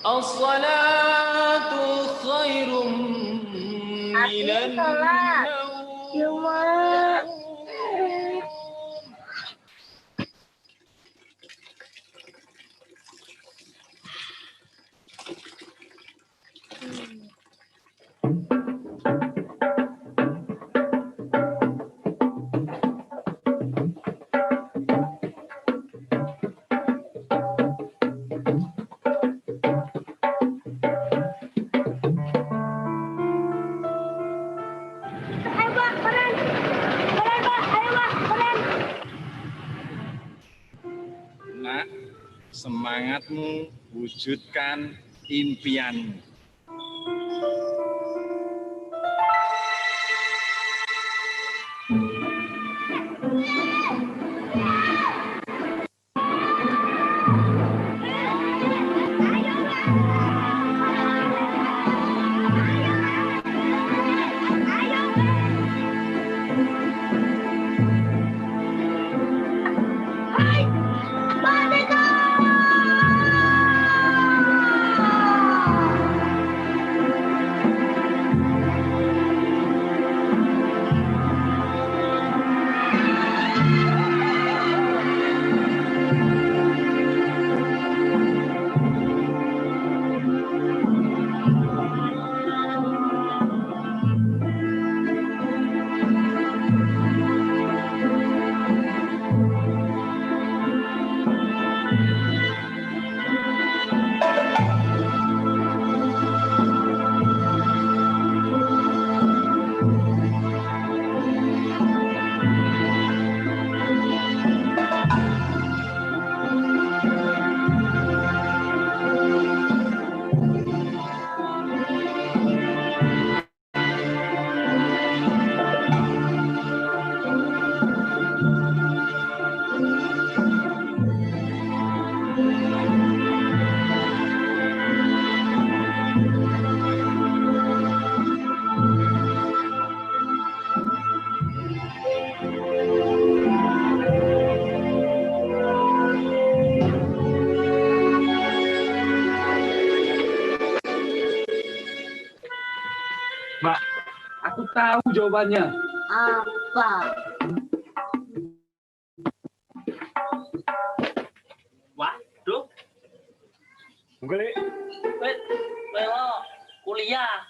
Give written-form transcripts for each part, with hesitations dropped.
As-salatu khairum minan naum. Nak, semangatmu wujudkan impianmu. Mbak, aku tahu jawabannya. Apa? Waduh. Enggak, Kuliah.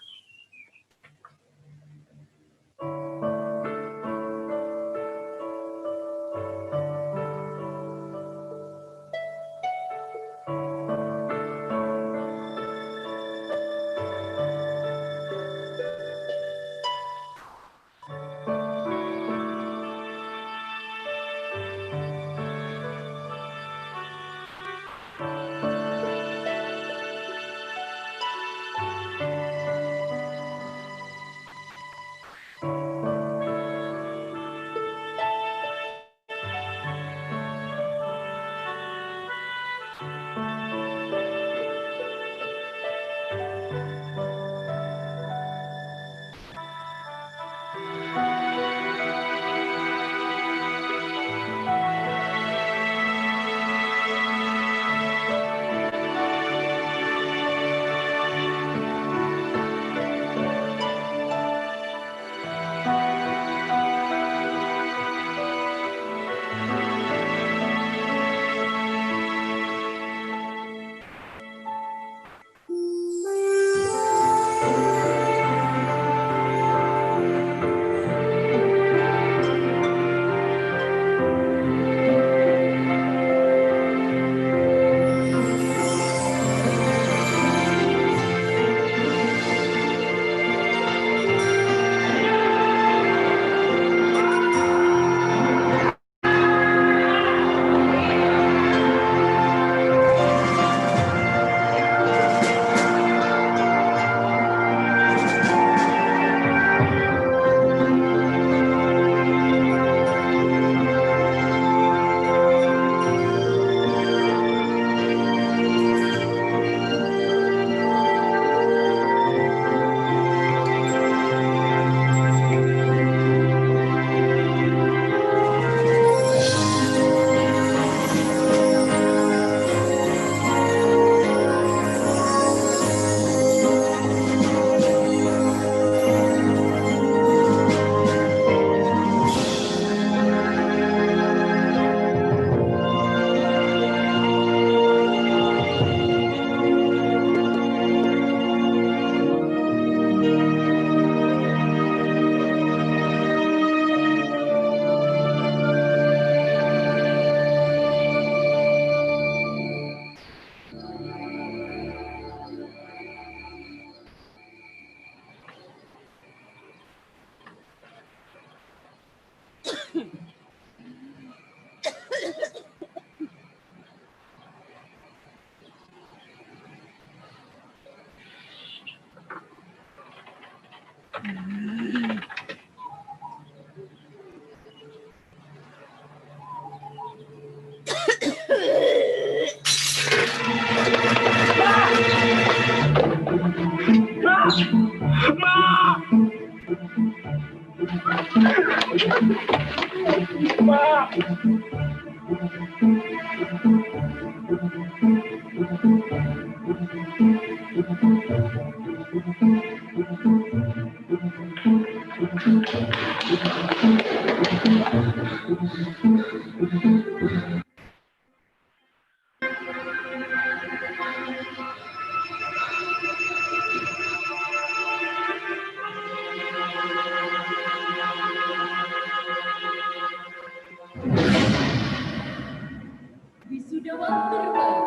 Wisudawan terbaik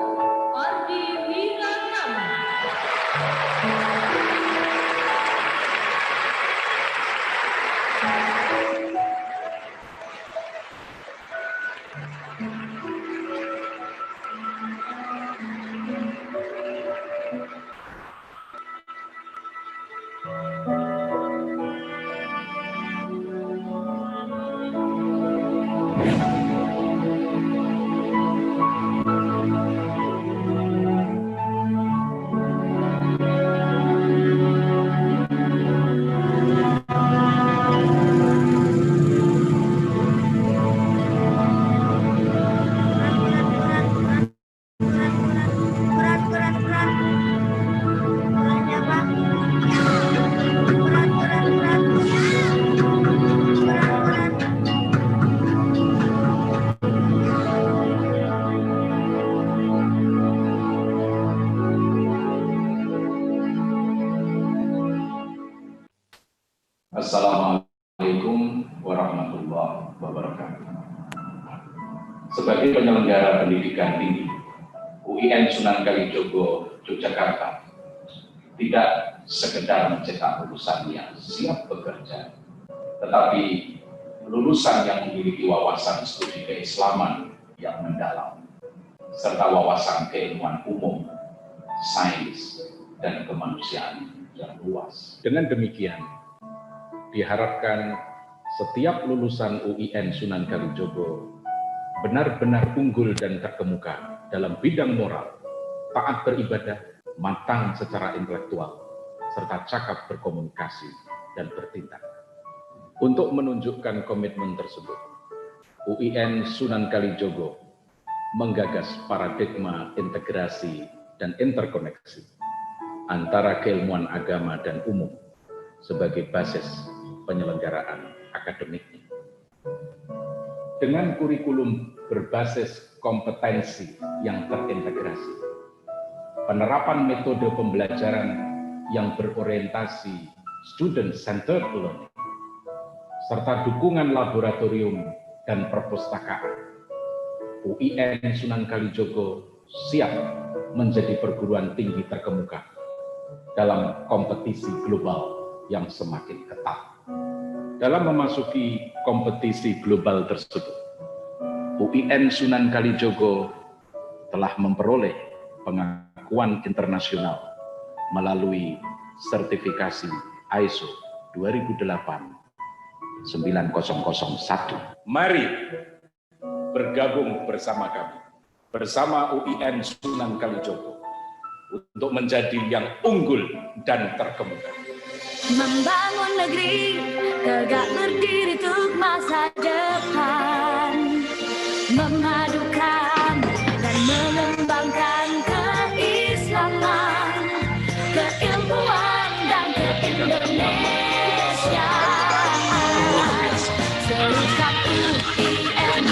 Ardi Wiratama. Assalamualaikum warahmatullahi wabarakatuh. Sebagai penyelenggara pendidikan tinggi UIN Sunan Kalijogo, Yogyakarta, tidak sekedar mencetak lulusan yang siap bekerja, tetapi lulusan yang memiliki wawasan studi keislaman yang mendalam, serta wawasan keilmuan umum, sains, dan kemanusiaan yang luas. Dengan demikian, diharapkan setiap lulusan UIN Sunan Kalijogo benar-benar unggul dan terkemuka dalam bidang moral, taat beribadah, matang secara intelektual, serta cakap berkomunikasi dan bertindak. Untuk menunjukkan komitmen tersebut, UIN Sunan Kalijogo menggagas paradigma integrasi dan interkoneksi antara keilmuan agama dan umum sebagai basis penyelenggaraan akademiknya. Dengan kurikulum berbasis kompetensi yang terintegrasi, penerapan metode pembelajaran yang berorientasi student-centered learning, serta dukungan laboratorium dan perpustakaan, UIN Sunan Kalijogo siap menjadi perguruan tinggi terkemuka dalam kompetisi global yang semakin ketat. Dalam memasuki kompetisi global tersebut, UIN Sunan Kalijogo telah memperoleh pengakuan internasional melalui sertifikasi ISO 2008-9001. Mari bergabung bersama kami, bersama UIN Sunan Kalijogo, untuk menjadi yang unggul dan terkemuka. Membangun negeri tegak berdiri untuk masa depan, memadukan dan mengembangkan keislaman, keilmuan dan keindonesiaan. Serikat UIN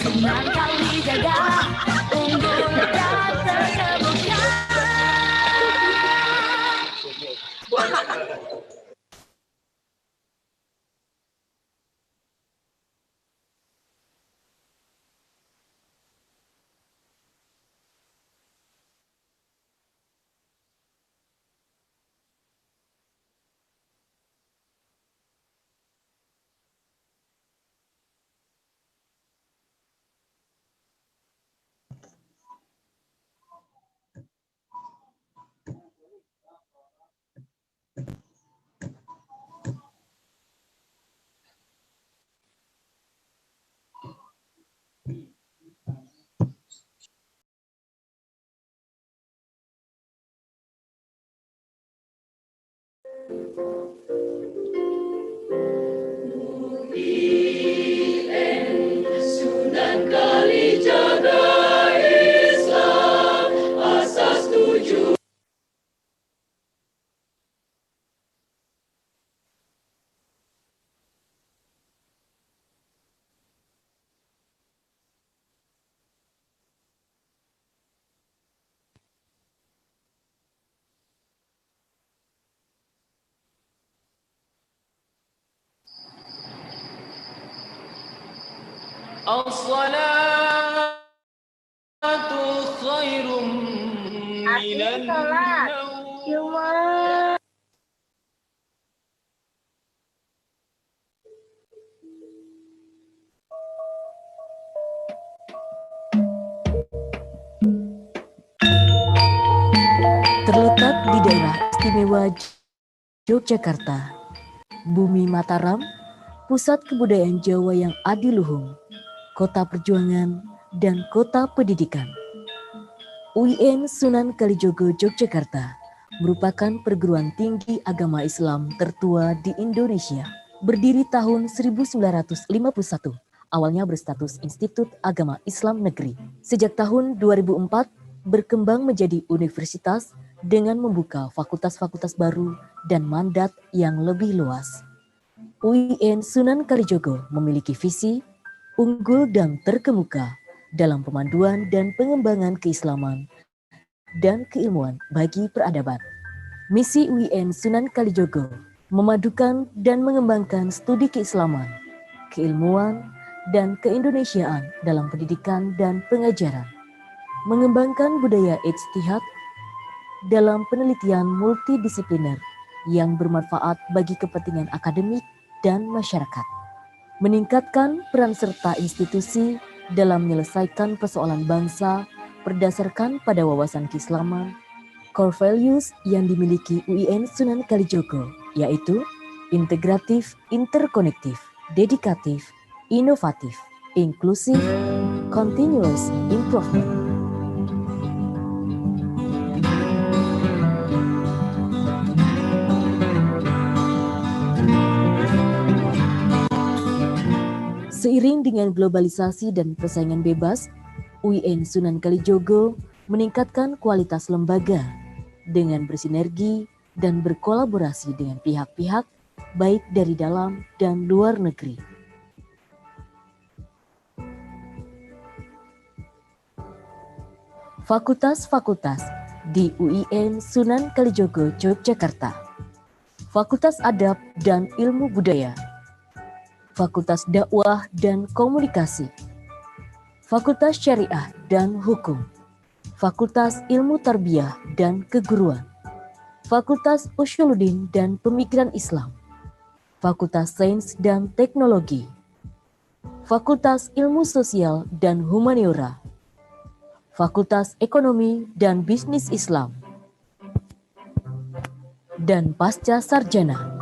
Sunan Kalijaga unggul dan terkemuka. Sunan Kalijaga Islam asas 7. As-salatu khairum minan naum. Terletak di daerah istimewa Yogyakarta, bumi Mataram, pusat kebudayaan Jawa yang adiluhung, kota perjuangan, dan kota pendidikan. UIN Sunan Kalijogo Yogyakarta merupakan perguruan tinggi agama Islam tertua di Indonesia. Berdiri tahun 1951, awalnya berstatus Institut Agama Islam Negeri. Sejak tahun 2004, berkembang menjadi universitas dengan membuka fakultas-fakultas baru dan mandat yang lebih luas. UIN Sunan Kalijogo memiliki visi unggul dan terkemuka dalam pemanduan dan pengembangan keislaman dan keilmuan bagi peradaban. Misi UIN Sunan Kalijogo memadukan dan mengembangkan studi keislaman, keilmuan, dan keindonesiaan dalam pendidikan dan pengajaran. Mengembangkan budaya ijtihad dalam penelitian multidisipliner yang bermanfaat bagi kepentingan akademik dan masyarakat. Meningkatkan peran serta institusi dalam menyelesaikan persoalan bangsa berdasarkan pada wawasan keislaman, core values yang dimiliki UIN Sunan Kalijogo, yaitu integratif, interkonektif, dedikatif, inovatif, inklusif, continuous improvement. Seiring dengan globalisasi dan persaingan bebas, UIN Sunan Kalijogo meningkatkan kualitas lembaga dengan bersinergi dan berkolaborasi dengan pihak-pihak baik dari dalam dan luar negeri. Fakultas-fakultas di UIN Sunan Kalijogo Yogyakarta. Fakultas Adab dan Ilmu Budaya, Fakultas Dakwah dan Komunikasi, Fakultas Syariah dan Hukum, Fakultas Ilmu Tarbiyah dan Keguruan, Fakultas Usyuluddin dan Pemikiran Islam, Fakultas Sains dan Teknologi, Fakultas Ilmu Sosial dan Humaniora, Fakultas Ekonomi dan Bisnis Islam, dan Pasca Sarjana.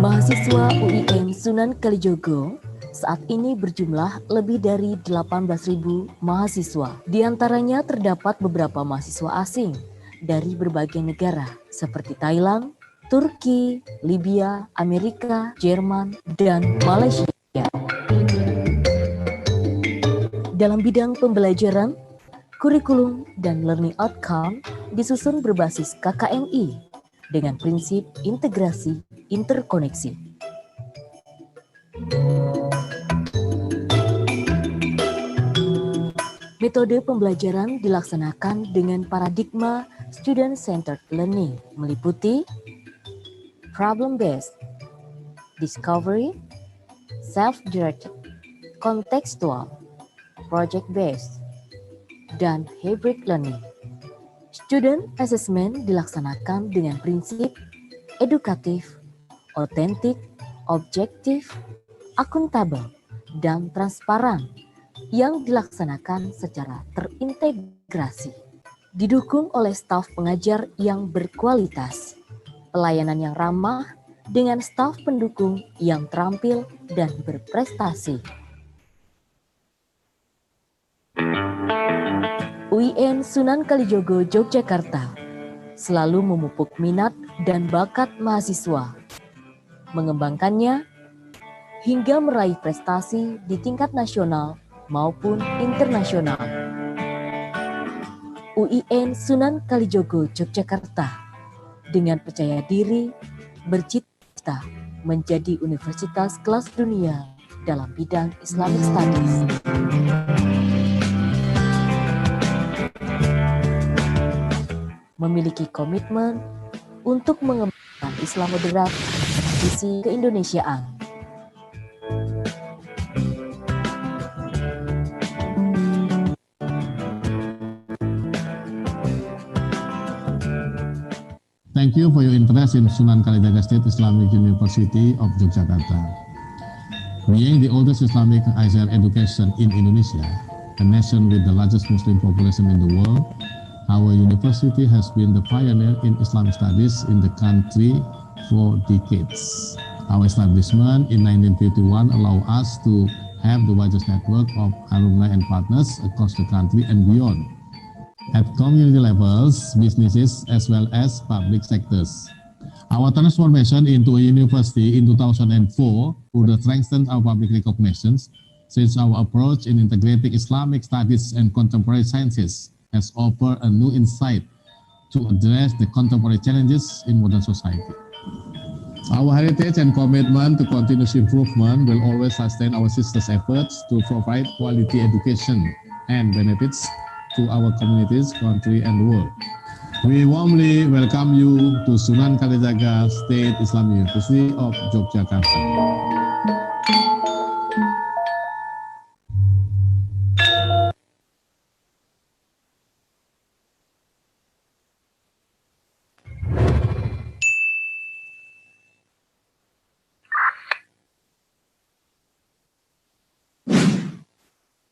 Mahasiswa UIN Sunan Kalijogo saat ini berjumlah lebih dari 18.000 mahasiswa. Di antaranya terdapat beberapa mahasiswa asing dari berbagai negara seperti Thailand, Turki, Libya, Amerika, Jerman, dan Malaysia. Dalam bidang pembelajaran, kurikulum dan learning outcome disusun berbasis KKNI dengan prinsip integrasi interkoneksi. Metode pembelajaran dilaksanakan dengan paradigma student-centered learning, meliputi problem-based, discovery, self-directed, contextual, project-based, dan hybrid learning. Student assessment dilaksanakan dengan prinsip edukatif, otentik, objektif, akuntabel, dan transparan yang dilaksanakan secara terintegrasi. Didukung oleh staf pengajar yang berkualitas, pelayanan yang ramah, dengan staf pendukung yang terampil dan berprestasi. UIN Sunan Kalijogo Yogyakarta selalu memupuk minat dan bakat mahasiswa, mengembangkannya hingga meraih prestasi di tingkat nasional maupun internasional. UIN Sunan Kalijogo Yogyakarta dengan percaya diri bercita-cita menjadi universitas kelas dunia dalam bidang Islamic Studies. Memiliki komitmen untuk mengembangkan Islam moderat dan visi keindonesiaan. Thank you for your interest in Sunan Kalijaga State Islamic University of Yogyakarta. Being the oldest Islamic higher education in Indonesia, a nation with the largest Muslim population in the world, our university has been the pioneer in Islamic studies in the country for decades. Our establishment in 1951 allowed us to have the largest network of alumni and partners across the country and beyond, at community levels, businesses, as well as public sectors. Our transformation into a university in 2004 would strengthen our public recognitions, since our approach in integrating Islamic studies and contemporary sciences has offered a new insight to address the contemporary challenges in modern society. Our heritage and commitment to continuous improvement will always sustain our sisters' efforts to provide quality education and benefits to our communities, country, and the world. We warmly welcome you to Sunan Kalijaga State Islamic University of Yogyakarta.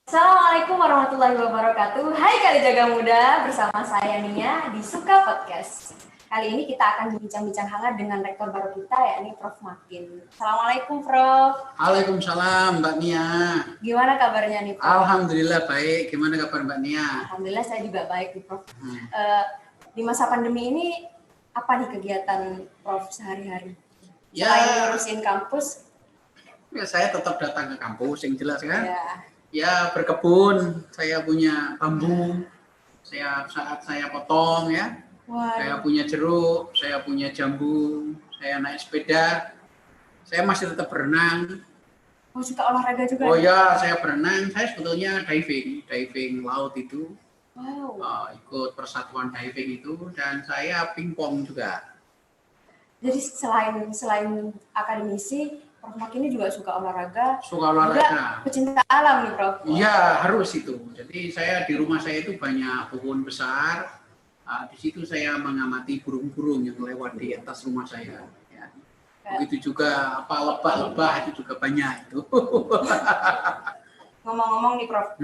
Assalamualaikum warahmatullahi wabarakatuh. Hai Kalijaga Muda, bersama saya Nia di Suka Podcast. Kali ini kita akan bincang-bincang hangat dengan rektor baru kita, yakni Prof. Makin. Assalamualaikum Prof. Waalaikumsalam Mbak Nia. Gimana kabarnya nih Prof? Alhamdulillah baik. Gimana kabar Mbak Nia? Alhamdulillah saya juga baik nih Prof. Di masa pandemi ini apa nih kegiatan Prof sehari-hari? Ya, selain ngurusin kampus? Ya, saya tetap datang ke kampus, yang jelas kan? Ya. Ya, berkebun, saya punya bambu, saat saya potong ya. Wow. Saya punya jeruk, saya punya jambu, saya naik sepeda, saya masih tetap berenang. Oh, suka olahraga juga? Oh ya, saya berenang, saya sebetulnya diving laut itu. Wow. Ikut persatuan diving itu, dan saya pingpong juga. Jadi selain akademisi, Prof. Makin ini juga suka olahraga. Suka olahraga. Juga pecinta alam nih Prof. Iya, harus itu. Jadi di rumah saya itu banyak pohon besar. Di situ saya mengamati burung-burung yang lewat di atas rumah saya. Ya. Begitu juga lebah-lebah itu juga banyak itu. Ngomong-ngomong nih Prof,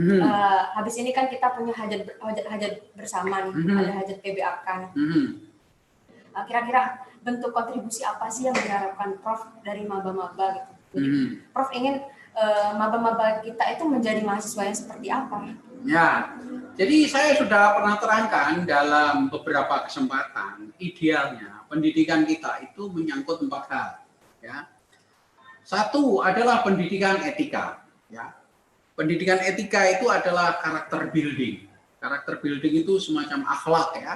habis ini kan kita punya hajat bersama nih, ada hajat PBAK. Kira-kira bentuk kontribusi apa sih yang diharapkan Prof dari maba-maba gitu? Jadi, Prof ingin maba-maba kita itu menjadi mahasiswa yang seperti apa? Ya, jadi saya sudah pernah terangkan dalam beberapa kesempatan, idealnya pendidikan kita itu menyangkut 4 hal. Ya. Satu adalah pendidikan etika. Ya. Pendidikan etika itu adalah karakter building. Karakter building itu semacam akhlak ya.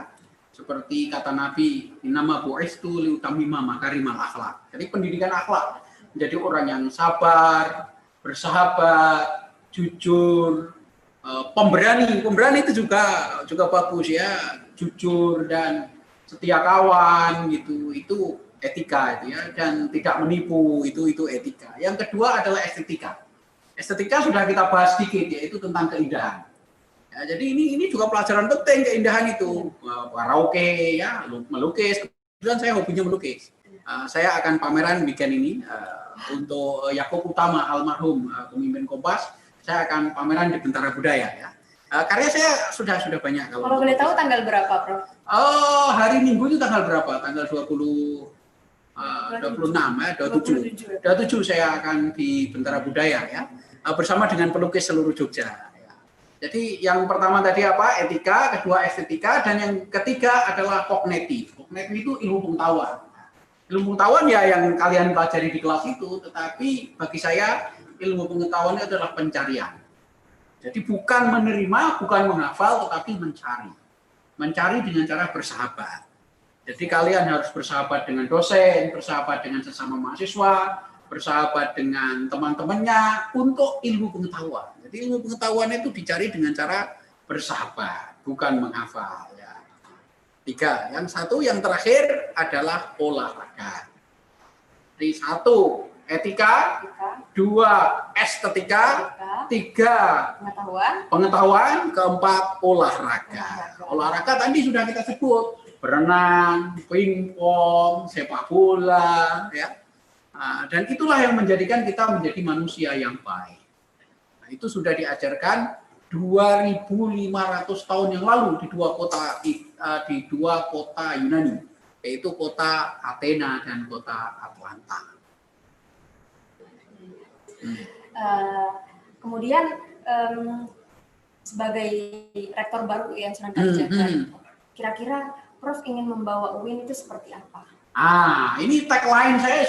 Seperti kata Nabi, innama bu'istu liutamima makarimal akhlak. Jadi pendidikan akhlak, menjadi orang yang sabar, bersahabat, jujur, pemberani. Pemberani itu juga bagus ya, jujur dan setia kawan gitu. Itu etika itu ya, dan tidak menipu itu etika. Yang kedua adalah estetika. Estetika sudah kita bahas sedikit, yaitu tentang keindahan. Ya, jadi ini juga pelajaran penting, keindahan itu. Karaoke ya, melukis. Kebetulan saya hobinya melukis. Saya akan pameran weekend ini untuk Yakub Utama almarhum pemimpin Kompas. Saya akan pameran di Bentara Budaya ya. Karya saya sudah banyak. Kalau boleh tahu tanggal berapa, Prof? Oh, hari Minggu itu tanggal berapa? Tanggal 20 26 ya, 27 saya akan di Bentara Budaya ya, bersama dengan pelukis seluruh Jogja. Jadi yang pertama tadi apa? Etika, kedua estetika, dan yang ketiga adalah kognitif. Kognitif itu ilmu pengetahuan. Ilmu pengetahuan ya yang kalian pelajari di kelas itu, tetapi bagi saya ilmu pengetahuan itu adalah pencarian. Jadi bukan menerima, bukan menghafal, tetapi mencari. Mencari dengan cara bersahabat. Jadi kalian harus bersahabat dengan dosen, bersahabat dengan sesama mahasiswa, bersahabat dengan teman-temannya untuk ilmu pengetahuan. Jadi ilmu pengetahuan itu dicari dengan cara bersahabat, bukan menghafal. Ya. 3. Yang satu, yang terakhir adalah olahraga. Jadi 1, etika, 2, estetika, 3, pengetahuan, 4, olahraga. Olahraga tadi sudah kita sebut, berenang, pingpong, sepak bola, ya. Dan itulah yang menjadikan kita menjadi manusia yang baik. Nah, itu sudah diajarkan 2.500 tahun yang lalu di dua kota Yunani, yaitu kota Athena dan kota Atlanta. Kemudian sebagai rektor baru yang Sunan Kalijaga, kira-kira Prof ingin membawa UIN itu seperti apa? Ini tagline saya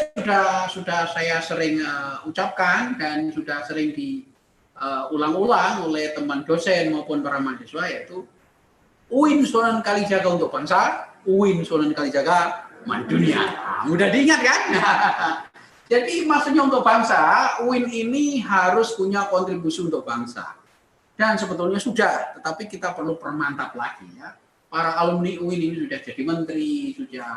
sudah saya sering ucapkan dan sudah sering diulang-ulang oleh teman dosen maupun para mahasiswa, yaitu UIN Sunan Kalijaga untuk bangsa, UIN Sunan Kalijaga mendunia. Mudah diingat kan? Jadi maksudnya untuk bangsa, UIN ini harus punya kontribusi untuk bangsa. Dan sebetulnya sudah, tetapi kita perlu permantap lagi ya. Para alumni UIN ini sudah jadi menteri, sudah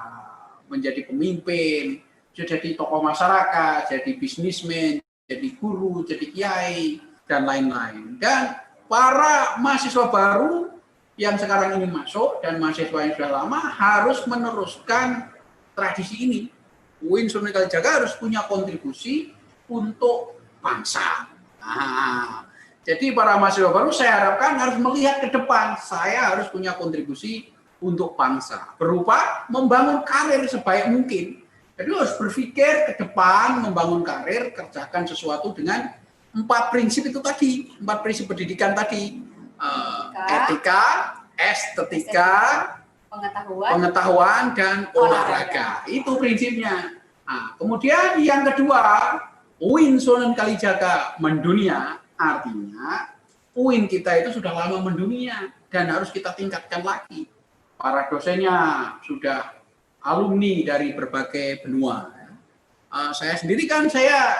menjadi pemimpin, sudah jadi tokoh masyarakat, jadi bisnismen, jadi guru, jadi kiai, dan lain-lain. Dan para mahasiswa baru yang sekarang ini masuk dan mahasiswa yang sudah lama harus meneruskan tradisi ini. UIN Sunan Kalijaga harus punya kontribusi untuk bangsa. Jadi para mahasiswa baru saya harapkan harus melihat ke depan. Saya harus punya kontribusi untuk bangsa. Berupa membangun karir sebaik mungkin. Jadi harus berpikir ke depan, membangun karir, kerjakan sesuatu dengan 4 prinsip itu tadi. 4 prinsip pendidikan tadi. Etika, estetika, pengetahuan, dan olahraga. Itu prinsipnya. Kemudian yang kedua, UIN Sunan Kalijaga mendunia. Artinya UIN kita itu sudah lama mendunia dan harus kita tingkatkan lagi. Para dosennya sudah alumni dari berbagai benua. Saya sendiri kan saya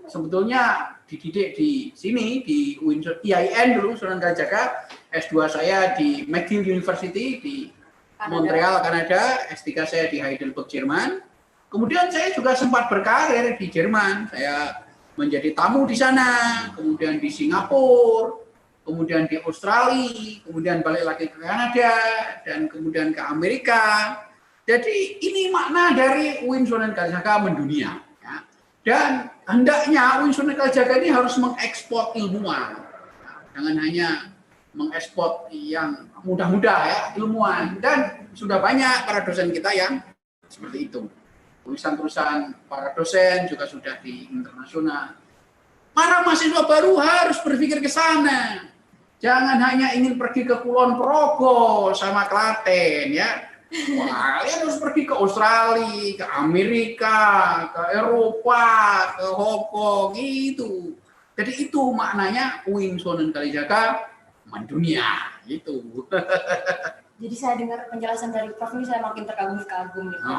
sebetulnya dididik di sini di UIN IAIN dulu Sunan Kalijaga. S2 saya di McGill University di Montreal, Kanada. S3 saya di Heidelberg, Jerman. Kemudian saya juga sempat berkarir di Jerman. Saya menjadi tamu di sana, kemudian di Singapura, kemudian di Australia, kemudian balik lagi ke Kanada, dan kemudian ke Amerika. Jadi ini makna dari UIN Sunan Kalijaga mendunia. Ya. Dan hendaknya UIN Sunan Kalijaga ini harus mengekspor ilmuwan. Jangan hanya mengekspor yang mudah-mudah ya, ilmuwan. Dan sudah banyak para dosen kita yang seperti itu. Tulisan-tulisan para dosen juga sudah di internasional. Para mahasiswa baru harus berpikir ke sana. Jangan hanya ingin pergi ke Kulon Progo sama Klaten ya. Kalian harus pergi ke Australia, ke Amerika, ke Eropa, ke Hong Kong itu. Jadi itu maknanya UIN Sunan Kalijaga mendunia itu. Jadi saya dengar penjelasan dari Prof ini saya makin terkagum-kagum gitu.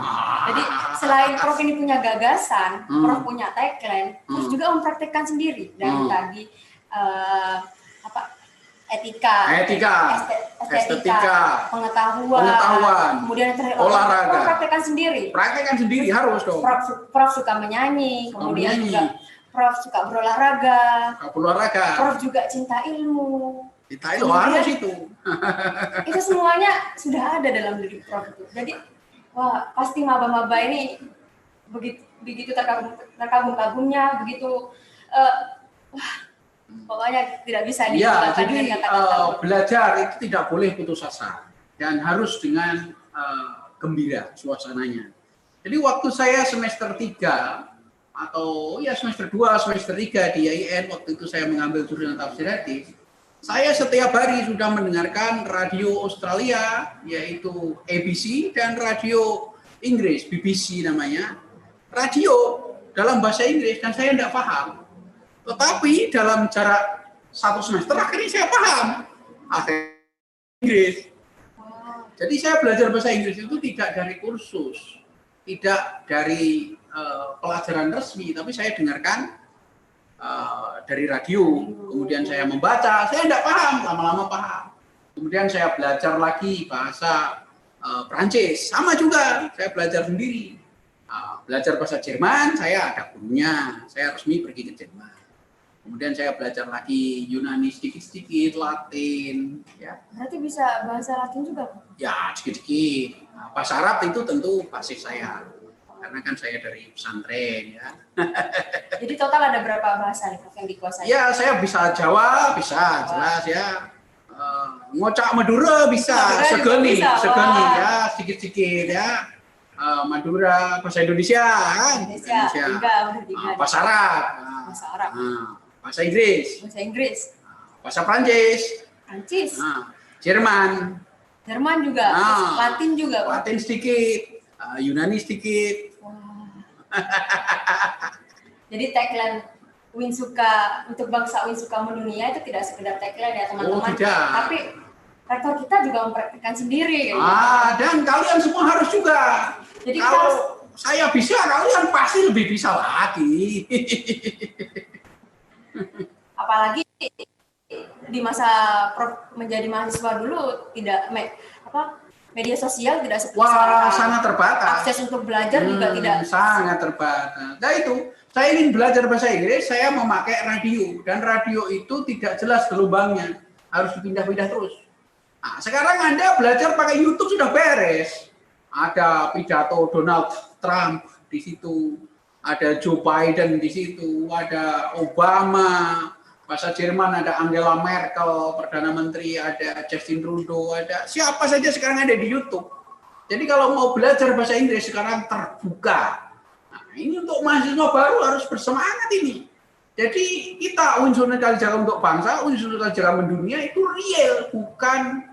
Jadi selain Prof ini punya gagasan, Prof punya tagline, Prof juga mempraktekkan sendiri dari tadi etika, estetika, pengetahuan, kemudian olahraga. Prof praktekkan sendiri. Praktekkan sendiri harus dong. Prof suka menyanyi, kemudian juga Prof suka berolahraga. Prof juga cinta ilmu. Kita itu harus itu. Itu semuanya sudah ada dalam diri Prof itu. Jadi, wah pasti maba-maba ini begitu terkagum-kagumnya, begitu wah pokoknya tidak bisa dilupakan dengan kata-kata. Belajar itu tidak boleh putus asa dan harus dengan gembira suasananya. Jadi waktu saya semester 3 atau ya semester 2, semester 3 di IAIN, waktu itu saya mengambil jurusan tafsir hadis, saya setiap hari sudah mendengarkan radio Australia, yaitu ABC, dan radio Inggris, BBC namanya, radio dalam bahasa Inggris, dan saya tidak paham. Tetapi dalam jarak 1 semester akhirnya saya paham akhirnya Inggris. Jadi saya belajar bahasa Inggris itu tidak dari kursus, tidak dari pelajaran resmi, tapi saya dengarkan dari radio. Kemudian saya membaca, saya tidak paham, lama-lama paham. Kemudian saya belajar lagi bahasa Prancis, sama juga, saya belajar sendiri. Belajar bahasa Jerman, saya ada gurunya, saya resmi pergi ke Jerman. Kemudian saya belajar lagi Yunani sedikit-sedikit, Latin. Ya. Berarti bisa bahasa Latin juga, Pak? Ya, sedikit-sedikit. Bahasa Arab itu tentu basis saya. Karena kan saya dari pesantren, ya. Jadi total ada berapa bahasa nih, Prof, yang dikuasai? Ya, saya bisa Jawa, bisa, jelas ya. Ngocak Madura bisa, segeni, ya, sedikit-sedikit ya. Madura, bahasa Indonesia kan? Indonesia. Bahasa Arab. Bahasa Arab. Bahasa Inggris. Bahasa Inggris. Bahasa Prancis. Prancis. Jerman. Jerman juga. Latin juga, Pak. Latin sedikit. Yunani sedikit. Jadi tagline Winsuka untuk bangsa Winsuka mendunia itu tidak sekedar tagline ya teman-teman. Tidak. Tapi rektor kita juga mempraktikkan sendiri. Dan kalian semua harus juga. Jadi kalau saya bisa, kalian pasti lebih bisa lagi. Apalagi di masa Prof menjadi mahasiswa dulu tidak media sosial tidak seperti sekarang. Sangat terbatas. Akses untuk belajar juga tidak sangat terbatas. Nah itu, saya ingin belajar bahasa Inggris, saya memakai radio, dan radio itu tidak jelas gelombangnya, harus dipindah-pindah terus. Nah, sekarang Anda belajar pakai YouTube sudah beres. Ada pidato Donald Trump di situ, ada Joe Biden di situ, ada Obama, bahasa Jerman ada Angela Merkel, Perdana Menteri, ada Justin Trudeau, ada siapa saja sekarang ada di YouTube. Jadi kalau mau belajar bahasa Inggris sekarang terbuka. Nah, ini untuk mahasiswa baru harus bersemangat ini. Jadi kita Unsur Kalijaga untuk bangsa, Unsur Kalijaga mendunia itu real, bukan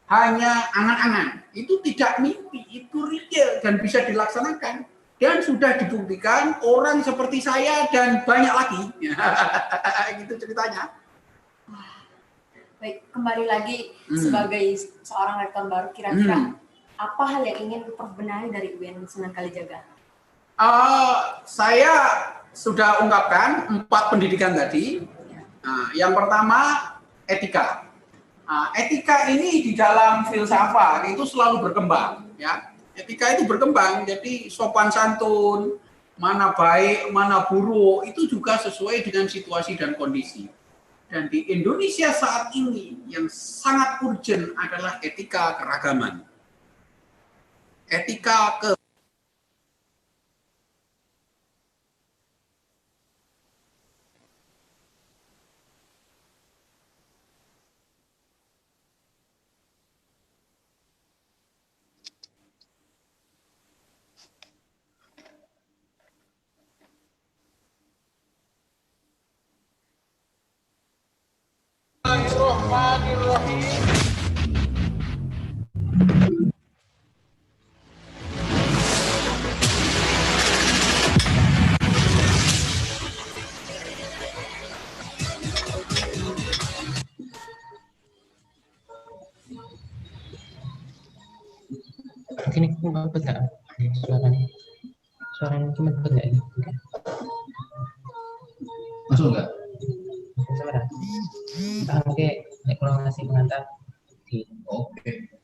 hanya angan-angan. Itu tidak mimpi, itu real dan bisa dilaksanakan. Dan sudah dibuktikan orang seperti saya dan banyak lagi. Gitu ceritanya. Baik, kembali lagi sebagai seorang rektor baru, kira-kira apa hal yang ingin Prof benahi dari UIN Sunan Kalijaga? Saya sudah ungkapkan 4 pendidikan tadi. Yang pertama, etika. Etika ini di dalam filsafat itu selalu berkembang, ya. Etika itu berkembang, jadi sopan santun, mana baik, mana buruk, itu juga sesuai dengan situasi dan kondisi. Dan di Indonesia saat ini yang sangat urgent adalah etika keragaman. Etika ke Ini bagus nggak suaranya? Suaranya cuma bagus nggak ini? Masuk nggak? Suara. Oke, nek kalau ngasih pengantar di. Oke.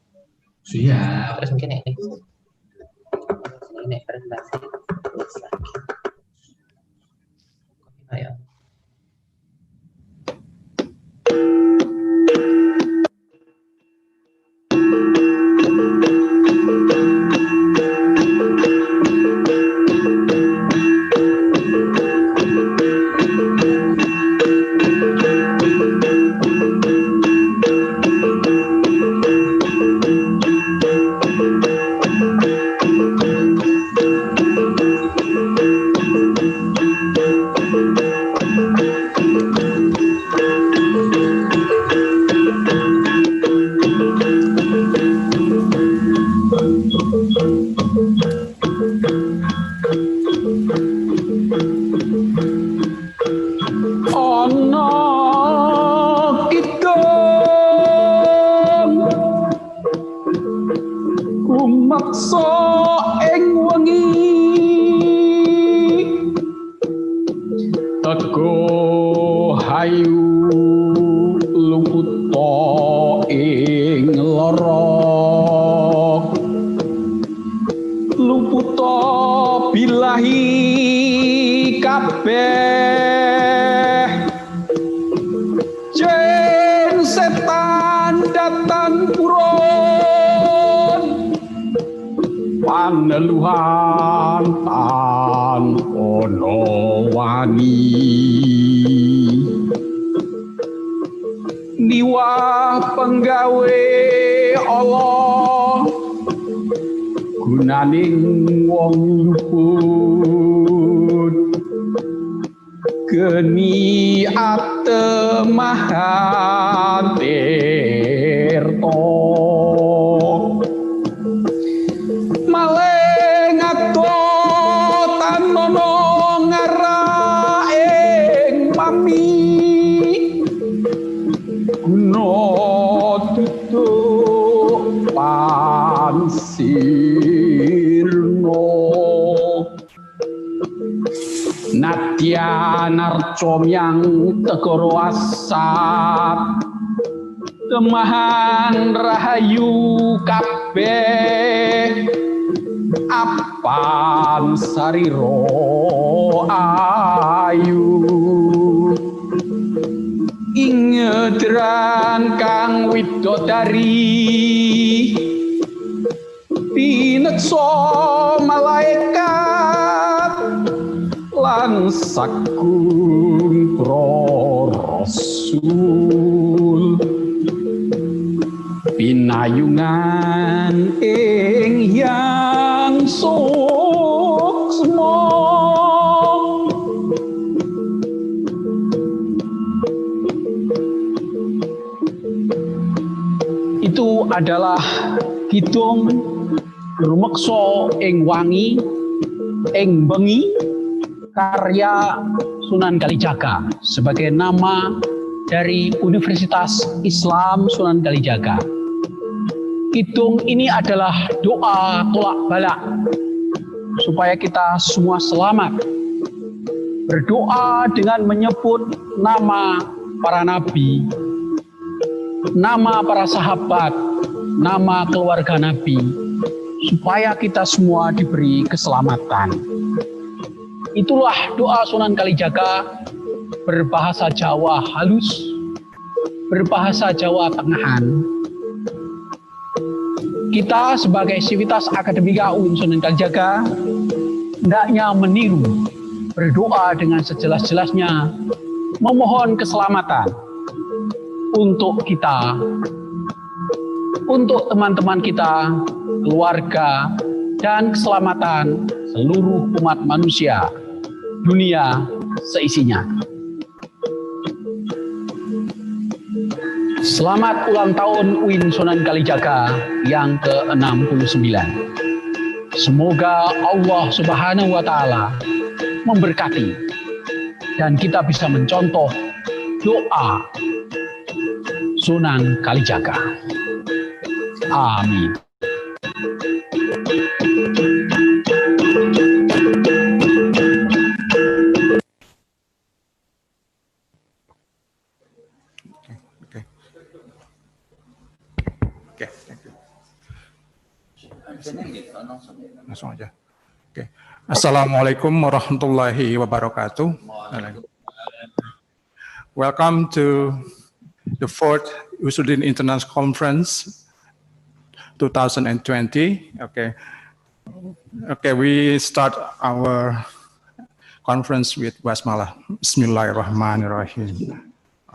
Siap. Terus mungkin ini presentasi terus lagi. Ayo. luputo bilahi kabeh jen setan datan purun paneluhan tan ono wani niwah penggawe Allah gunaning wong luput geni atemahatirto maleng atotan nono ngaraing mami guno tutuk pansirno nadya narcom yang tegoro asap temahan rahayu kabeh apan sariro ayu ingedran kang widodari pinetso malaikat lan sakung pro rasul pinayungan ing yang suksma itu adalah kidung rumeksa ing wangi ing bengi karya Sunan Kalijaga sebagai nama dari Universitas Islam Sunan Kalijaga. Kidung ini adalah doa tolak balak supaya kita semua selamat. Berdoa dengan menyebut nama para nabi, nama para sahabat, nama keluarga nabi, supaya kita semua diberi keselamatan. Itulah doa Sunan Kalijaga berbahasa Jawa halus, berbahasa Jawa tengahan. Kita sebagai Sivitas Akademika UIN Sunan Kalijaga hendaknya meniru, berdoa dengan sejelas-jelasnya, memohon keselamatan untuk kita, untuk teman-teman kita, keluarga, dan keselamatan seluruh umat manusia, dunia seisinya. Selamat ulang tahun UIN Sunan Kalijaga yang ke-69. Semoga Allah Subhanahu wa Ta'ala memberkati dan kita bisa mencontoh doa Sunan Kalijaga. Amin. Langsung aja. Oke. Assalamualaikum warahmatullahi wabarakatuh. Welcome to the 4th Usiqon International Conference 2020. Okay. Okay, we start our conference with basmalah. Bismillahirrahmanirrahim.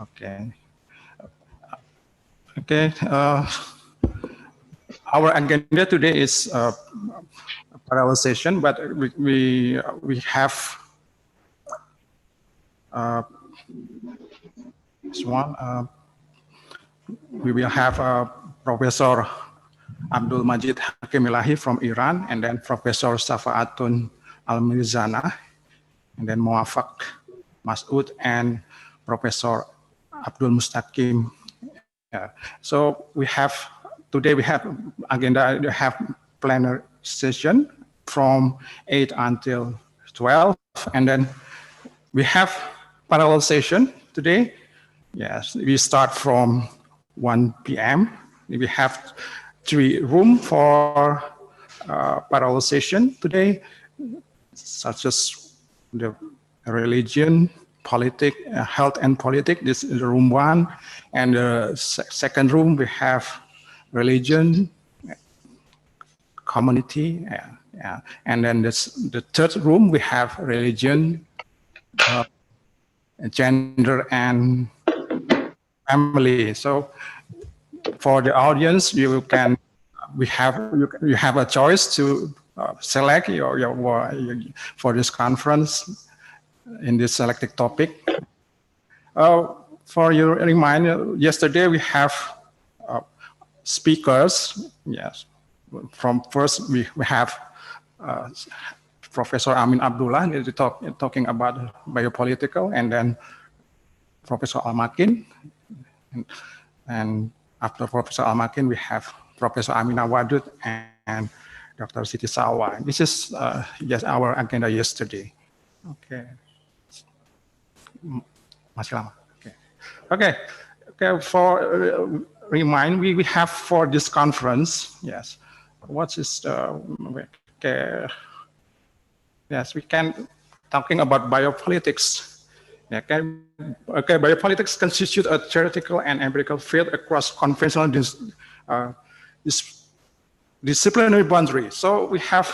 Okay. Okay. Our agenda today is a parallel session, but we have this one. We will have Professor Abdul Majid Hakimilahi from Iran, and then Professor Safaatun Al-Mirzana, and then Muafak Masud and Professor Abdul Mustaqim. So we have today we have agenda. We have plenary session from 8 until 12, and then we have parallel session today. Yes, we start from 1 p.m. We have 3 rooms for parallel session today, such as the religion, politics, health and politics. This is room 1, and the second room we have religion, community, and then the third room we have religion, gender, and family. So for the audience, you have a choice to select for this conference in this selected topic. For your reminder, yesterday we have speakers. Yes, from first we have Professor Amin Abdullah talking about biopolitical, and then Professor Al-Makin, and after Professor Al-Makin we have Professor Amina Wadud and Dr. Siti Sawa. This is just our agenda yesterday. Okay. Masih lama. Okay. For remind, we have for this conference. Yes. What is the? Okay. Yes, we can talking about biopolitics. Okay. Biopolitics constitute a theoretical and empirical field across conventional disciplinary boundary. So we have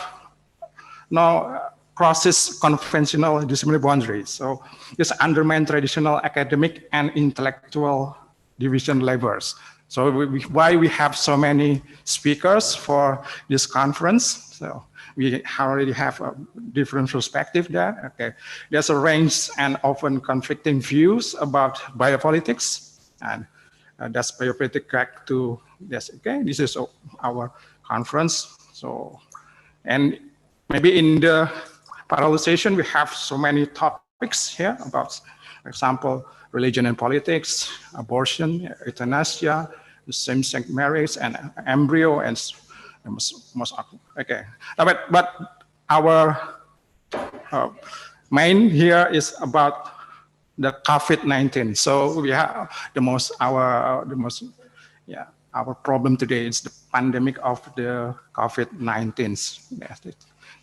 now crosses conventional disciplinary boundaries. So this undermines traditional academic and intellectual division levels. So why we have so many speakers for this conference? So we already have a different perspective there. Okay, there's a range and often conflicting views about biopolitics, and that's biopolitics back to this. Okay, this is our conference. So, and maybe in the parallel session we have so many topics here about, for example, religion and politics, abortion, euthanasia, same-sex marriage, and embryo, and most okay. But our main here is about the COVID-19. So we have our problem today is the pandemic of the COVID-19.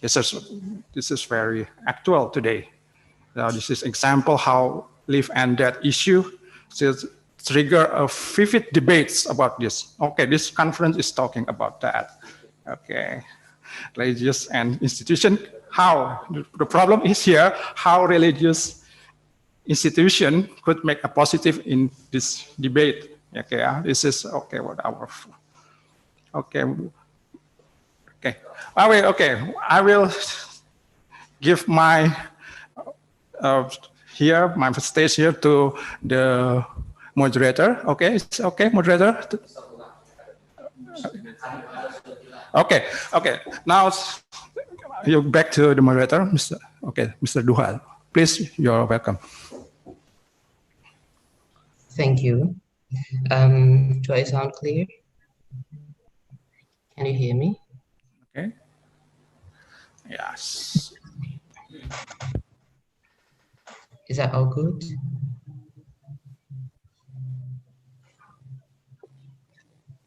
This is very actual today. Now this is example how live and death issue trigger a vivid debates about this. Okay, this conference is talking about that. Okay, religious and institution. How the problem is here? How religious institution could make a positive in this debate? Okay, this is okay. What our okay. I will give my my stage here to the moderator. Okay, it's okay, moderator. Okay. Now you back to the moderator, Mr. Duhal. Please, you're welcome. Thank you. Do I sound clear? Can you hear me? Okay. Yes. Is that all good?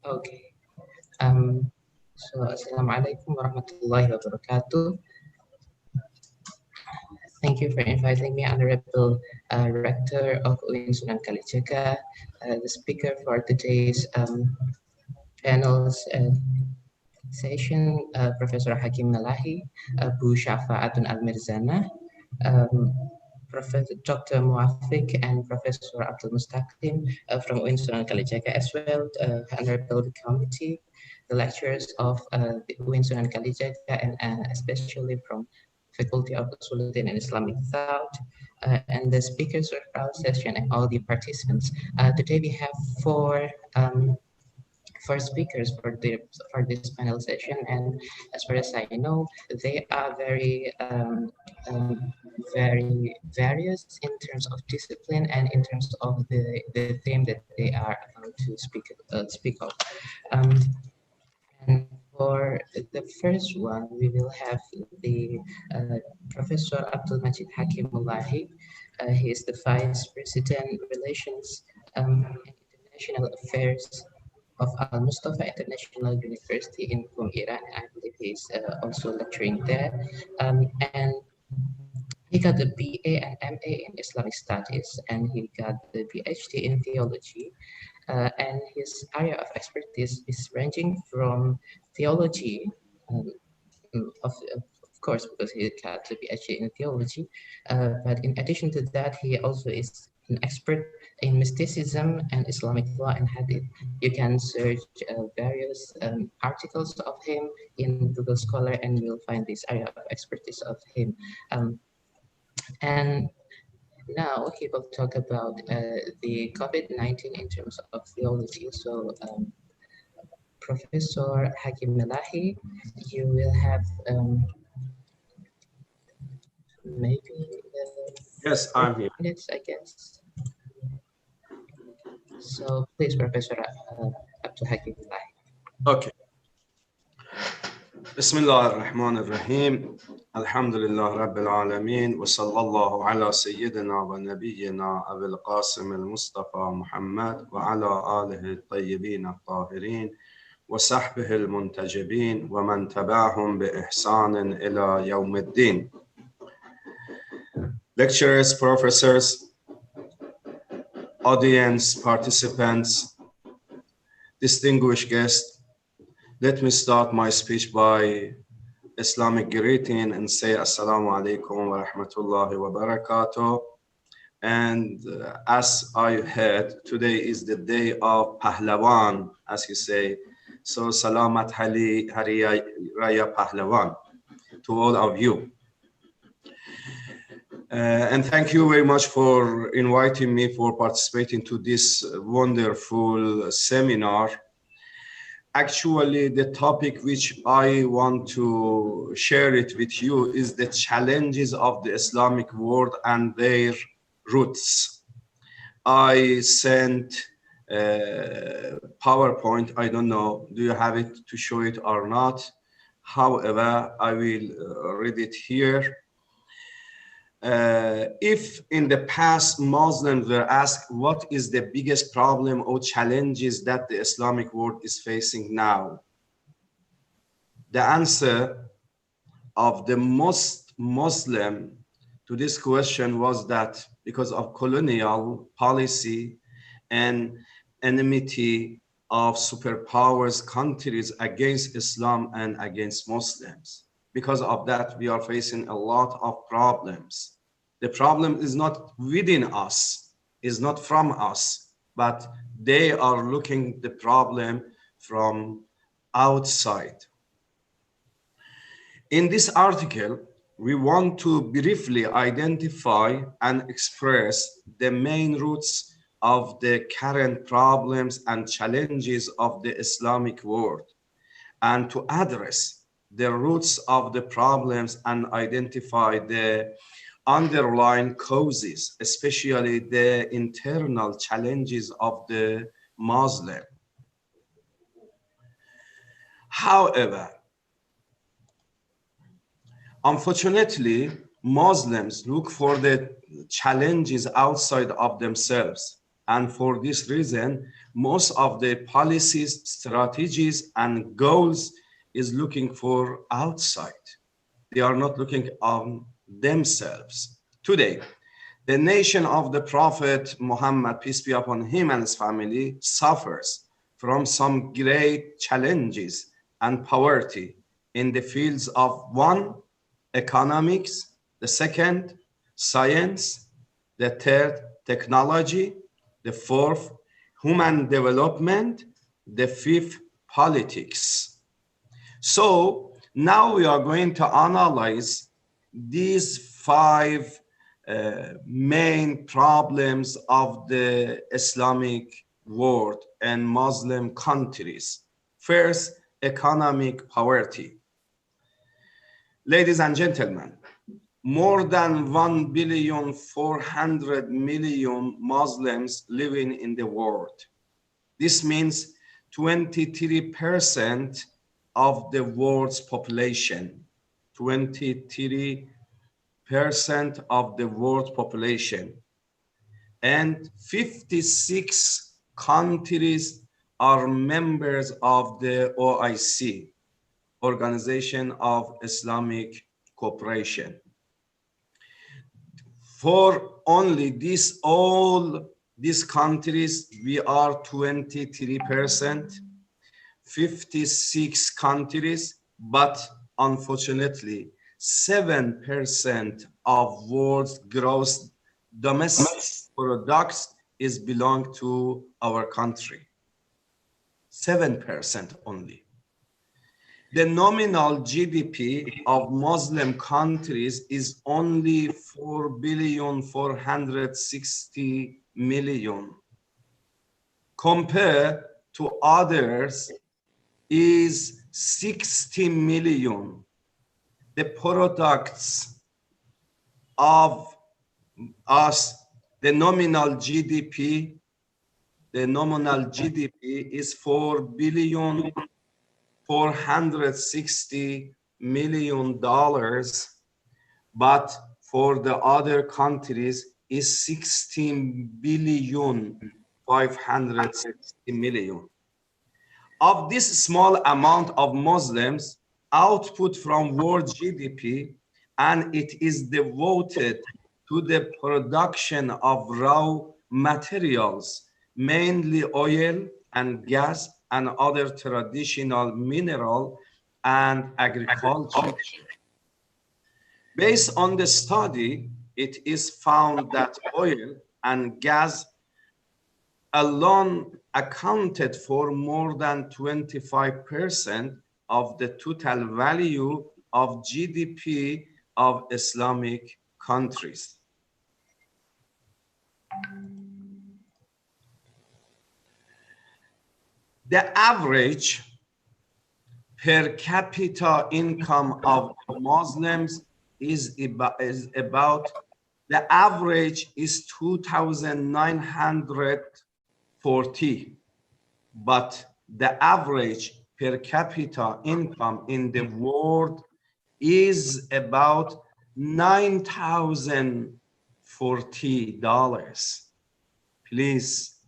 Okay. So Assalamualaikum warahmatullahi wabarakatuh. Thank you for inviting me, Honorable Rector of UIN Sunan Kalijaga, the speaker for today's panel's session, Professor Hakim Malahi, Bu Shafa'atun Al-Mirzana, Professor Dr. Muafiq, and Professor Abdul Mustaqim from UIN Sunan Kalijaga as well, Honorable Committee, the lecturers of the UIN Sunan Kalijaga, and especially from Faculty of Usuluddin and Islamic Thought, and the speakers of our session and all the participants. Today we have four speakers for this panel session, and as far as I know, they are very very various in terms of discipline and in terms of the theme that they are about to speak of. And for the first one, we will have the Professor Abdul Majid Hakimullahi. He is the Vice President Relations and International Affairs of Al Mustafa International University in Iran. I believe he's also lecturing there. And he got the BA and MA in Islamic Studies, and he got the PhD in theology. And his area of expertise is ranging from theology, of course, because he got the PhD in theology. But in addition to that, he also is an expert in mysticism and Islamic law and hadith. You can search various articles of him in Google Scholar, and you'll find this area of expertise of him. And now he will talk about the COVID-19 in terms of theology. So Professor Hakim Melahi, you will have maybe yes, I'm here. minutes, I guess. So please, Professor Abdul Hakim Melahi. Okay. بسم الله الرحمن الرحيم الحمد لله رب العالمين وصلى الله على سيدنا ونبينا أبي القاسم المصطفى محمد وعلى آله الطيبين الطاهرين وصحبه المنتجبين ومن تبعهم بإحسان إلى يوم الدين. Lecturers, professors, audience, participants, distinguished guests, let me start my speech by Islamic greeting and say Assalamu alaikum wa rahmatullahi wa barakatuh. And as I heard, today is the day of Pahlawan, as you say. So Salamat Hari Raya Pahlawan to all of you. And thank you very much for inviting me for participating to this wonderful seminar. Actually, the topic which I want to share it with you is the challenges of the Islamic world and their roots. I sent PowerPoint. I don't know, do you have it to show it or not? However, I will read it here. If in the past Muslims were asked what is the biggest problem or challenges that the Islamic world is facing now, the answer of the most Muslim to this question was that because of colonial policy and enmity of superpowers countries against Islam and against Muslims. Because of that, we are facing a lot of problems. The problem is not within us, is not from us, but they are looking the problem from outside. In this article, we want to briefly identify and express the main roots of the current problems and challenges of the Islamic world, and to address the roots of the problems and identify the underlying causes, especially the internal challenges of the Muslim. However, unfortunately, Muslims look for the challenges outside of themselves. And for this reason, most of the policies, strategies, and goals is looking for outside. They are not looking on themselves. Today, the nation of the Prophet Muhammad, peace be upon him and his family, suffers from some great challenges and poverty in the fields of one, economics, the second, science, the third, technology, the fourth, human development, the fifth, politics. So now we are going to analyze these five main problems of the Islamic world and Muslim countries. First, economic poverty. Ladies and gentlemen, more than 1,400,000,000 Muslims living in the world. This means 23% of the world's population, 23% of the world's population, and 56 countries are members of the OIC, Organization of Islamic Cooperation. For only all these countries, we are 23%, 56 countries, but unfortunately, 7% of world's gross domestic products is belong to our country. 7% only. The nominal GDP of Muslim countries is only 4,460,000,000. Compared to others is 60 million. The products of us, the nominal GDP is $4,460,000,000, but for the other countries is 16,560,000,000. Of this small amount of Muslims output from world GDP, and it is devoted to the production of raw materials, mainly oil and gas and other traditional mineral and agriculture. Based on the study, it is found that oil and gas alone accounted for more than 25% of the total value of GDP of Islamic countries. The average per capita income of Muslims is about the average is 2,940, but the average per capita income in the world is about $9,040. Please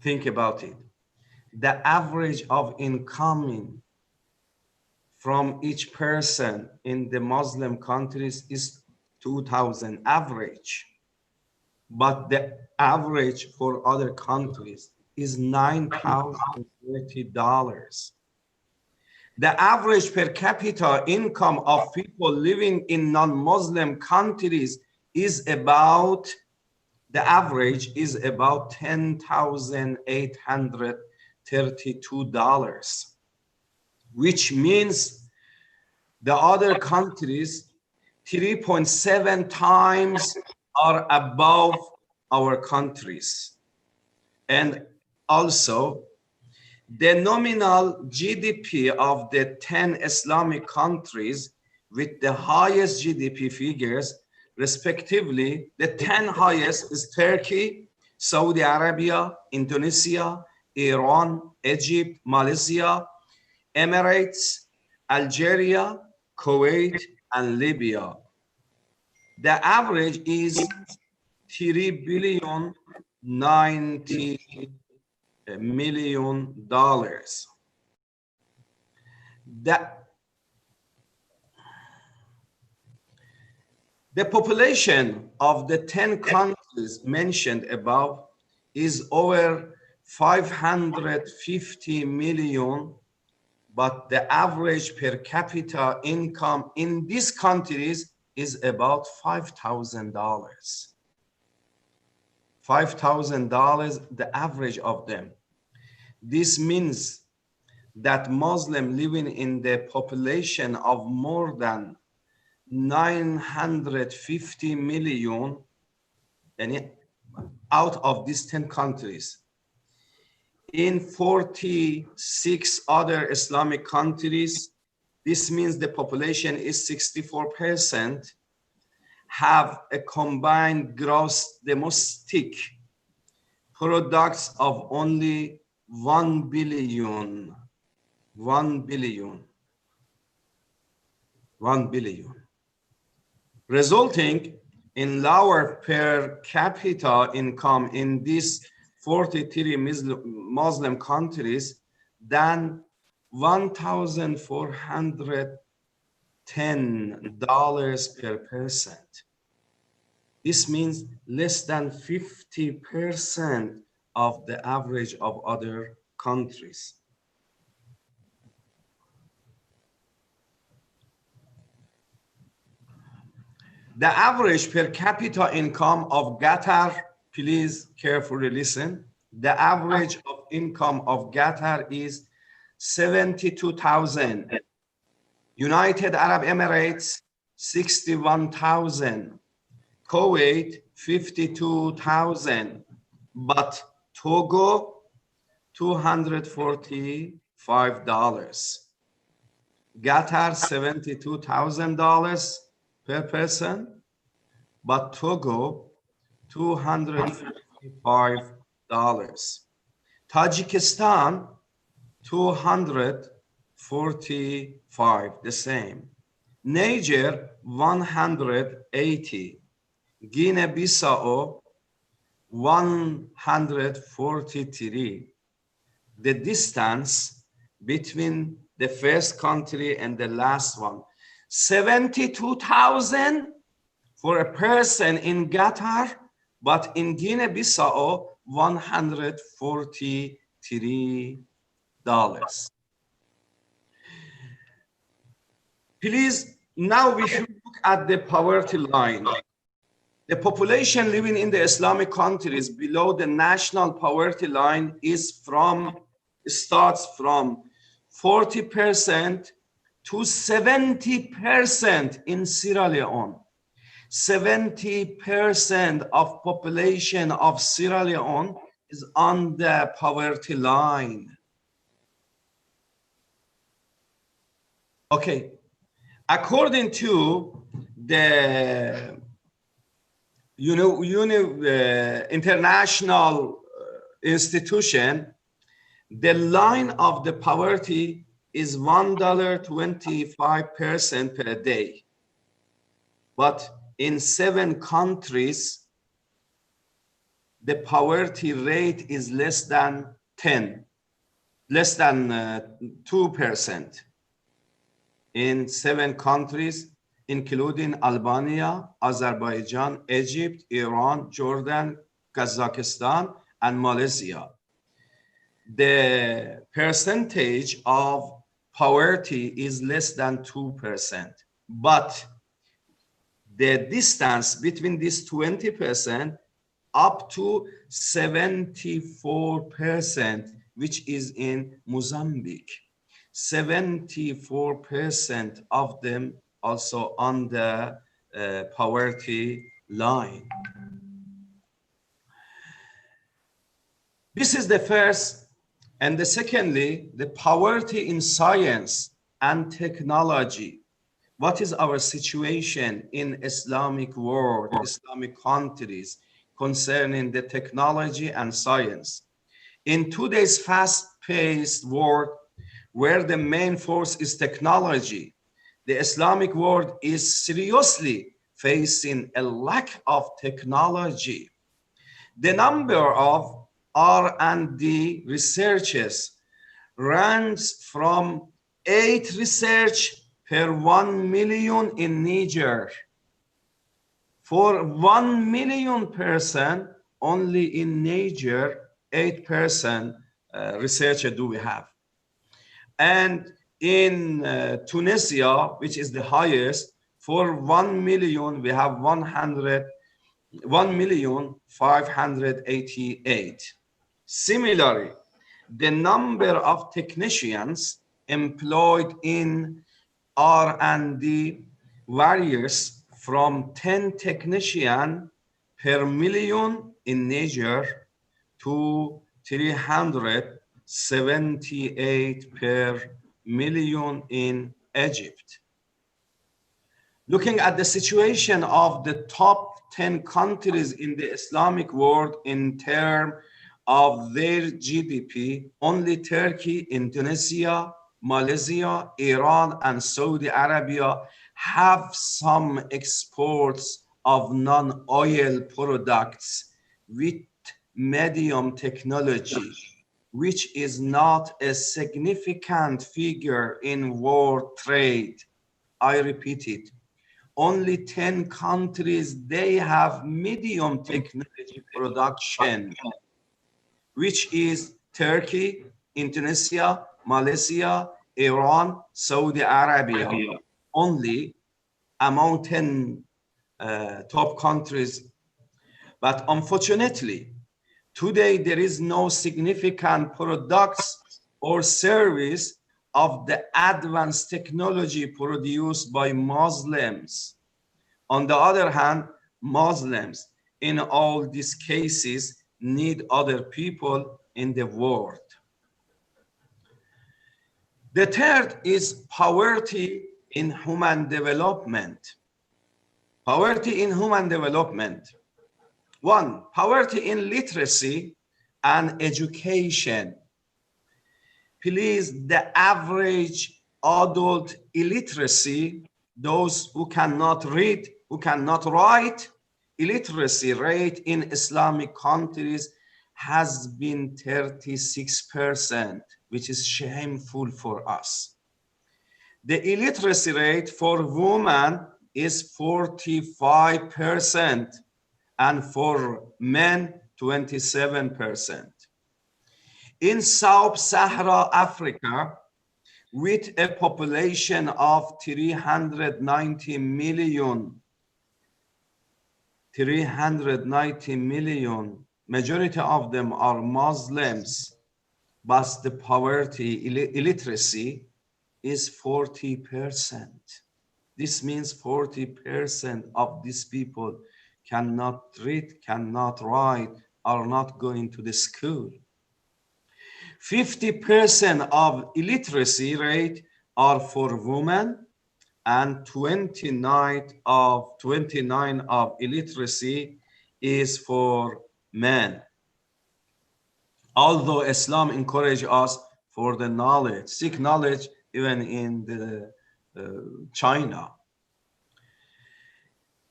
think about it. The average of income from each person in the Muslim countries is 2,000 average, but the average for other countries is $9,030. The average per capita income of people living in non-Muslim countries is about, the average is about $10,832, which means the other countries 3.7 times are above our countries. And also, the nominal GDP of the 10 Islamic countries with the highest GDP figures, respectively, the 10 highest is Turkey, Saudi Arabia, Indonesia, Iran, Egypt, Malaysia, Emirates, Algeria, Kuwait, and Libya. The average is $3,090,000,000. The population of the 10 countries mentioned above is over 550 million, but the average per capita income in these countries is about $5,000. $5,000, the average of them. This means that Muslim living in the population of more than 950 million, and out of these 10 countries, in 46 other Islamic countries, this means the population is 64%, have a combined gross domestic products of only 1 billion, resulting in lower per capita income in these 43 Muslim countries than $1,410 per person. This means less than 50% of the average of other countries. The average per capita income of Qatar, please carefully listen. The average of income of Qatar is 72,000. United Arab Emirates, 61,000. Kuwait, 52,000. But Togo, $245. Qatar, $72,000 per person, but Togo, $245. Tajikistan, 245, the same. Niger, 180. Guinea-Bissau, 143. The distance between the first country and the last one, 72,000 for a person in Qatar, but in Guinea-Bissau, $143. Please, now we should look at the poverty line. The population living in the Islamic countries below the national poverty line starts from 40% to 70% in Sierra Leone. 70% of population of Sierra Leone is on the poverty line. Okay, according to the international institution, the line of the poverty is $1.25 per day. But in 7 countries, the poverty rate is less than 2%. In 7 countries, including Albania, Azerbaijan, Egypt, Iran, Jordan, Kazakhstan, and Malaysia. The percentage of poverty is less than 2%, but the distance between this 20% up to 74%, which is in Mozambique. 74% of them also on the poverty line. This is the first. And the secondly, the poverty in science and technology. What is our situation in Islamic world, Islamic countries concerning the technology and science? In today's fast-paced world, where the main force is technology, the Islamic world is seriously facing a lack of technology. The number of R&D researchers runs from 8 research per 1 million in Niger. For 1 million person, only in Niger, 8% researcher do we have. And in Tunisia, which is the highest, for 1 million, we have 1,588,000. Similarly, the number of technicians employed in R&D varies from 10 technicians per million in Niger to 378 per million in Egypt. Looking at the situation of the top 10 countries in the Islamic world in terms of their GDP, only Turkey, Indonesia, Malaysia, Iran, and Saudi Arabia have some exports of non-oil products, medium technology, which is not a significant figure in world trade. I repeat it. Only 10 countries, they have medium technology production, which is Turkey, Indonesia, Malaysia, Iran, Saudi Arabia. Only among 10 top countries. But unfortunately, today there is no significant products or service of the advanced technology produced by Muslims. On the other hand, Muslims in all these cases need other people in the world. The third is poverty in human development. Poverty in human development. One, poverty in literacy and education. Please, the average adult illiteracy, those who cannot read, who cannot write, illiteracy rate in Islamic countries has been 36%, which is shameful for us. The illiteracy rate for women is 45%, and for men, 27%. In Sub-Sahara Africa, with a population of 390 million, majority of them are Muslims, but the poverty, illiteracy is 40%. This means 40% of these people cannot read, cannot write, are not going to the school. 50% of illiteracy rate are for women, and 29 of illiteracy is for men. Although Islam encourages us for the knowledge, seek knowledge even in the China.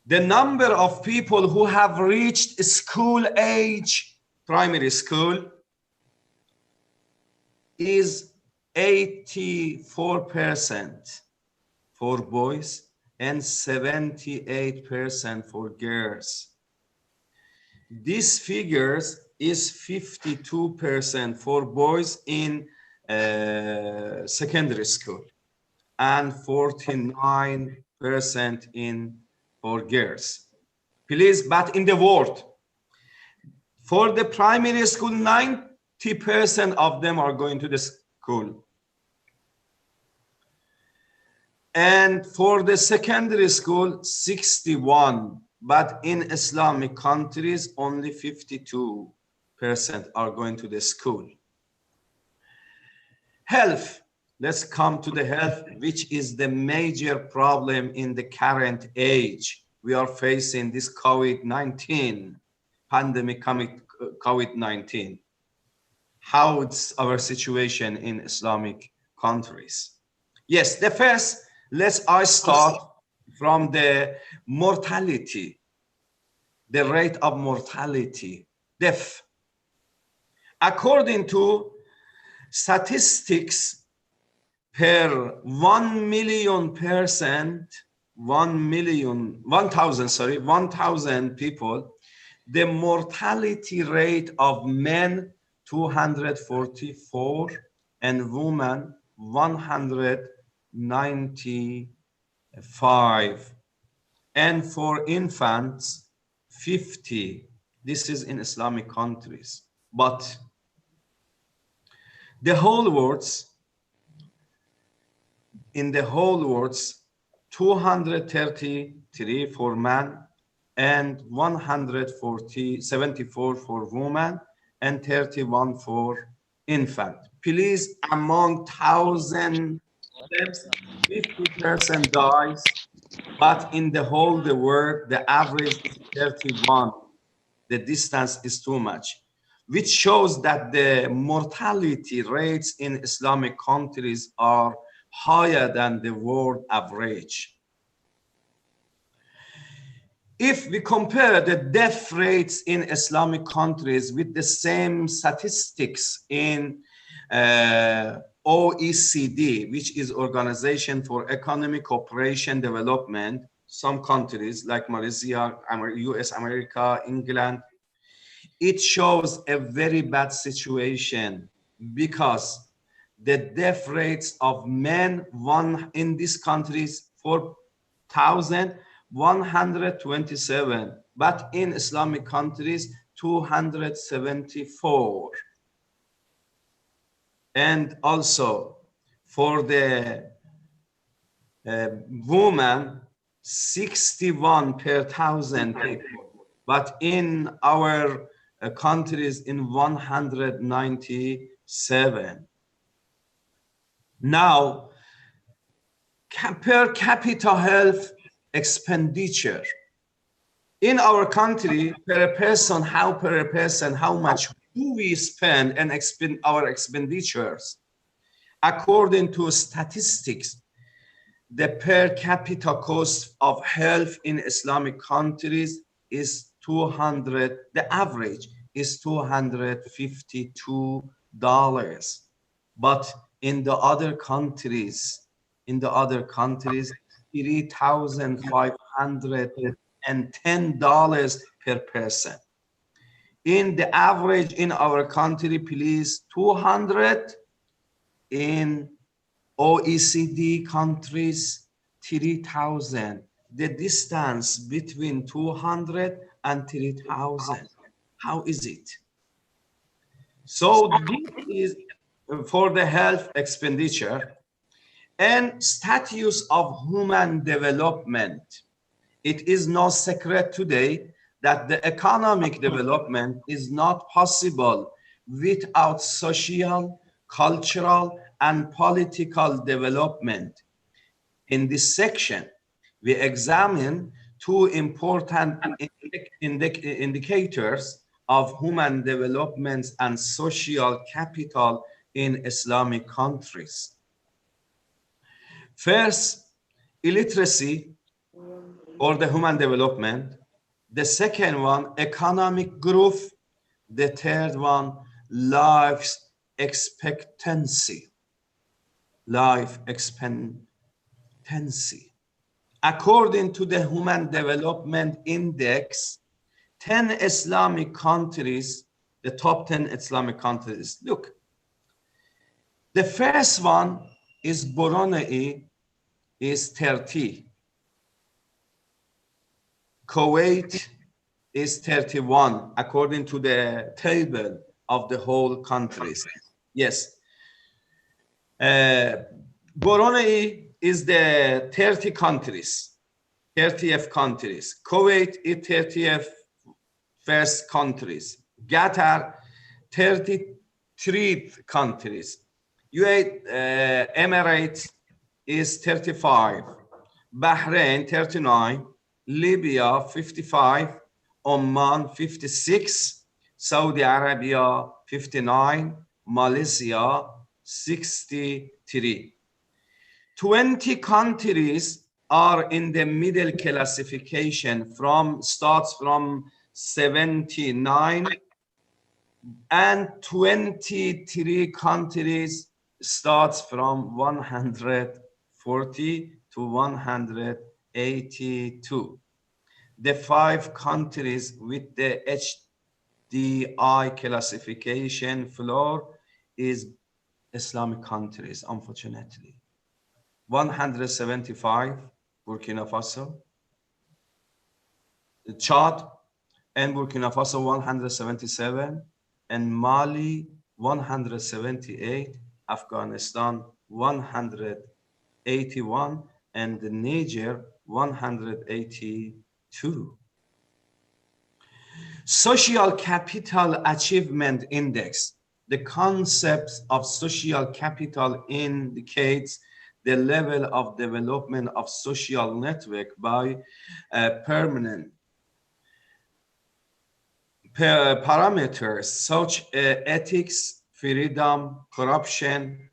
The number of people who have reached school age, primary school, is 84% for boys and 78% for girls. These figures is 52% for boys in secondary school and 49% for girls. Please, but in the world, for the primary school, 90% of them are going to the school. And for the secondary school, 61. But in Islamic countries, only 52% are going to the school. Health. Let's come to the health, which is the major problem in the current age. We are facing this COVID-19, pandemic COVID-19. How it's our situation in Islamic countries. Yes, the first, I start from the mortality, the rate of mortality, death. According to statistics, per 1 million 1,000 people, the mortality rate of men 244 and women 195, and for infants 50. This is in Islamic countries, but the whole world, in the whole world, 233 for men and 174 for women and 31 for infant. Please, among 1,000 steps, 50% dies, but in the whole the world, the average is 31. The distance is too much, which shows that the mortality rates in Islamic countries are higher than the world average. If we compare the death rates in Islamic countries with the same statistics in OECD, which is Organization for Economic Cooperation Development, some countries like Malaysia, US, America, England, it shows a very bad situation because the death rates of men in these countries 4,127, but in Islamic countries 274. And also for the woman, 61 per 1,000 people, but in our countries in 197. Now, per capita health expenditure in our country per person, how much do we spend and our expenditures? According to statistics, the per capita cost of health in Islamic countries is the average is $252. But in the other countries, $3,510 per person. In the average in our country, please, 200. In OECD countries, 3,000. The distance between 200 and 3,000. How is it? So this is for the health expenditure and status of human development. It is no secret today that the economic development is not possible without social, cultural, and political development. In this section, we examine two important indicators of human development and social capital in Islamic countries. First, illiteracy or the human development. The second one, economic growth. The third one, life expectancy. Life expectancy. According to the Human Development Index, 10 Islamic countries, the top 10 Islamic countries. Look, the first one is Brunei, is 30. Kuwait is 31, according to the table of the whole countries. Yes. Brunei is the 30 countries, 30th countries. Kuwait is 30th first countries. Qatar, 33 countries. Emirates is 35. Bahrain, 39. Libya, 55. Oman, 56. Saudi Arabia, 59. Malaysia, 63. 20 countries are in the middle classification starts from 79, and 23 countries starts from 140 to 182. The 5 countries with the HDI classification floor is Islamic countries, unfortunately. 175, Burkina Faso. Chad and Burkina Faso, 177. And Mali, 178. Afghanistan, 181. And Niger, 182. Social Capital Achievement Index. The concept of social capital indicates the level of development of social network by permanent parameters such as ethics, freedom, corruption,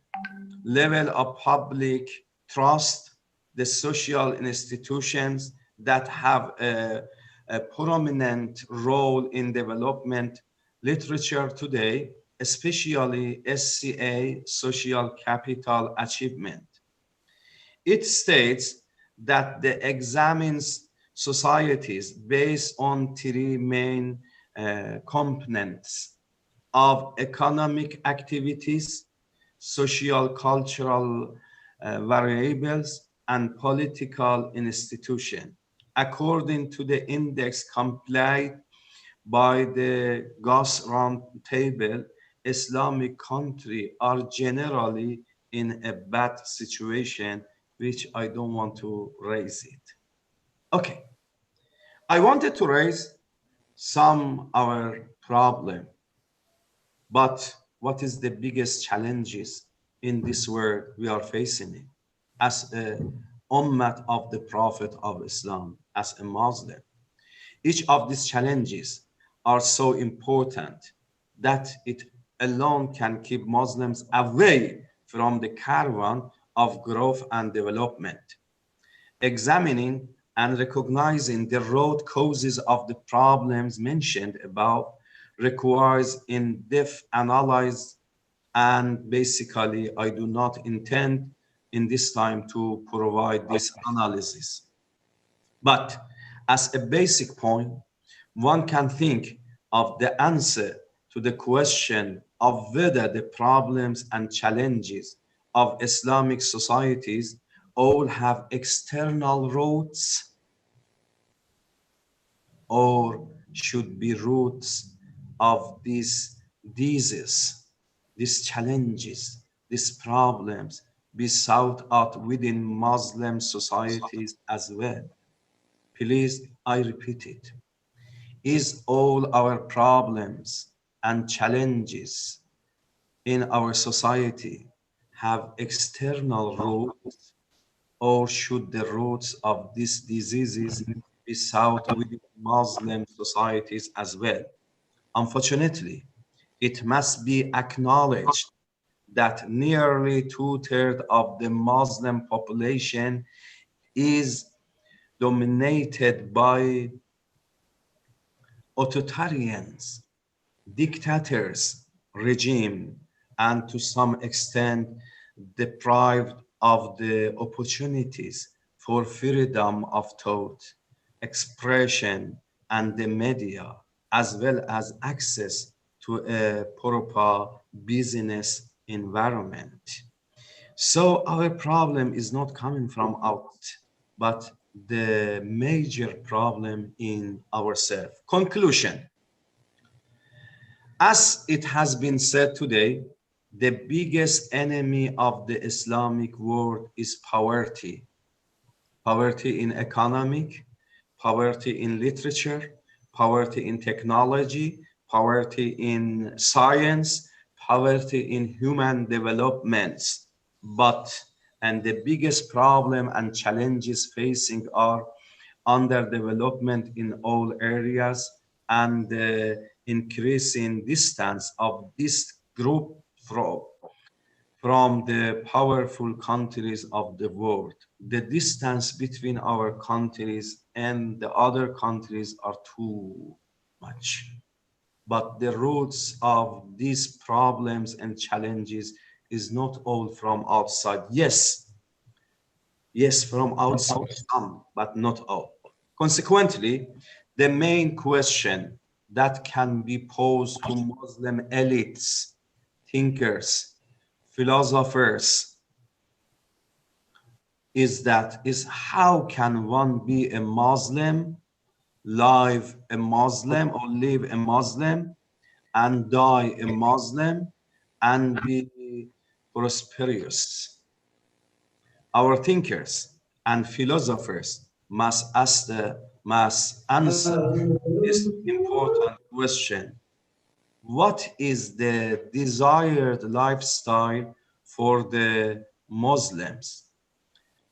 level of public trust, the social institutions that have a prominent role in development literature today, especially SCA, Social Capital Achievement. It states that it examines societies based on three main components of economic activities, social cultural variables, and political institution. According to the index complied by the GAS Roundtable, Islamic countries are generally in a bad situation, which I don't want to raise it. Okay, I wanted to raise some our problem, but what is the biggest challenges in this world we are facing it as a ummah of the Prophet of Islam, as a Muslim? Each of these challenges are so important that it alone can keep Muslims away from the caravan of growth and development. Examining and recognizing the root causes of the problems mentioned above requires in-depth analysis, and basically I do not intend in this time to provide this analysis. But as a basic point, one can think of the answer to the question of whether the problems and challenges of Islamic societies all have external roots or should be roots of these diseases, these challenges, these problems be sought out within Muslim societies as well. Please, I repeat it. Is all our problems and challenges in our society have external roots, or should the roots of these diseases be sought within Muslim societies as well? Unfortunately, it must be acknowledged that nearly 2/3 of the Muslim population is dominated by authoritarians, dictators, regime, and to some extent deprived of the opportunities for freedom of thought, expression, and the media, as well as access to a proper business environment. So our problem is not coming from out, but the major problem in ourselves. Conclusion. As it has been said today, the biggest enemy of the Islamic world is poverty. Poverty in economic, poverty in literature, poverty in technology, poverty in science, poverty in human developments. And the biggest problem and challenges facing are underdevelopment in all areas and the increasing distance of this group from the powerful countries of the world. The distance between our countries and the other countries are too much. But the roots of these problems and challenges is not all from outside. Yes, from outside some, but not all. Consequently, the main question that can be posed to Muslim elites, thinkers, philosophers is how can one be a Muslim, live a Muslim, or live a Muslim and die a Muslim and be prosperous? Our thinkers and philosophers must answer this important question. What is the desired lifestyle for the Muslims?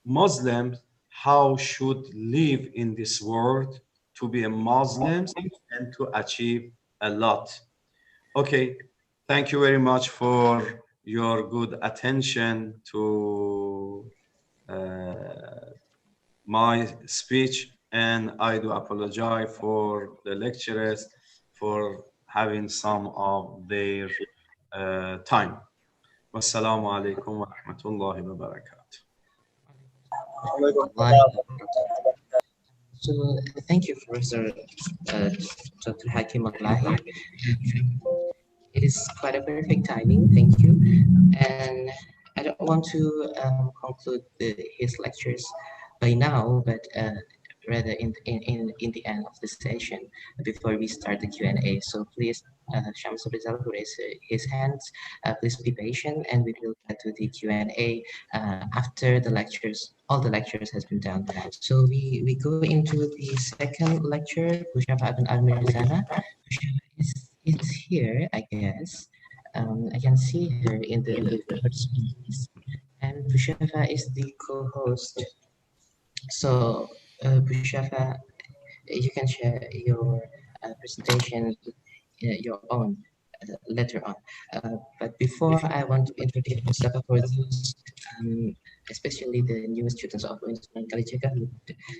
Muslims, how should live in this world to be a Muslim and to achieve a lot? Okay, thank you very much for your good attention to my speech, and I do apologize for the lecturers for having some of their time. Wassalamu alaikum wa rahmatullahi wa barakatuh. So thank you, Professor Dr. Hakim Allahi. It is quite a perfect timing. Thank you. And I don't want to conclude his lectures by now, but rather in the end of the session before we start the Q&A. So please, Shams Rizal, who raised his hands, please be patient, and we will get to the Q&A after the lectures. All the lectures has been done. So we go into the second lecture. Bushafa Ibn Al-Mirzana. Is here, I guess. I can see her in the first place. And Bushafa is the co-host. So, Bushafa, you can share your presentation, your own later on. But before, I want to introduce Bushafa for those, especially the new students of Unsur Kalijaga who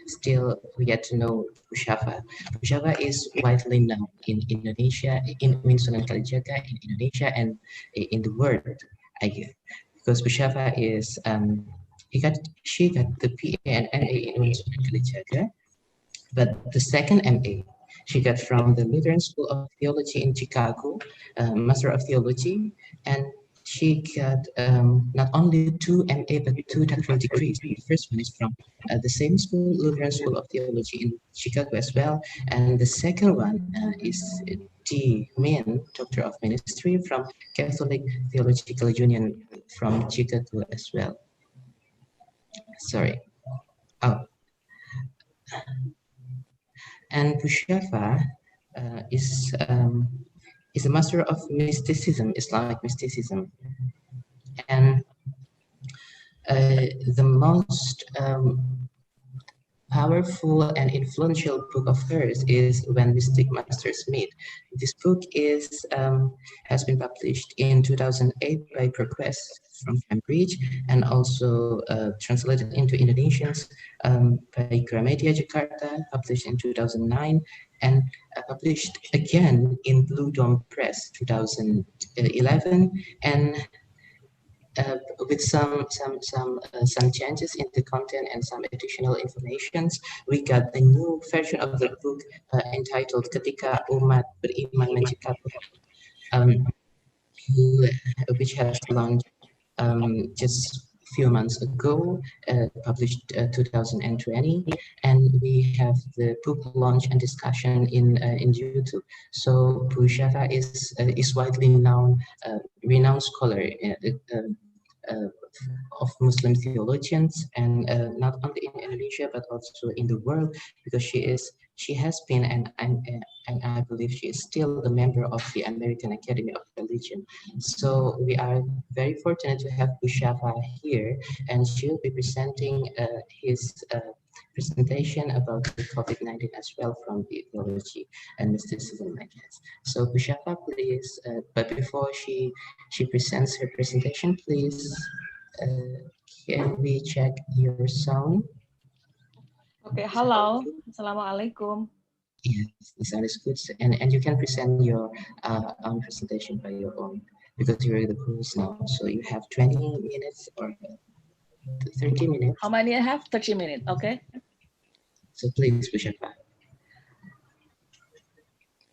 still get to know Bushafa. Bushafa is widely known in Indonesia, in Unsur Kalijaga, in Indonesia, and in the world, I guess. Because Bushafa is, she got the PA and MA in Unsur Kalijaga, but the second MA she got from the Lutheran School of Theology in Chicago, Master of Theology, and she got not only 2 MA but 2 doctoral degrees. The first one is from the same school, Lutheran School of Theology in Chicago as well, and the second one is the main Doctor of Ministry from Catholic Theological Union from Chicago as well. Sorry. Oh. And Bushafa is a master of mysticism, Islamic mysticism, and the most powerful and influential book of hers is When Mystic Masters Meet. This book is has been published in 2008 by ProQuest from Cambridge, and also translated into Indonesian by Gramedia Jakarta, published in 2009, and published again in Blue Dome Press 2011, and with some changes in the content and some additional informations, we got a new version of the book entitled Ketika Umat Beriman Mencikapi, which has launched just a few months ago, published 2020, and we have the book launch and discussion in YouTube. So Bushafa is widely known, renowned scholar of Muslim theologians, and not only in Indonesia but also in the world, because she has been and I believe she is still a member of the American Academy of Religion. So we are very fortunate to have Bushafa here, and she'll be presenting his presentation about the COVID-19 as well from the theology and mysticism, I guess. So Bushafa, please, but before she presents her presentation, please, can we check your sound? Okay, hello. Assalamualaikum. Yes, the sound is good. And you can present your own presentation by your own, because you're the host now. So you have 20 minutes or 30 minutes. How many I have? 30 minutes, okay. So please, Bushafa.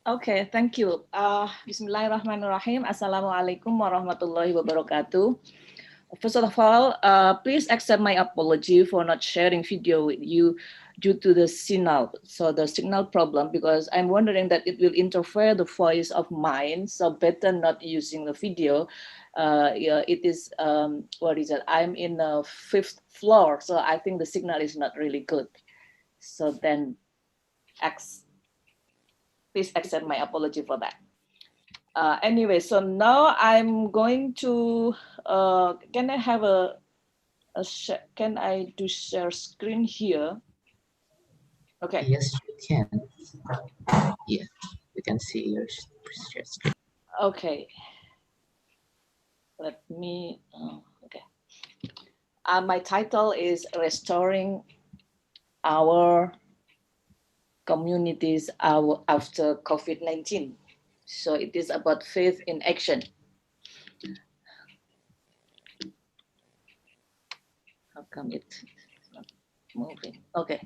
Okay, thank you. Bismillahirrahmanirrahim. Assalamualaikum warahmatullahi wabarakatuh. First of all, please accept my apology for not sharing video with you due to the signal. So the signal problem, because I'm wondering that it will interfere the voice of mine. So better not using the video. Yeah, it is, what is it? I'm in the 5th floor. So I think the signal is not really good. So then please accept my apology for that. Anyway, so now I'm going to, can I have can I do share screen here? Okay. Yes, you can. Yeah, we can see your share screen. Okay. Let me, okay. My title is Restoring Our communities after COVID-19. So it is about faith in action. How come it's not moving? Okay.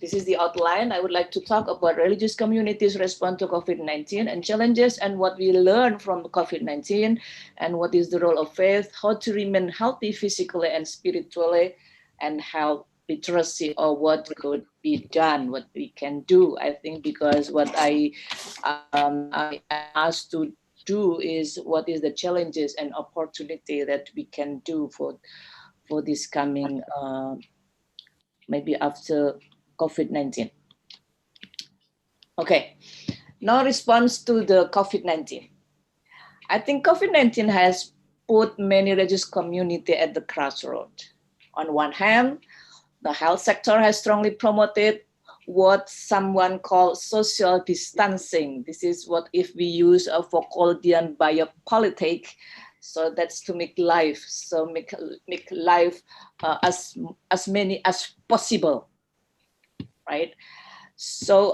This is the outline. I would like to talk about religious communities' response to COVID-19 and challenges and what we learn from COVID-19 and what is the role of faith, how to remain healthy physically and spiritually, and health literacy, or what could be done, what we can do. I think because what I asked to do is what is the challenges and opportunity that we can do for this coming maybe after COVID-19. Okay, now response to the COVID-19. I think COVID-19 has put many religious community at the crossroads. On one hand, the health sector has strongly promoted what someone calls social distancing. This is what if we use a Foucauldian biopolitic, so that's to make life, so make life as many as possible, right? So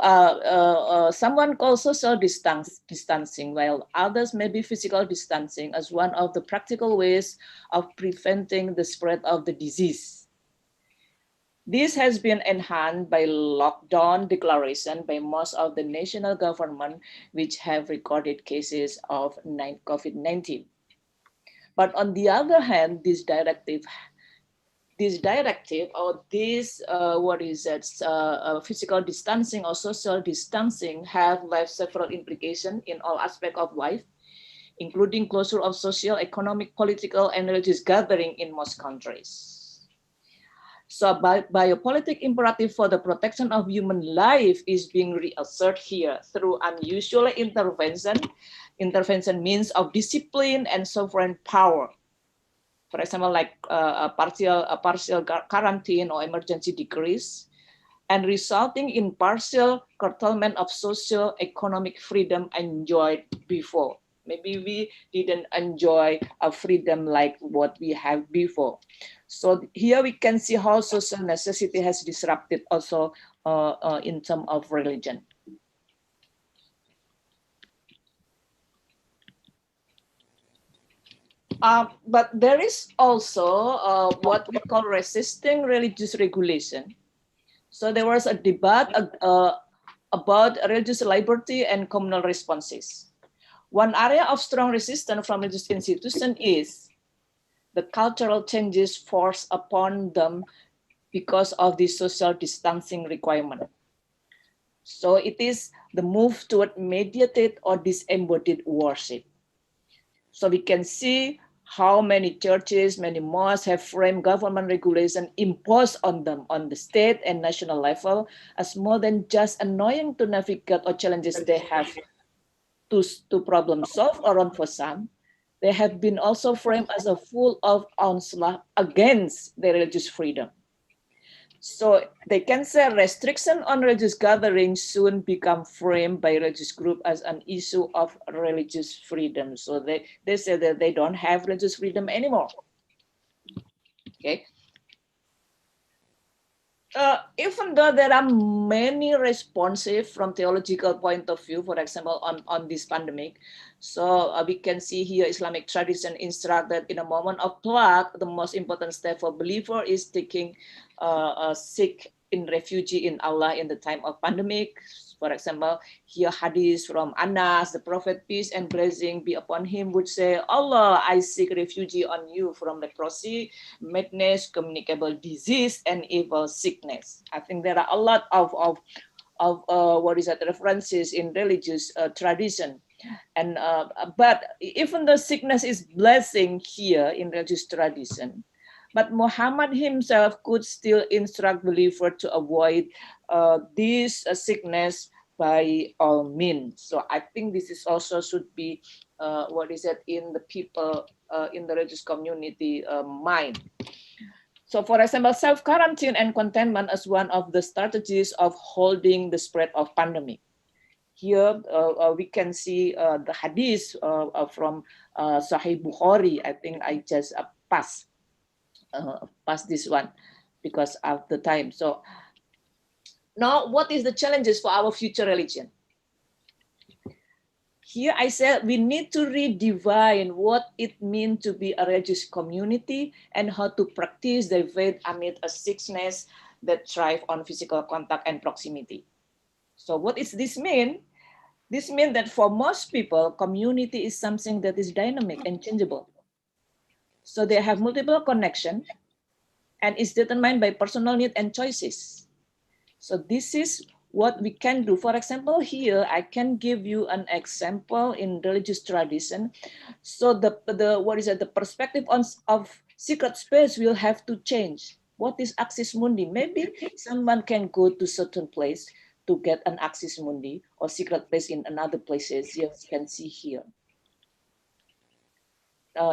someone calls social distancing, while others may be physical distancing as one of the practical ways of preventing the spread of the disease. This has been enhanced by lockdown declaration by most of the national government, which have recorded cases of COVID-19. But on the other hand, this directive or this physical distancing or social distancing have left several implications in all aspects of life, including closure of social, economic, political, and religious gathering in most countries. So biopolitic imperative for the protection of human life is being reasserted here through unusual intervention. Intervention means of discipline and sovereign power. For example, like a partial quarantine or emergency decrees, and resulting in partial curtailment of social economic freedom enjoyed before. Maybe we didn't enjoy a freedom like what we have before. So here we can see how social necessity has disrupted also in terms of religion. But there is also what we call resisting religious regulation. So there was a debate about religious liberty and communal responses. One area of strong resistance from religious institutions is the cultural changes forced upon them because of the social distancing requirement. So it is the move toward mediated or disembodied worship. So we can see how many churches, many mosques have framed government regulation imposed on them on the state and national level as more than just annoying to navigate or challenges they have to problem solve or run for some. They have been also framed as a full of onslaught against their religious freedom. So they can say restriction on religious gatherings soon become framed by religious group as an issue of religious freedom. So they say that they don't have religious freedom anymore. Okay. Even though there are many responses from theological point of view, for example, on this pandemic, so we can see here Islamic tradition instruct that in a moment of plague, the most important step for believer is taking seek in refuge in Allah in the time of pandemic. For example, here hadith from Anas, the Prophet, peace and blessing be upon him, would say, Allah, I seek refuge on you from leprosy, madness, communicable disease, and evil sickness. I think there are a lot of references in religious tradition. And but even though sickness is blessing here in religious tradition, but Muhammad himself could still instruct believer to avoid this sickness by all means. So I think this is also should be in the people in the religious community mind. So for example, self-quarantine and containment as one of the strategies of holding the spread of pandemic. Here we can see the hadith from Sahih Bukhari. I think I just pass this one because of the time. So Now, what is the challenges for our future religion? Here I said we need to redefine what it means to be a religious community and how to practice the faith amid a sickness that thrive on physical contact and proximity. So what does this mean? This means that for most people, community is something that is dynamic and changeable. So they have multiple connections and is determined by personal need and choices. So this is what we can do. For example, here I can give you an example in religious tradition. So the perspective of secret space will have to change. What is axis mundi? Maybe someone can go to certain place to get an axis mundi or secret place in another places. You can see here.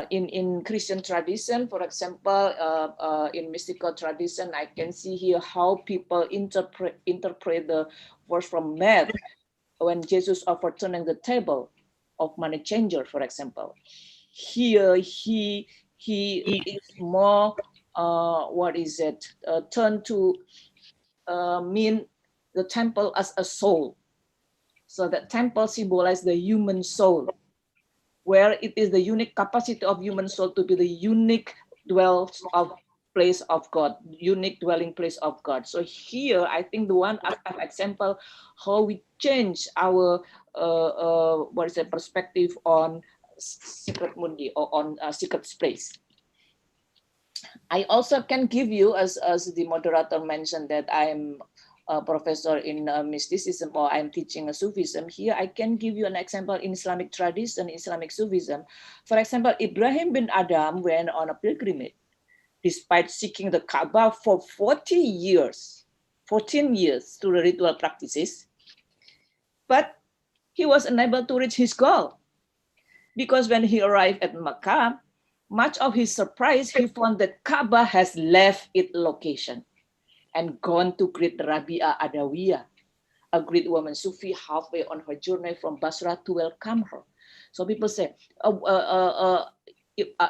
In Christian tradition, for example, in mystical tradition, I can see here how people interpret the verse from Matthew when Jesus overturning the table of money changer, for example. Here he is more turned to mean the temple as a soul. So that temple symbolizes the human soul, where it is the unique capacity of human soul to be the unique place of God, unique dwelling place of God. So here, I think the one example how we change our perspective on secret mundi or on secret space. I also can give you, as the moderator mentioned, that I am a professor in mysticism, or I'm teaching a Sufism. Here I can give you an example in Islamic tradition, Islamic Sufism. For example, Ibrahim bin Adam went on a pilgrimage despite seeking the Kaaba for 14 years through the ritual practices, but he was unable to reach his goal because when he arrived at Makkah, much of his surprise, he found that Kaaba has left its location and gone to greet Rabi'ah Adawiyah, a great woman Sufi halfway on her journey from Basra to welcome her. So people say,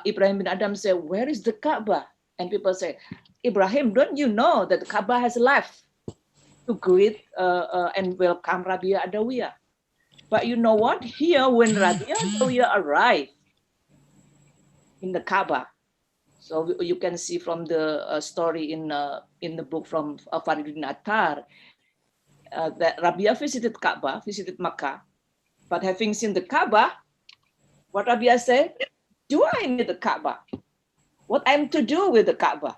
Ibrahim bin Adam said, where is the Kaaba? And people say, Ibrahim, don't you know that the Kaaba has left to greet and welcome Rabi'ah Adawiyah? But you know what? Here, when Rabi'ah Adawiyah arrived in the Kaaba, so you can see from the story in the book from Fariduddin Attar that Rabi'ah visited Kaaba, visited Makkah, but having seen the Kaaba, what Rabi'ah said, do I need the Kaaba? What I'm to do with the Kaaba?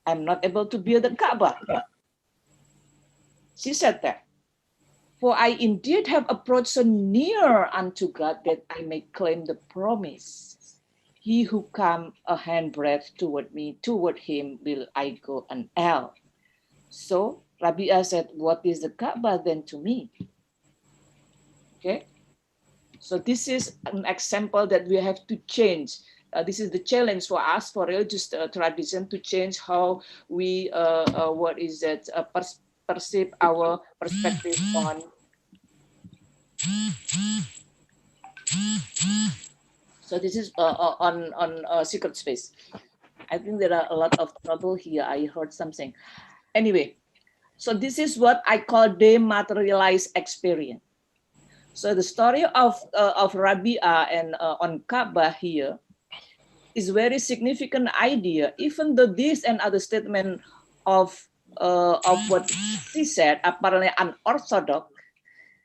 I'm not able to build the Kaaba. She said that, for I indeed have approached so near unto God that I may claim the promise. He who come a handbreadth toward me, toward him will I go an ell. So Rabi'ah said, what is the Kaaba then to me? Okay. So this is an example that we have to change. This is the challenge for us, for religious tradition, to change how we, perceive our perspective on So this is on secret space. I think there are a lot of trouble here. I heard something. Anyway, so this is what I call dematerialized experience. So the story of Rabi'ah and on Kaaba here is very significant idea. Even though this and other statement of what she said apparently unorthodox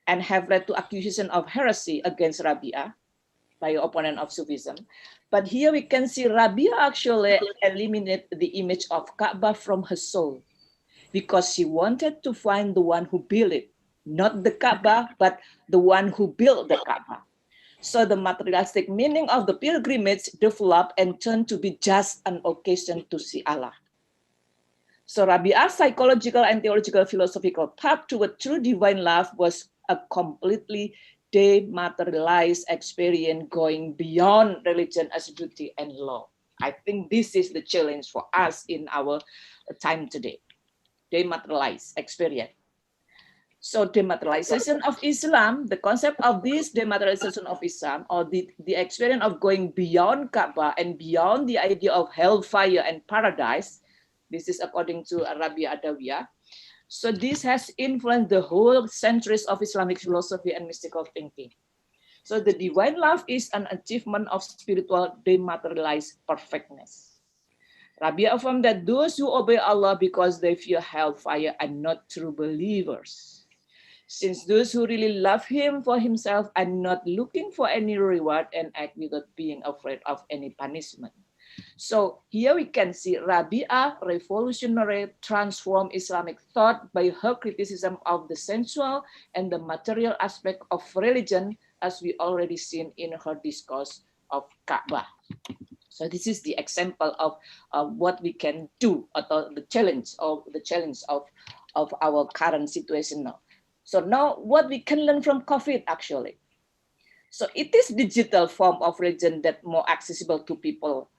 and have led to accusation of heresy against Rabi'ah by opponent of Sufism. But here we can see Rabi'ah actually eliminate the image of Kaaba from her soul because she wanted to find the one who built it, not the Kaaba, but the one who built the Kaaba. So the materialistic meaning of the pilgrimage developed and turned to be just an occasion to see Allah. So Rabi'ah's psychological and theological philosophical path toward true divine love was a completely dematerialized experience going beyond religion as duty and law. I think this is the challenge for us in our time today. Dematerialized experience. So dematerialization of Islam, the concept of this dematerialization of Islam, or the experience of going beyond Kaaba and beyond the idea of hellfire and paradise, this is according to Rabi'ah Adawiyah, So this has influenced the whole centuries of Islamic philosophy and mystical thinking. So the divine love is an achievement of spiritual dematerialized perfectness. Rabia affirmed that those who obey Allah because they fear hellfire are not true believers. Since those who really love Him for Himself are not looking for any reward and act without being afraid of any punishment. So here we can see Rabia revolutionary transformed Islamic thought by her criticism of the sensual and the material aspect of religion, as we already seen in her discourse of Ka'bah. So this is the example of what we can do, or the challenge of our current situation now. So now what we can learn from COVID actually. So it is digital form of religion that more accessible to people,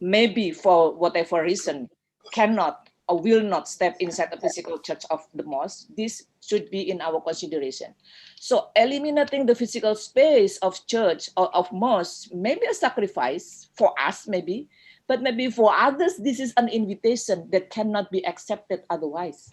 maybe for whatever reason, cannot or will not step inside the physical church of the mosque. This should be in our consideration. So eliminating the physical space of church or of mosque may be a sacrifice for us maybe, but maybe for others, this is an invitation that cannot be accepted otherwise.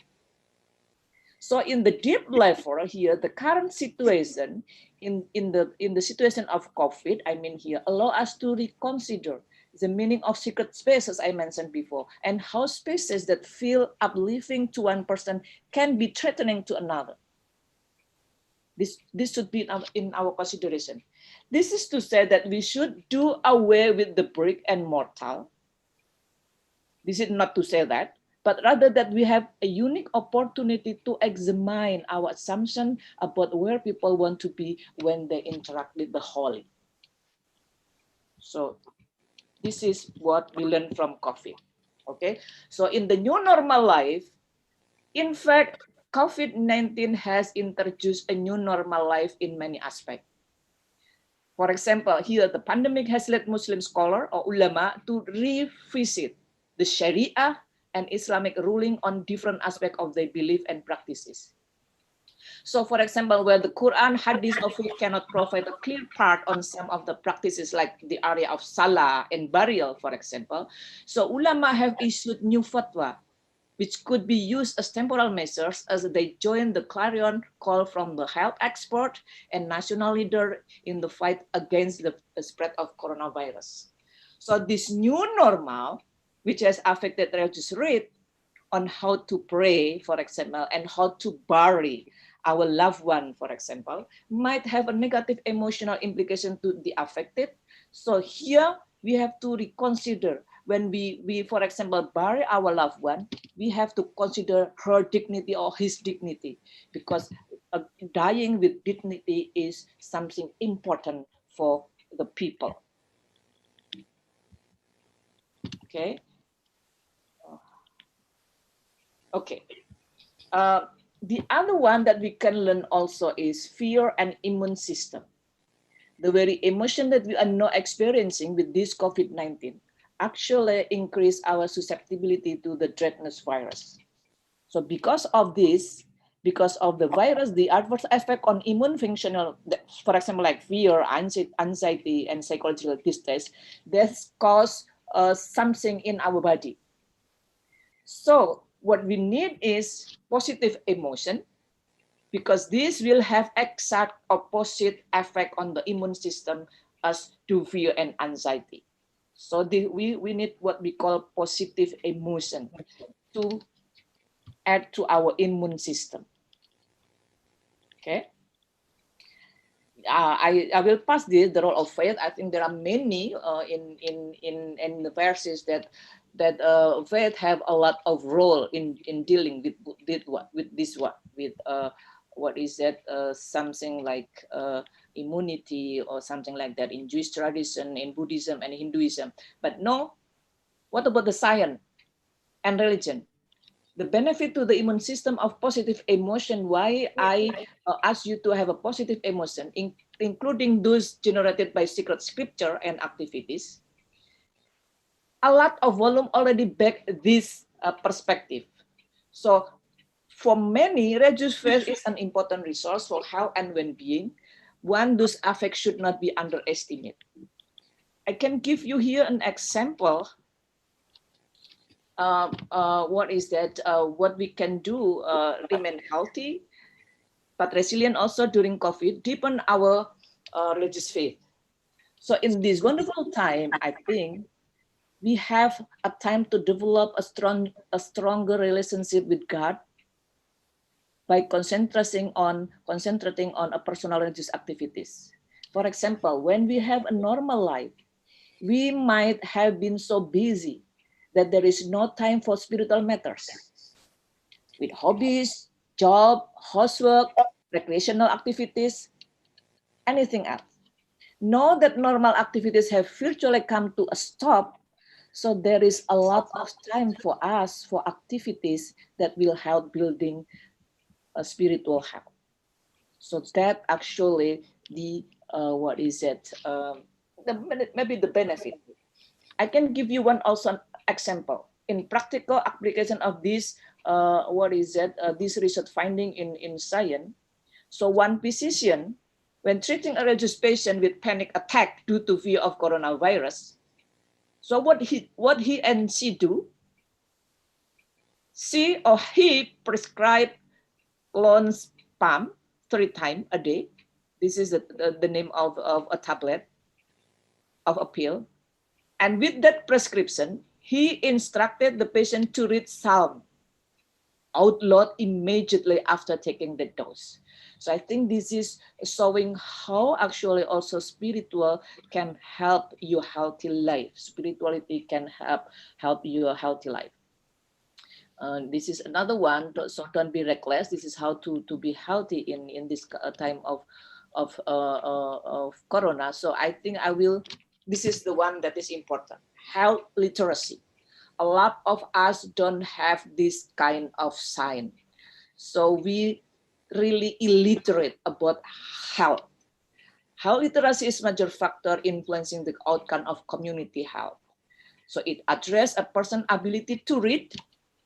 So in the deep level here, the current situation in the situation of COVID, I mean here, allow us to reconsider the meaning of secret space, as I mentioned before, and how spaces that feel uplifting to one person can be threatening to another. This should be in our consideration. This is to say that we should do away with the brick and mortar. This is not to say that, but rather that we have a unique opportunity to examine our assumption about where people want to be when they interact with the holy. So this is what we learned from COVID. Okay, so in the new normal life, in fact, COVID-19 has introduced a new normal life in many aspects. For example, here the pandemic has led Muslim scholars or ulama to revisit the Sharia and Islamic ruling on different aspects of their belief and practices. So for example, where the Quran, Hadith, or faith cannot provide a clear part on some of the practices like the area of salah and burial, for example, so ulama have issued new fatwa, which could be used as temporal measures as they join the clarion call from the health expert and national leader in the fight against the spread of coronavirus. So this new normal, which has affected religious rite on how to pray, for example, and how to bury our loved one, for example, might have a negative emotional implication to the affected. So here we have to reconsider when we, for example, bury our loved one, we have to consider her dignity or his dignity, because dying with dignity is something important for the people. Okay. Okay. The other one that we can learn also is fear and immune system. The very emotion that we are now experiencing with this COVID-19 actually increase our susceptibility to the dreadnought virus. So because of this, because of the virus, the adverse effect on immune functional, for example, like fear, anxiety, and psychological distress, this cause something in our body. So what we need is positive emotion, because this will have exact opposite effect on the immune system as to fear and anxiety. So we need what we call positive emotion to add to our immune system. Okay. I will pass the role of faith. I think there are many in the verses that faith have a lot of role in dealing with what is that, something like immunity or something like that in Jewish tradition, in Buddhism and Hinduism. But no, what about the science and religion? The benefit to the immune system of positive emotion, why I ask you to have a positive emotion, including those generated by secret scripture and activities. A lot of volume already back this perspective. So for many, religious faith is an important resource for health and well-being. One, those affects should not be underestimated. I can give you here an example what is that? What we can do, remain healthy, but resilient also during COVID, deepen our religious faith. So in this wonderful time, I think we have a time to develop a stronger relationship with God by concentrating on a personal religious activities. For example, when we have a normal life, we might have been so busy that there is no time for spiritual matters. With hobbies, job, housework, recreational activities, anything else. Know that normal activities have virtually come to a stop, so there is a lot of time for us for activities that will help building a spiritual health. So that actually the maybe the benefit. I can give you one also example in practical application of this this research finding in science. So one physician, when treating a religious patient with panic attack due to fear of coronavirus, so what he and she do? She or he prescribe clonazepam 3 times a day. This is the name of a tablet, of a pill. And with that prescription, he instructed the patient to read Psalm out loud immediately after taking the dose. So I think this is showing how actually also spiritual can help your healthy life. Spirituality can help your healthy life. This is another one, so don't be reckless. This is how to be healthy in this time of corona. So I think this is the one that is important, health literacy. A lot of us don't have this kind of sign. So we really illiterate about health. Health literacy is a major factor influencing the outcome of community health. So it addresses a person's ability to read,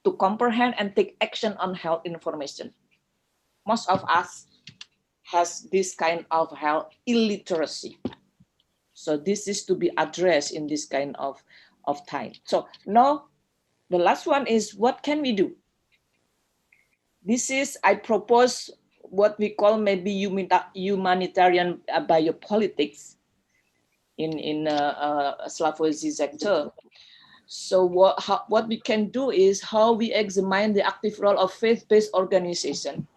to comprehend and take action on health information. Most of us has this kind of health illiteracy. So this is to be addressed in this kind of time. So now the last one is, what can we do? This is, I propose what we call maybe humanitarian biopolitics in Slavoj Zizek term. So what we can do is how we examine the active role of faith-based organization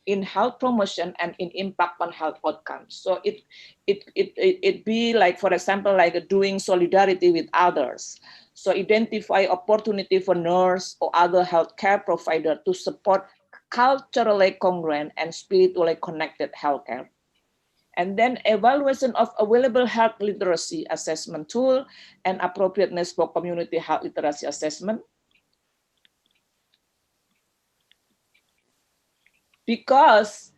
in health promotion and in impact on health outcomes. So it be like, for example, like doing solidarity with others. So identify opportunity for nurse or other healthcare provider to support culturally congruent and spiritually connected healthcare. And then evaluation of available health literacy assessment tool and appropriateness for community health literacy assessment. Because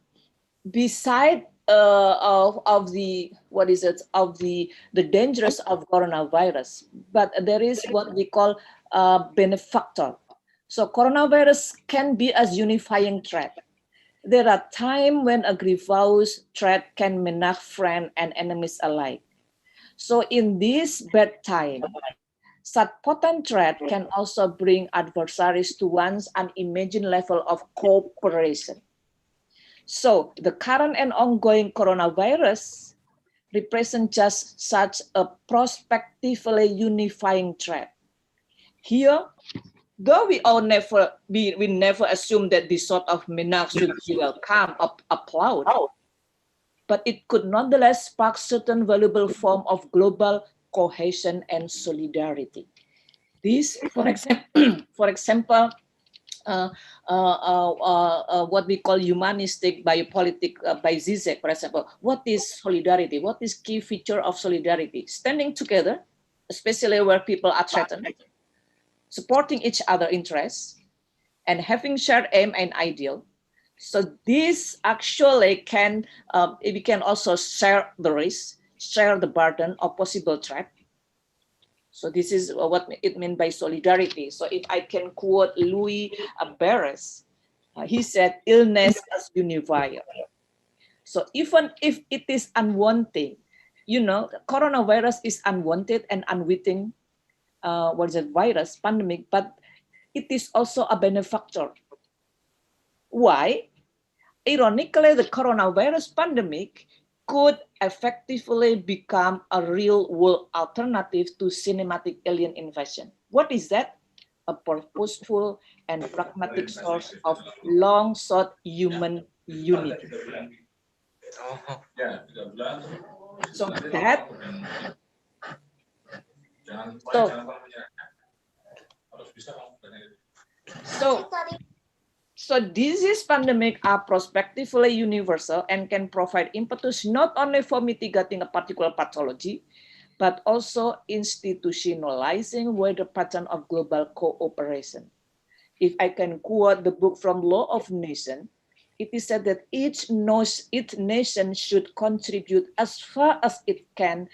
beside of the dangers of coronavirus, but there is what we call benefactor. So coronavirus can be a unifying threat. There are times when a grievous threat can menace friends and enemies alike. So in this bad time, such potent threat can also bring adversaries to one's unimagined level of cooperation. So the current and ongoing coronavirus represent just such a prospectively unifying threat. Here, though we never assume that this sort of menace should be welcome or applaud, but it could nonetheless spark certain valuable form of global cohesion and solidarity. This, for example, what we call humanistic biopolitics by Zizek, for example. What is solidarity? What is key feature of solidarity? Standing together, especially where people are threatened, supporting each other interests, and having shared aim and ideal. So this actually we can also share the risk, share the burden of possible threat. So this is what it means by solidarity. So if I can quote Louis Barres, he said, illness as unifier. So even if it is unwanted, coronavirus is unwanted and unwitting virus pandemic, but it is also a benefactor. Why? Ironically, the coronavirus pandemic could effectively become a real-world alternative to cinematic alien invasion. What is that? A purposeful and pragmatic source of long-sought human unity. So that, so disease pandemic are prospectively universal and can provide impetus not only for mitigating a particular pathology, but also institutionalizing wider pattern of global cooperation. If I can quote the book from Law of Nation, it is said that each nation should contribute as far as it can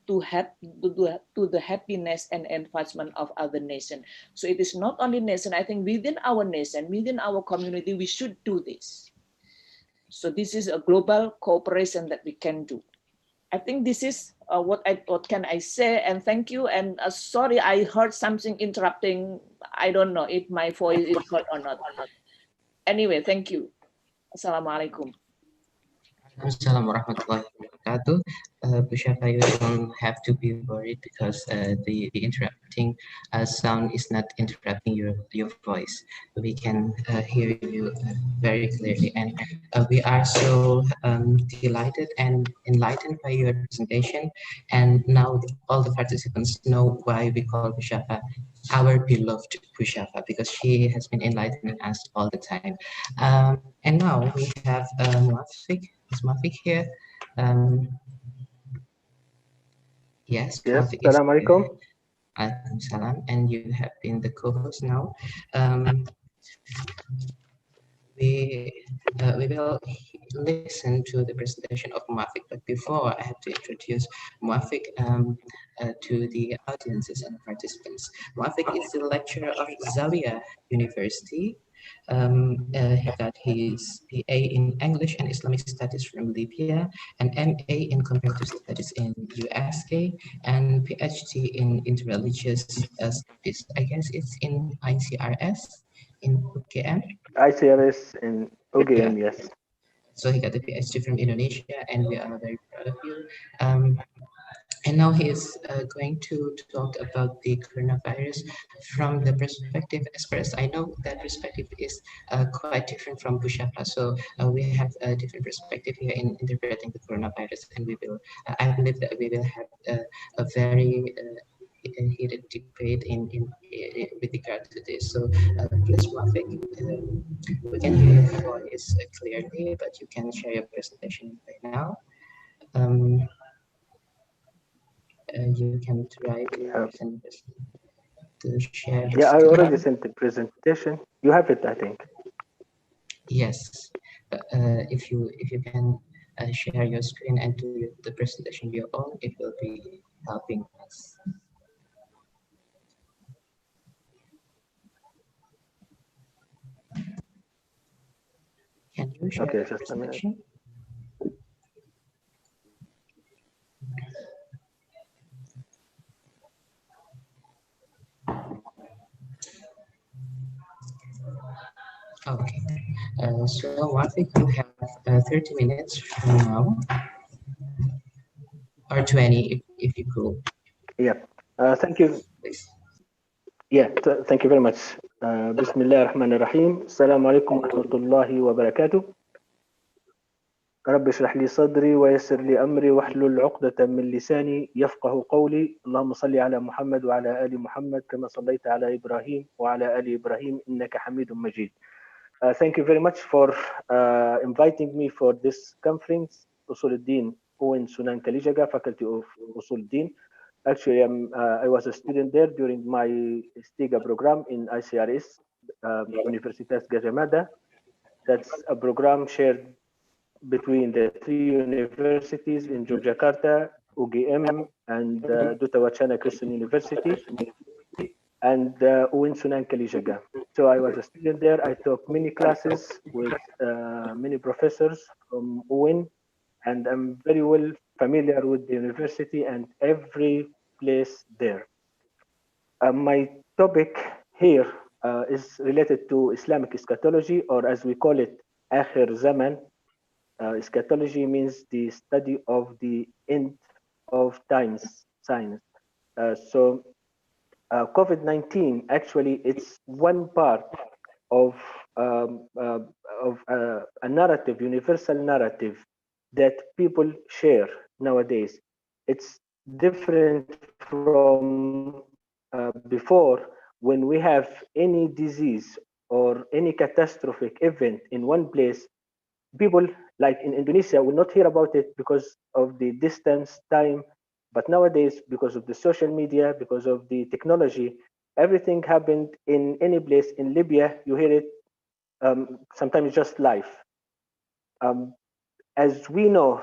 to the happiness and advancement of other nation. So it is not only nation, I think within our nation, within our community, we should do this. So this is a global cooperation that we can do. I think this is what can I say, and thank you. And sorry, I heard something interrupting. I don't know if my voice is heard or not. Anyway, thank you. Assalamualaikum. Assalamualaikum warahmatullahi wabarakatuh. Bu Shafa, you don't have to be worried because the interrupting sound is not interrupting your voice. We can hear you very clearly, and we are so delighted and enlightened by your presentation. And now all the participants know why we call Bu Shafa our beloved Bu Shafa, because she has been enlightening us all the time. And now we have Muafiq. Is Muafiq here? Yes, yes. Muafiq is Assalamualaikum. Salam, and you have been the co-host now. We will listen to the presentation of Muafiq, but before I have to introduce Muafiq to the audiences and participants. Muafiq is the lecturer of Zawiya University. He got his BA in English and Islamic Studies from Libya, an MA in Comparative Studies in USA, and PhD in Interreligious Studies. I guess it's in ICRS in UGM. ICRS in UGM, yes. So he got the PhD from Indonesia, and we are very proud of you. And now he is going to talk about the coronavirus from the perspective, as far as I know, that perspective is quite different from Bu Shafa. So we have a different perspective here in interpreting the coronavirus, and we will, I believe that we will have a very heated debate with regard to this. So please, Muafiq, we can hear your voice clearly, but you can share your presentation right now. You can try to share. Yeah, I already sent the presentation. You have it, I think. Yes, if you can share your screen and do the presentation your own, it will be helping us. Can you share okay, the just presentation? Okay, so I think you have 30 minutes from now, or 20 if you could. Yeah, thank you. Please. Yeah, thank you very much. Bismillah ar-Rahman ar-Rahim. Assalamu alaikum wa rahmatullahi wa barakatuh. رب اشرح لي صدري ويسر لي أمري واحلل عقدة من لساني يفقه قولي. اللهم صل على محمد وعلى آل محمد كما صليت على إبراهيم وعلى آل إبراهيم إنك حميد مجيد. Thank you very much for inviting me for this conference. Usuluddin Owen Sunan Kalijaga, Faculty of Usuluddin. Actually, I was a student there during my STIGA program in ICRS, Universitas Gajah Mada. That's a program shared between the three universities in Yogyakarta, UGM, and Duta Wacana Christian University, and Owen Sunan Kalijaga. So I was a student there. I took many classes with many professors from Owen, and I'm very well familiar with the university and every place there. My topic here is related to Islamic eschatology, or as we call it, Akhir Zaman. Eschatology means the study of the end of times signs. So COVID-19 actually it's one part of a narrative, universal narrative that people share nowadays. It's different from before, when we have any disease or any catastrophic event in one place. People like in Indonesia will not hear about it because of the distance, time. But nowadays, because of the social media, because of the technology, everything happened in any place. In Libya, you hear it sometimes just live. Um, as we know,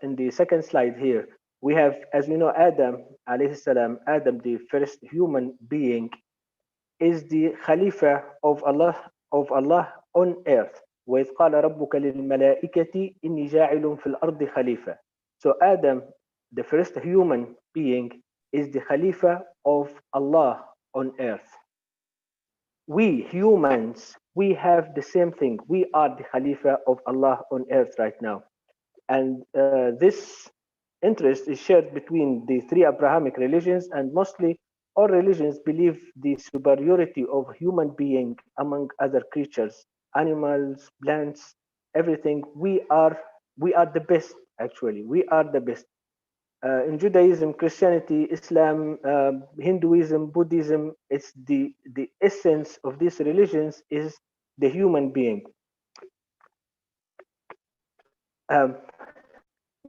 in the second slide here, we have, as we know, Adam, alayhi salam, Adam, the first human being, is the Khalifa of Allah on earth. وإذ قال ربك للملائكة إني جاعل في الأرض خليفة. So Adam, the first human being, is the Khalifa of Allah on earth. We humans, we have the same thing. We are the Khalifa of Allah on earth right now. And this interest is shared between the three Abrahamic religions, and mostly all religions believe the superiority of human being among other creatures, animals, plants, everything. We are the best. Actually, we are the best. In Judaism, Christianity, Islam, Hinduism, Buddhism, it's the essence of these religions is the human being.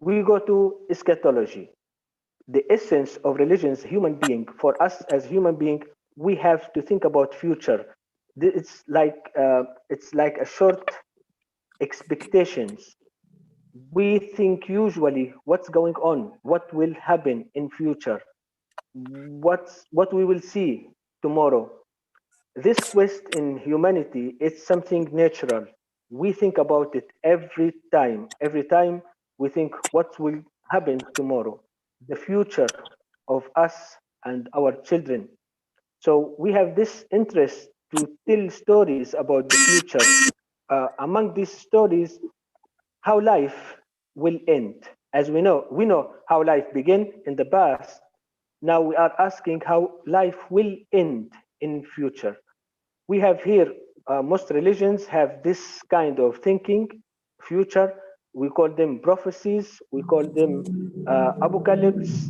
We go to eschatology. The essence of religion is human being. For us as human being, we have to think about future. It's like a short expectations. We think usually what's going on, what will happen in future, what we will see tomorrow. This quest in humanity is something natural. We think about it every time. Every time we think what will happen tomorrow, the future of us and our children. So we have this interest to tell stories about the future. Among these stories, how life will end. As we know how life began in the past. Now we are asking how life will end in future. We have here, most religions have this kind of thinking, future. We call them prophecies, we call them apocalypse,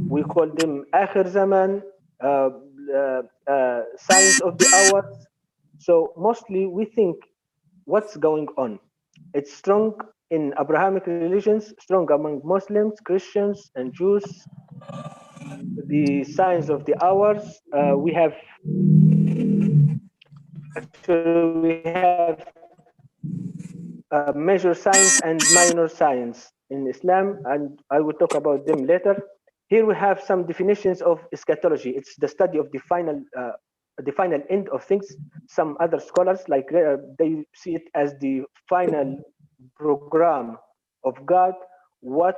we call them akhir zaman, signs of the hours. So mostly we think what's going on. It's strong in Abrahamic religions, strong among Muslims, Christians, and Jews. The signs of the hours, we have major signs and minor signs in Islam, and I will talk about them later. Here we have some definitions of eschatology. It's the study of the final end of things. Some other scholars, like they see it as the final program of God, what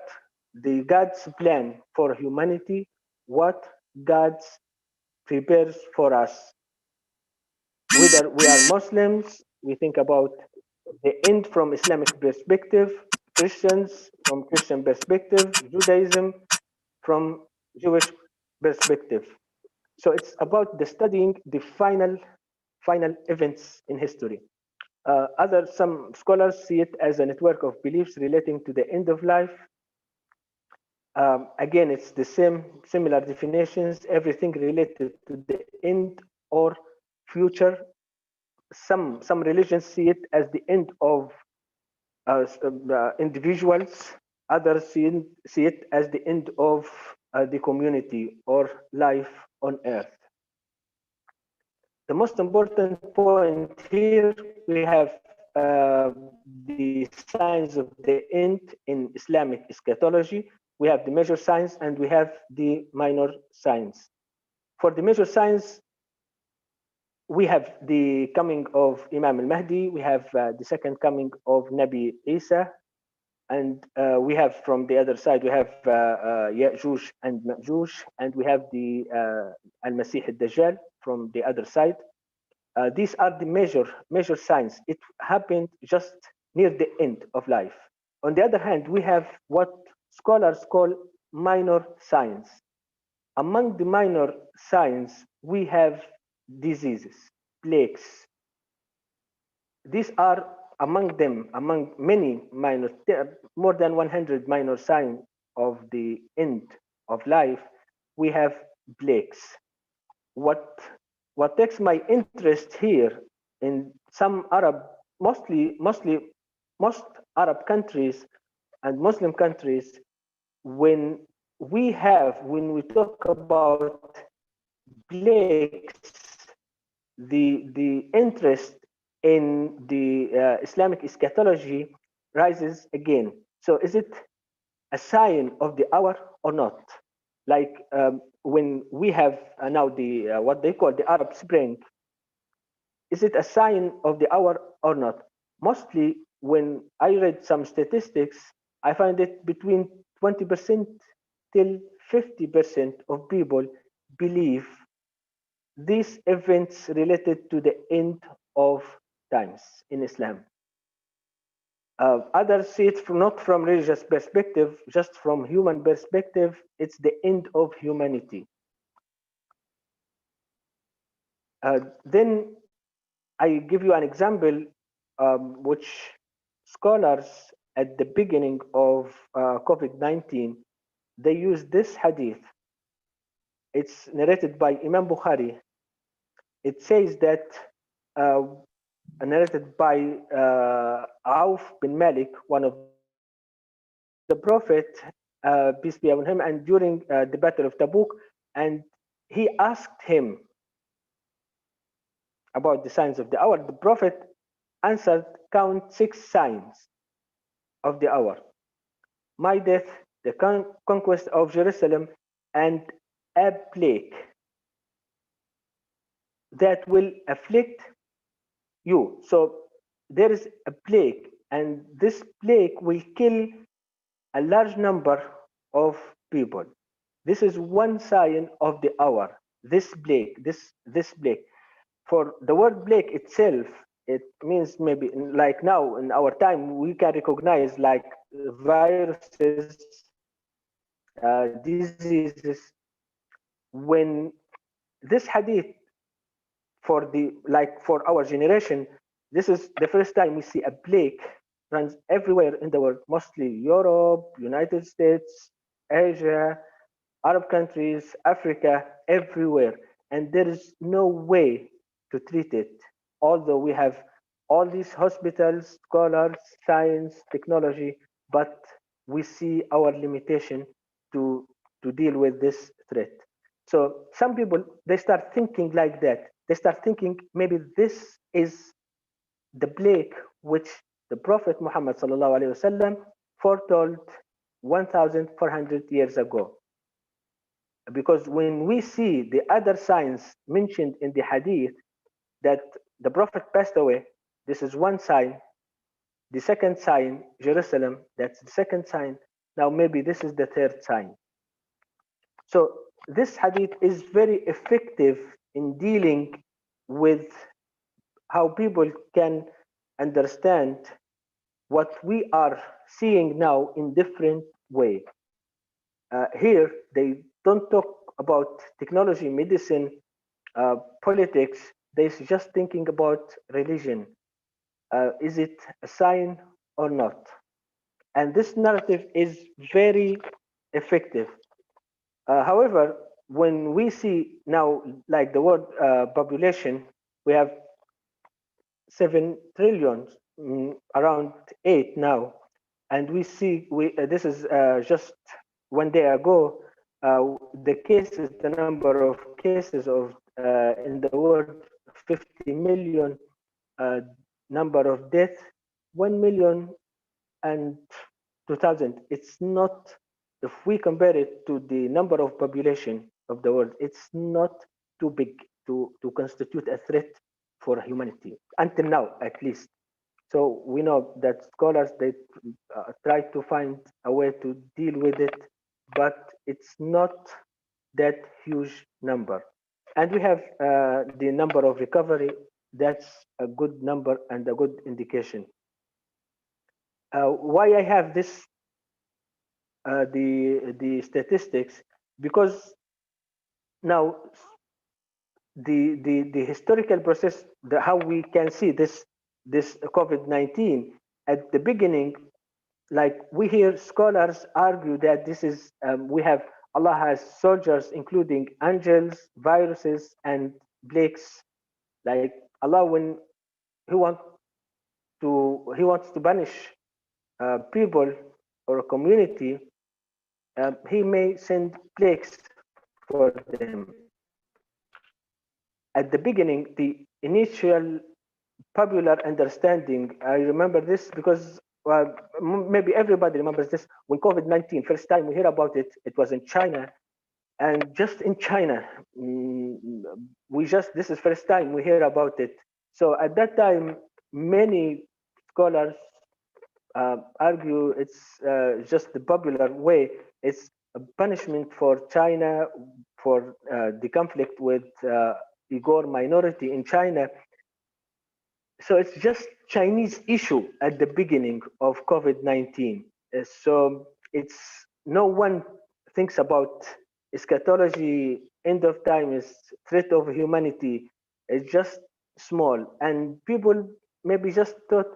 the God's plan for humanity, what God prepares for us. Whether we are Muslims, we think about the end from Islamic perspective, Christians from Christian perspective, Judaism from Jewish perspective. So it's about the studying the final events in history. Some scholars see it as a network of beliefs relating to the end of life. Again, it's the similar definitions, everything related to the end or future. Some religions see it as the end of individuals. Others see it as the end of the community or life on earth. The most important point here, we have the signs of the end in Islamic eschatology. We have the major signs and we have the minor signs. For the major signs, we have the coming of Imam al-Mahdi, we have the second coming of Nabi Isa, and we have from the other side, we have Ya'juj and Ma'juj, and we have the al-Masih al-Dajjal from the other side. These are the major signs. It happened just near the end of life. On the other hand, we have what scholars call minor signs. Among the minor signs, we have diseases, plagues. These are among many minor, more than 100 minor signs of the end of life. We have plagues. What takes my interest here in some Arab, most Arab countries and Muslim countries, when we talk about plagues, the interest in the Islamic eschatology rises again. So is it a sign of the hour or not? Like when we have now the what they call the Arab Spring, is it a sign of the hour or not? Mostly, when I read some statistics, I find it between 20% till 50% of people believe these events related to the end of times in Islam. Others see it not from religious perspective, just from human perspective. It's the end of humanity. Then I give you an example, which scholars at the beginning of COVID-19, they use this hadith. It's narrated by Imam Bukhari. It says that, narrated by Auf bin Malik, one of the Prophet, peace be upon him, and during the Battle of Tabuk, and he asked him about the signs of the hour. The Prophet answered, count 6 signs of the hour: my death, the conquest of Jerusalem, and a plague that will afflict you. So there is a plague, and this plague will kill a large number of people. This is one sign of the hour. This plague, this plague. For the word plague itself, it means maybe like now in our time we can recognize like viruses, diseases. When this hadith for our generation, this is the first time we see a plague runs everywhere in the world, mostly Europe, United States, Asia, Arab countries, Africa, everywhere. And there is no way to treat it. Although we have all these hospitals, scholars, science, technology, but we see our limitation to deal with this threat. So some people, they start thinking like that. They start thinking maybe this is the plague which the Prophet Muhammad sallallahu alaihi wasallam foretold 1,400 years ago. Because when we see the other signs mentioned in the hadith that the Prophet passed away, this is one sign. The second sign, Jerusalem, that's the second sign. Now maybe this is the third sign. So this hadith is very effective in dealing with how people can understand what we are seeing now in different way. Here, they don't talk about technology, medicine, politics. They're just thinking about religion. Is it a sign or not? And this narrative is very effective. However, when we see now, like the word population, we have 7 trillion, around 8 now, and we see this is just one day ago. The number of cases of in the world, 50 million, number of deaths, 1 million and 2,000. It's not, if we compare it to the number of population of the world, it's not too big to constitute a threat for humanity, until now at least. So we know that scholars, they try to find a way to deal with it, but it's not that huge number. And we have the number of recovery. that's a good number and a good indication. Why I have this, the statistics, because now the historical process, how we can see this COVID-19 at the beginning, like we hear scholars argue that this is we have Allah has soldiers, including angels, viruses, and plagues. Like Allah, when He wants to punish people or a community, He may send plagues for them. At the beginning, the initial popular understanding, I remember this because maybe everybody remembers this. When COVID-19 first time we hear about it, it was in China, and just in China, this is first time we hear about it. So at that time, many scholars argue it's just the popular way. It's a punishment for China for the conflict with Uyghur minority in China. So it's just Chinese issue at the beginning of COVID-19. So it's no one thinks about eschatology, end of time is threat of humanity. It's just small, and people maybe just thought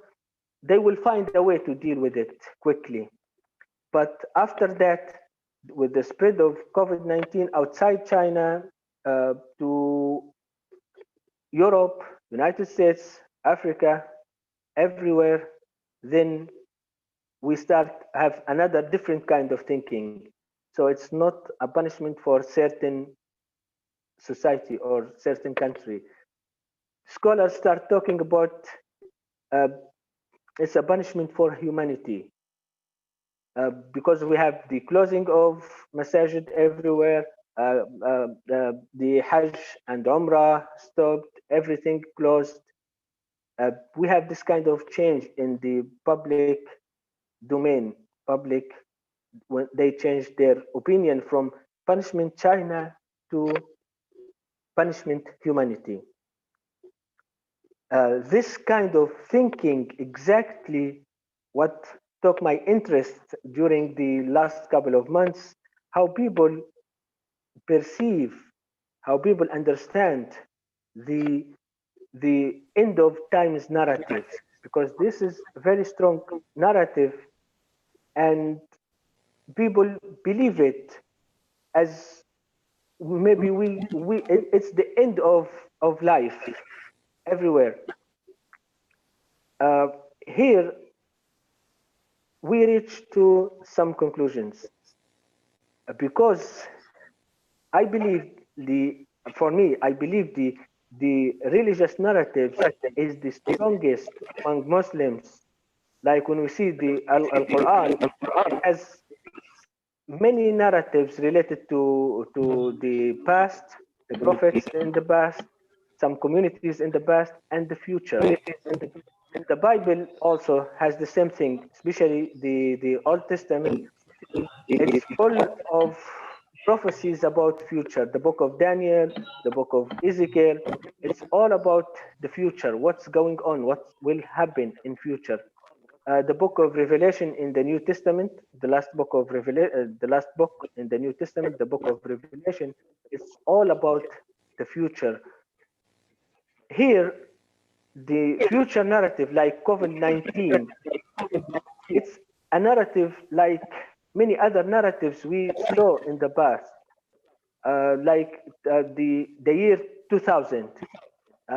they will find a way to deal with it quickly. But after that, with the spread of COVID-19 outside China to Europe, United States, Africa, everywhere, then we have another different kind of thinking. So it's not a punishment for certain society or certain country. Scholars start talking about it's a punishment for humanity because we have the closing of masajid everywhere, the Hajj and Umrah stopped, everything closed. We have this kind of change in the public domain. Public, when they changed their opinion from punishment China to punishment humanity. This kind of thinking exactly what took my interest during the last couple of months, how people perceive, how people understand the end of times narrative, because this is a very strong narrative and people believe it as maybe it's the end of life everywhere. Here we reach to some conclusions because I believe I believe the religious narratives is the strongest among Muslims. Like when we see the Al-Quran, it has many narratives related to the past, the prophets in the past, some communities in the past, and the future. The Bible also has the same thing, especially the Old Testament. It's full of prophecies about future. The book of Daniel, the book of Ezekiel, it's all about the future, what's going on, what will happen in future. The book of Revelation in the New Testament, the last book in the New Testament, the book of Revelation, it's all about the future. Here, the future narrative, like COVID-19, it's a narrative like many other narratives we saw in the past, like the year 2000.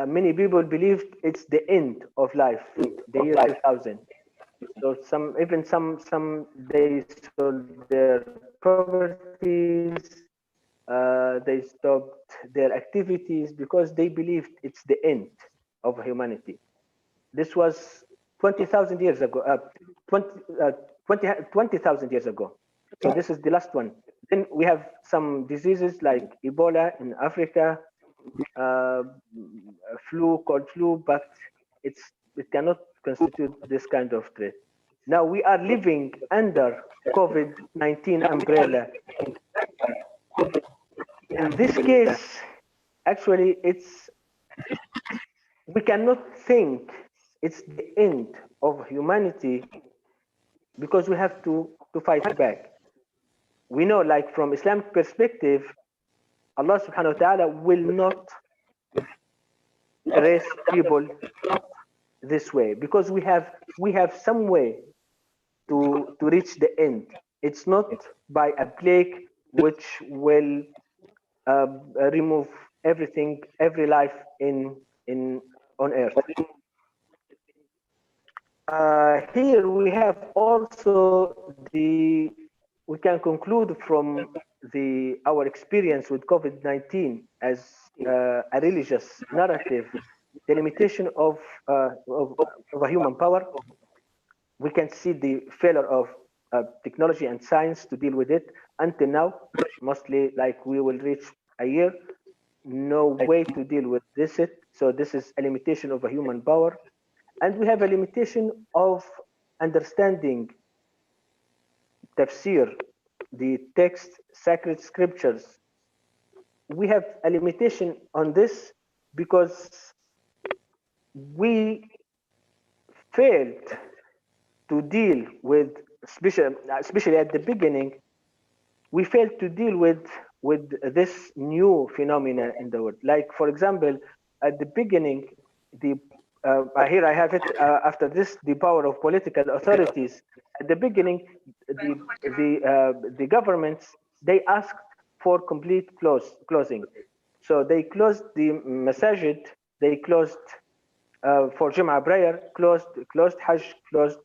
Many people believed it's the end of life, the year 2000. So some they sold their properties, they stopped their activities because they believed it's the end of humanity. This was 20,000 years ago, 20,000 years ago. So this is the last one. Then we have some diseases like Ebola in Africa, cold flu, but it cannot constitute this kind of threat. Now we are living under COVID-19 umbrella. In this case, actually, it's we cannot think it's the end of humanity because we have to fight back. We know, like from Islamic perspective, Allah subhanahu wa ta'ala will not erase people this way because we have some way to reach the end. It's not by a plague which will remove everything, every life on earth. Here we have also we can conclude from our experience with COVID-19 as a religious narrative, the limitation of a human power. We can see the failure of technology and science to deal with it until now, mostly like we will reach a year, no way to deal with this. So this is a limitation of a human power. And we have a limitation of understanding tafsir, the text, sacred scriptures. We have a limitation on this because we failed to deal with, especially at the beginning, we failed to deal with this new phenomena in the world. Like, for example, at the beginning, here I have it. After this, the power of political authorities. At the beginning, the governments, they asked for complete closing. So they closed the masajid, they closed for Jum'ah prayer, closed Hajj, closed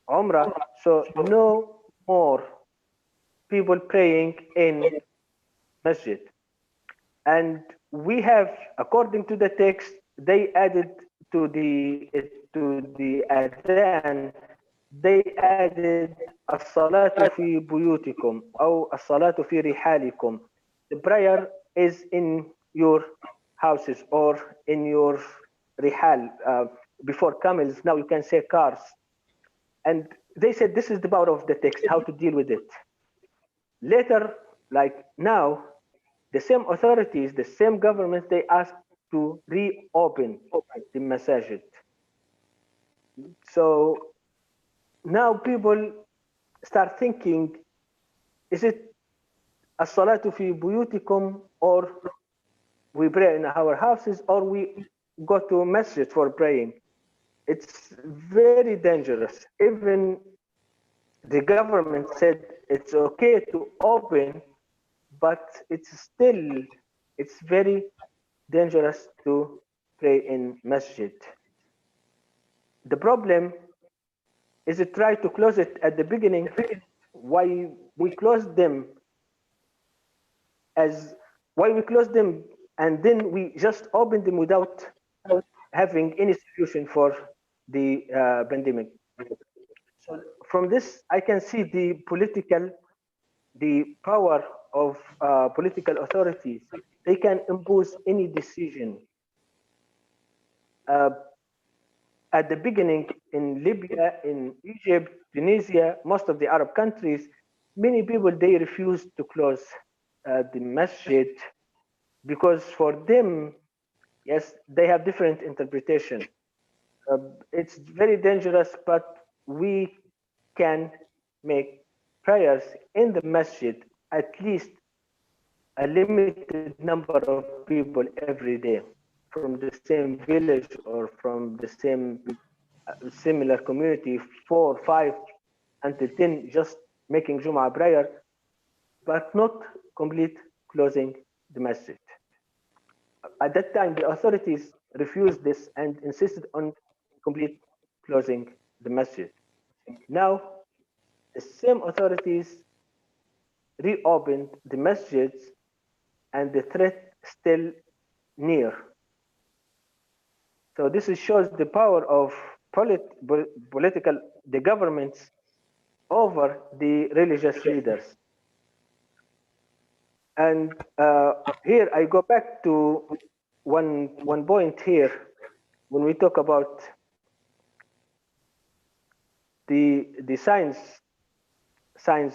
Umrah. So no more people praying in masjid. And we have, according to the text, they added to the adhan, they added as-salatu fi buyutikum or as-salatu fi rihalikum. The prayer is in your houses or in your rihal. Before camels, now you can say cars. And they said this is the power of the text, how to deal with it. Later, like now, the same authorities, the same governments, they asked to reopen the masajid. So now people start thinking, is it as-salatu fi buyutikum, or we pray in our houses, or we go to masjid for praying? It's very dangerous. Even the government said it's okay to open, but it's very dangerous to pray in masjid. The problem is to try to close it at the beginning. Why we close them and then we just open them without having any solution for the pandemic. So from this, I can see the power of political authorities. They can impose any decision. At the beginning, in Libya, in Egypt, Tunisia, most of the Arab countries, many people, they refused to close the masjid because for them, yes, they have different interpretation. It's very dangerous, but we can make prayers in the masjid at least a limited number of people every day from the same village or from the same similar community, 4, 5 until 10, just making Jum'ah prayer, but not complete closing the masjid. At that time, the authorities refused this and insisted on complete closing the masjid. Now, the same authorities reopened the masjids, and the threat still near. So this shows the power of the governments over the religious leaders. And here I go back to one point here when we talk about the signs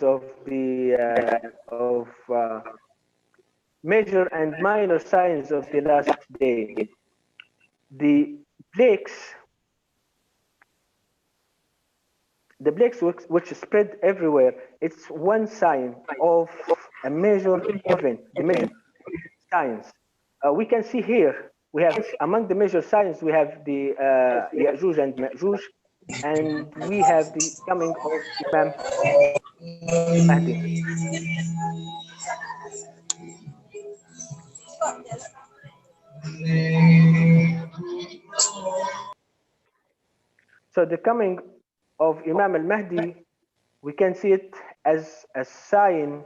of major and minor signs of the last day. The plagues, which spread everywhere, it's one sign of a major event, the major signs. We can see here, we have among the major signs, we have the Ya'juj and Ma'juj, and we have the coming of Imam Mahdi. So the coming of Imam al-Mahdi, we can see it as a sign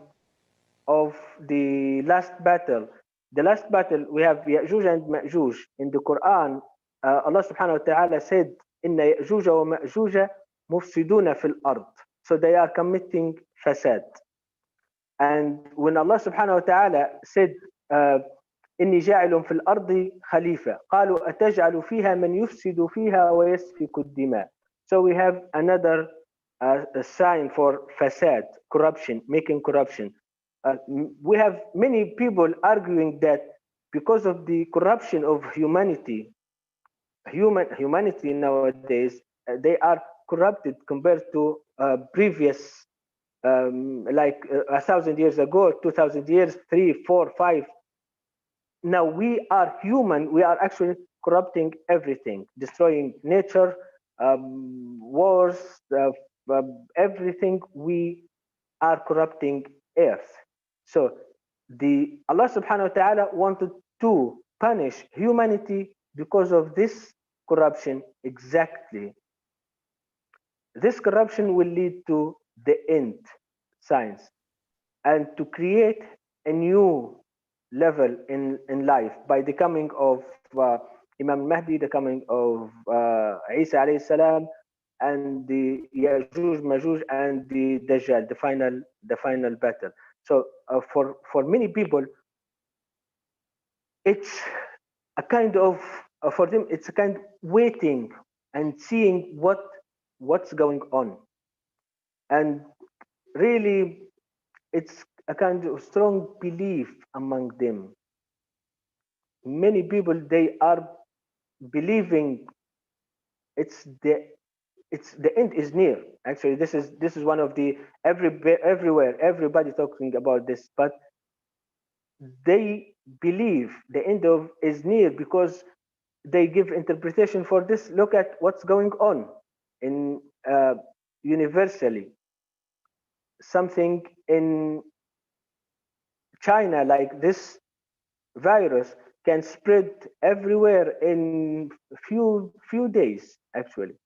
of the last battle. The last battle, we have Ya'juj and Ma'juj. In the Quran, Allah subhanahu wa ta'ala said, Inna Ya'juj wa Ma'juj mufsiduna fil ard. So they are committing fasad. And when Allah subhanahu wa ta'ala said, إني جاعل في الأرض خليفة قالوا أتجعل فيها من يفسد فيها ويسفك الدماء. So we have another a sign for fasad, corruption, making corruption. We have many people arguing that because of the corruption of humanity nowadays, they are corrupted compared to previous, like 1,000 years ago, 2,000 years, 3, 4, 5. Now we are human, we are actually corrupting everything, destroying nature, wars, everything. We are corrupting earth. So the Allah subhanahu wa ta'ala wanted to punish humanity because of this corruption. Exactly. This corruption will lead to the end signs and to create a new level in life by the coming of Imam Mahdi, the coming of Isa alayhi salam, and the Ya'juj, Ma'juj, and the Dajjal, the final battle. So for many people, it's a kind of for them it's a kind of waiting and seeing what's going on, and really it's a kind of strong belief among them. Many people, they are believing it's the end is near. Actually, this is one of the everywhere everybody talking about this, but they believe the end of is near because they give interpretation for this. Look at what's going on in universally. Something in China, like this virus, can spread everywhere in few days. Actually,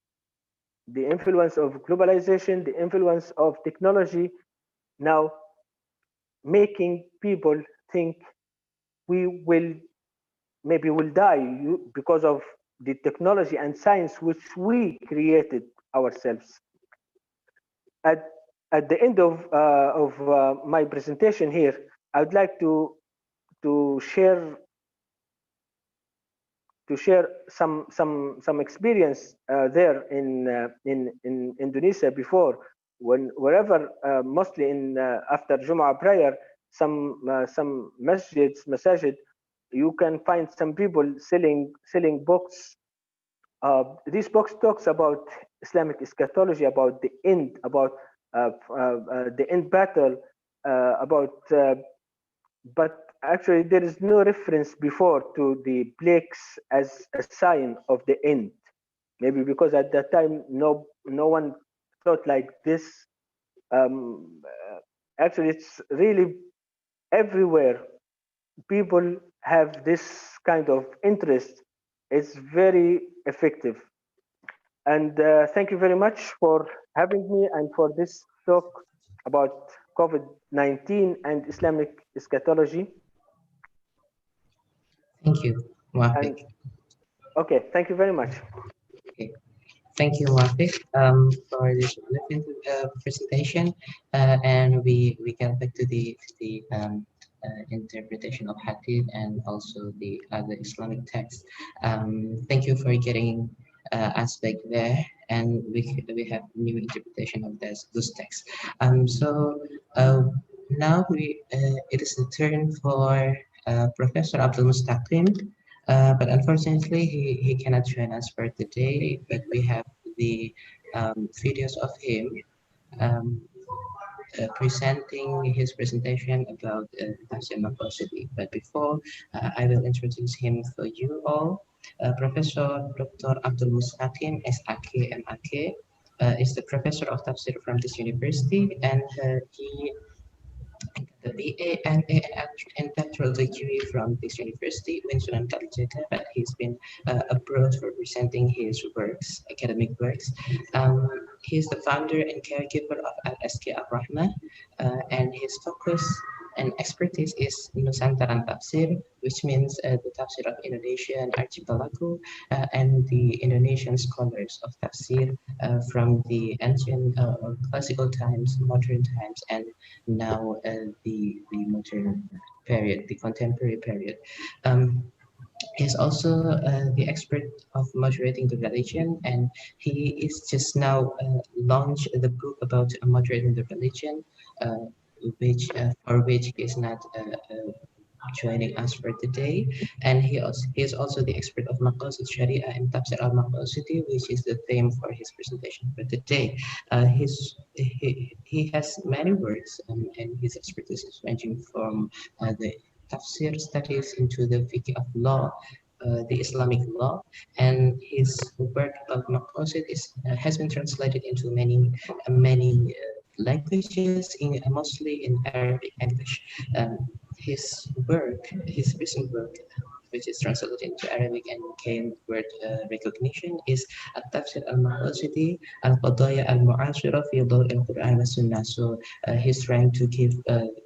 the influence of globalization, the influence of technology, now making people think we will maybe will die because of the technology and science which we created ourselves. At the end of my presentation here, I would like to share some experience there in Indonesia before, wherever mostly in after Jumu'ah prayer, some masajid, you can find some people selling books. This book talks about Islamic eschatology, about the end, about the end battle, but actually there is no reference before to the plagues as a sign of the end. Maybe because at that time no one thought like this. Actually, it's really everywhere. People have this kind of interest. It's very effective. And thank you very much for having me and for this talk about COVID-19 and Islamic eschatology. Thank you, Wafik. Okay, thank you very much. Okay. Thank you, Wafik, for this wonderful presentation. And we get back to the interpretation of Hadith and also the other Islamic texts. Thank you for getting aspect there, and we have new interpretation of those texts. So now it is the turn for Professor Abdul Mustaqim But unfortunately, he cannot join us for today, but we have the videos of him um, presenting his presentation about Tafsir Maqasidi. But before I will introduce him for you all, Professor Dr. Abdul Mustaqim, SAK, MAK, is the professor of Tafsir from this university, and he the BA and doctoral degree from this university, Winston Kalijaga, but he's been abroad for presenting his works, academic works. He's the founder and caregiver of LSK Ar-Rahmah, and his focus and expertise is Nusantaran Tafsir, which means the Tafsir of Indonesian archipelago and the Indonesian scholars of Tafsir from the ancient classical times, modern times, and now the modern period, the contemporary period. He's also the expert of moderating the religion, and he is just now launched the book about moderating the religion, for which he is not joining us for today. And he is also the expert of Maqasid Sharia and Tafsir al-Maqasidi, which is the theme for his presentation for today. He has many works, and his expertise is ranging from the Tafsir studies into the fiqh of law, the Islamic law, and his work about Maqasid has been translated into many languages, mostly in Arabic English. His recent work, which is translated into Arabic and gained word recognition, is At-Tafsir al-Maqasidi al-Qadaya al-Mu'ashira fi Daw' al-Quran wa Sunnah. So he's trying to give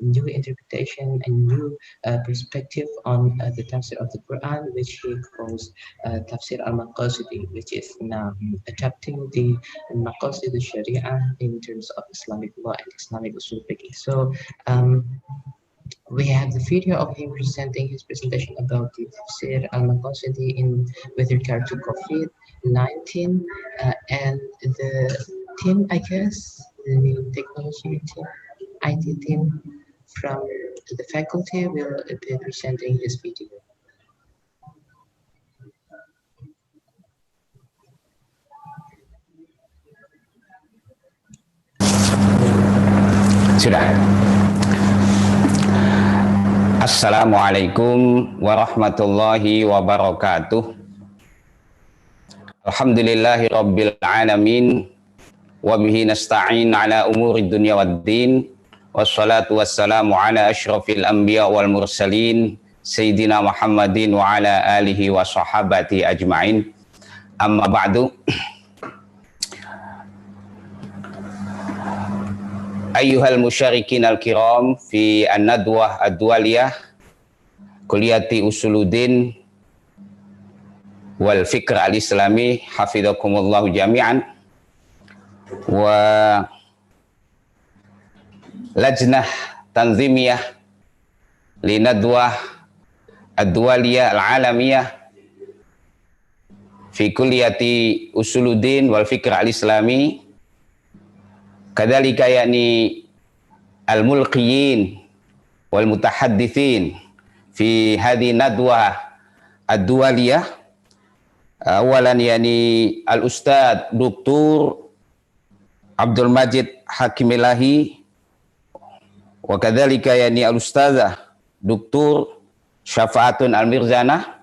new interpretation and new perspective on the Tafsir of the Quran, which he calls Tafsir al-Maqasidi, which is now adapting the Maqasid al-Sharia in terms of Islamic law and Islamic usul fiqh. So we have the video of him presenting his presentation about the Tafsir al-Maqasidi with regard to COVID-19, and the team, I guess, the technology team, IT team from the faculty will be presenting his video. Sudah. Assalamualaikum warahmatullahi wabarakatuh. Alhamdulillahi rabbil alamin. Wa bihi nasta'in ala umuri dunya waddin. Wassalatu wassalamu ala ashrafil anbiya wal mursalin. Sayyidina Muhammadin wa ala alihi wa sahabati ajma'in. Amma ba'du. Ayyuhal musyarikin al-kiram fi an-nadwah ad-dualiyah Kulliyati Usuluddin wal Fikr al-Islami hafidhakumullahu jami'an, wa lajnah tanzimiyah li nadwah ad-dualiyah al-alamiyah fi Kulliyati Usuluddin wal Fikr al-Islami kadzalika yakni al-mulqiyin wal mutahadditsin fi hadhihi nadwah ad-dualiyah. Awalan yakni al-Ustadz Dr. Abdul Majid Hakimilahi, wa kadzalika yakni al-Ustadzah Dr. Syafa'atun Al-Mirzanah,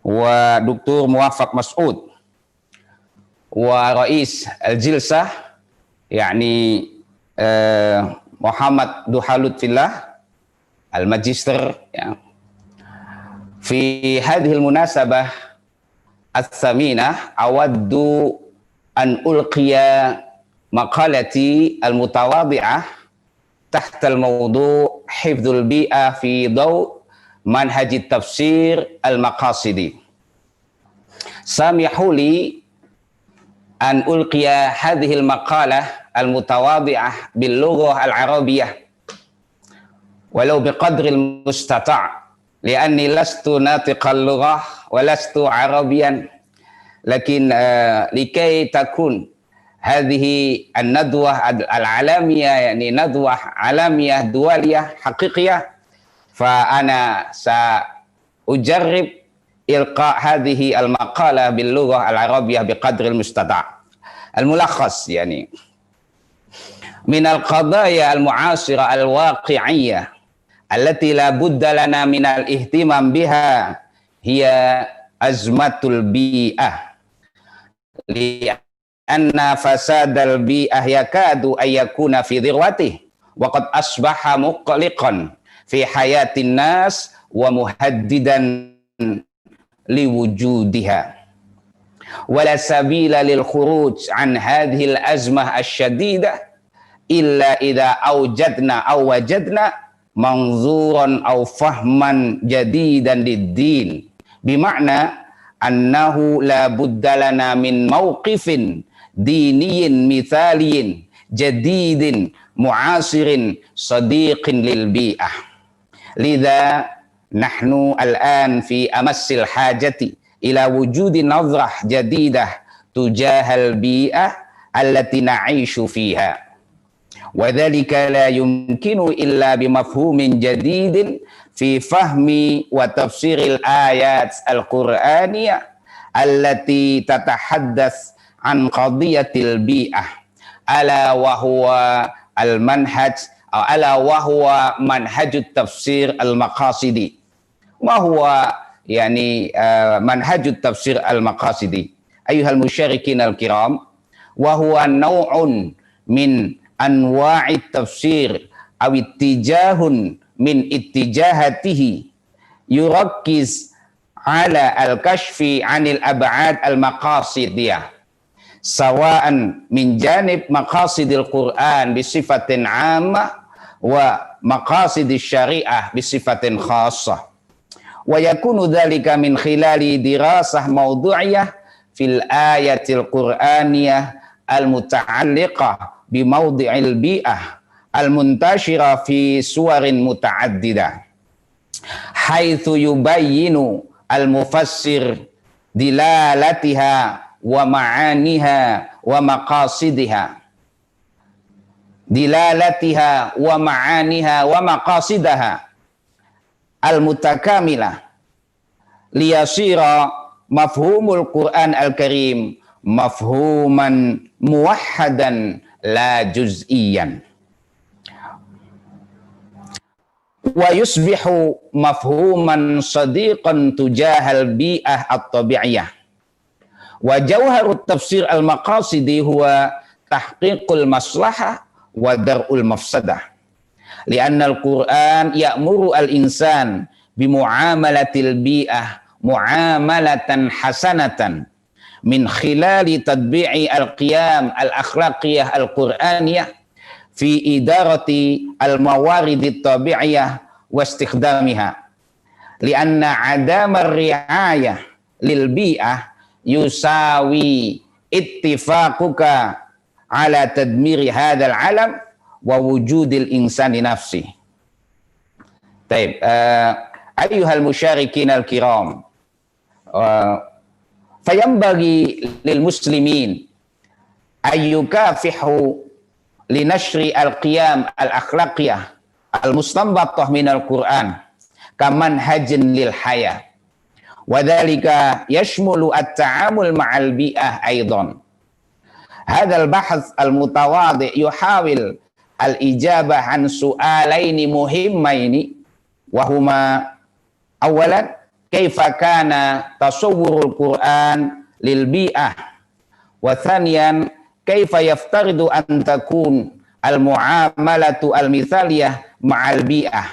wa Dr. Muwafaq Mas'ud, wa Rais Al-Jilsah yakni Muhammad Duhalut Fillah Al-Magister, ya. Fi hadhil munasabah as-saminah awaddu an ulqiya maqalati al-mutawadhi'ah tahta al-mawdu' hifdzul bi'ah fi daw' manhaj tafsir al-maqasidi. Samihuli an ulqiya hadhil maqalah al-mutawadhi'ah bil lughah al-arabiyyah walau biqadril mustata' li'anni lastu natiqal lughah wa lastu arabiyan, lakin likay takun hadhihi an-nadwah al-alamiyah yani nadwah alamiyah dualiyah haqiqiyah fa ana sa ujarrib إلقاء هذه المقالة باللغة العربية بقدر المستطاع. الملخص يعني من القضايا المعاصرة الواقعية التي لا بد لنا من الاهتمام بها هي أزمة البيئة، لأن فساد البيئة يكاد أن يكون في ذروته وقد أصبح مقلقا في حياة الناس ومهددا لوجودها، ولا سبيل للخروج عن هذه الأزمة الشديدة إلا إذا أوجدنا أو وجدنا منظورا أو فهما جديدا للدين، بمعنى أنه لا بد لنا من موقف ديني مثالي جديد معاصر صديق للبيئة. لذا نحن الآن في أمس الحاجة إلى وجود نظرة جديدة تجاه البيئة التي نعيش فيها، وذلك لا يمكن إلا بمفهوم جديد في فهم وتفسير الآيات القرآنية التي تتحدث عن قضية البيئة، ألا وهو المنهج ألا وهو منهج التفسير المقاصدي. ما هو يعني منهج التفسير المقاصدي أيها المشاركين الكرام؟ وهو نوع من أنواع التفسير أو اتجاه من اتجاهاته يركز على الكشف عن الأبعاد المقاصدية، سواء من جانب مقاصد القرآن بصفة عامة ومقاصد الشريعة بصفة خاصة، ويكون ذلك من خلال دراسة موضوعية في الآية القرآنية المتعلقة بموضع البيئة المنتشرة في سور متعددة، حيث يبين المفسر دلالتها ومعانيها ومقاصدها ومقاصدها المتكاملة ليصير مفهوم القرآن الكريم مفهوما موحدا لا جزئيا، ويصبح مفهوما صديقا تجاه البيئة الطبيعية. وجوهر التفسير المقاصدي هو تحقيق المصلحة ودرء المفسدة، لأن القرآن يأمر الإنسان بمعاملة البيئة معاملة حسنة من خلال تطبيع القيم الأخلاقية القرآنية في إدارة الموارد الطبيعية واستخدامها، لأن عدم الرعاية للبيئة يساوي اتفاقك على تدمير هذا العالم ووجود الإنسان نفسه. طيب أيها المشاركين الكرام، فينبغي للمسلمين أن يكافحوا لنشر القيم الأخلاقية المستنبطة من القرآن كمنهج للحياة، وذلك يشمل التعامل مع البيئة أيضا. هذا البحث المتواضع يحاول الإجابة عن سؤالين مهمين، وهما أولا كيف كان تصور القرآن للبيئة، وثانيا كيف يفترض أن تكون المعاملة المثالية مع البيئة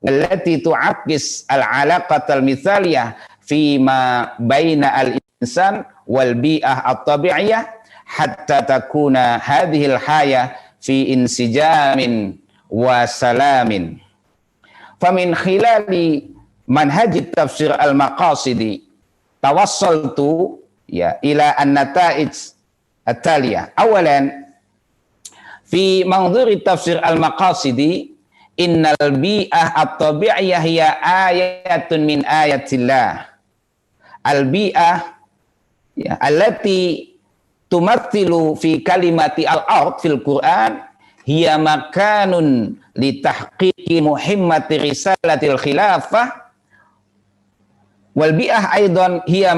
والتي تعكس العلاقة المثالية فيما بين الإنسان والبيئة الطبيعية حتى تكون هذه الحياة في انسجام وسلام. فمن خلال منهج التفسير المقاصدي توصلت إلى النتائج التالية. أولا، في منظور التفسير المقاصدي إن البيئة الطبيعية هي آية من آيات الله. البيئة التي تمثل في كلمة الأرض في القرآن هي مكان لتحقيق مهمة رسالة الخلافة wal bi'ah aidan hiya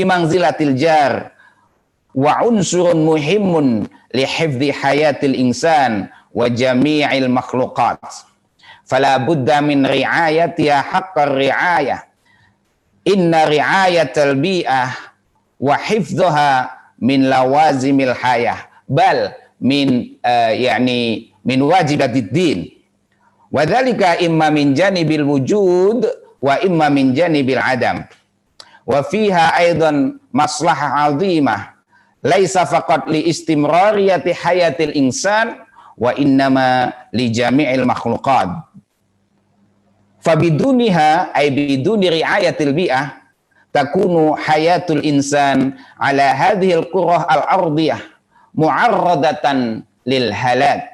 manzilatil jar wa unsurun muhimun li hifdhi hayatil insan wa jami'il makhluqat fala budda min ri'ayatiha haqqar ri'ayah inna ri'ayatal bi'ah wa hifdhaha min lawazimil hayah bal min min wajibatid din wa dzalika imma min janibil wujud wa imma min janibil adam wa fiha aidan maslahah 'azimah laisa faqat li istimrariyati hayatil insan wa innama li jami'il makhluqat fabiduniha ay biduni ri'ayatil bi'ah takunu hayatul insan ala hadhil qurrah al-ardiyah mu'arradatan lil halak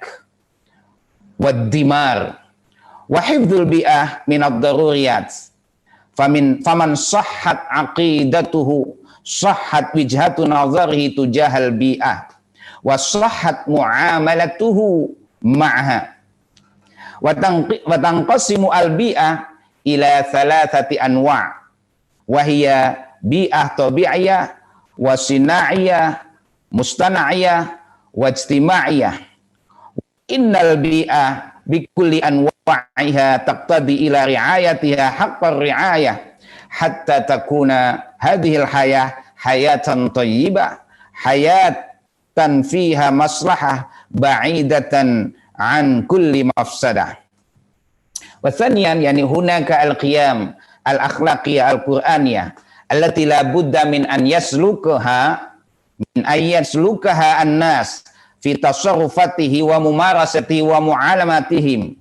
wad dimar wa hifdzul bi'ah min ad-daruriyat faman sahhat aqidatuhu sahhat wijhatu nazarihi tujahal bi'ah wa sahhat muamalatuhu ma'ha wa tanqasimu al-bi'ah ila thalathati anwa' wahia bi'ah tabi'iyah wa sina'iyah mustana'iyah wa ijtima'iyah innal bi'ah bikulli anwa'iha taqtadi ila ri'ayatiha haqqar ri'ayah hatta takuna hadhil hayah hayatan tayyibah hayatan fiha maslahah ba'idatan an kulli mafsadah wa thaniyan yani hunaka al-qiyam al-akhlaqiyah al-Qur'aniyah allati la budda min an yaslukaha an-nas fi tasarrufatihi wa mumarasatihi wa mu'alamatihim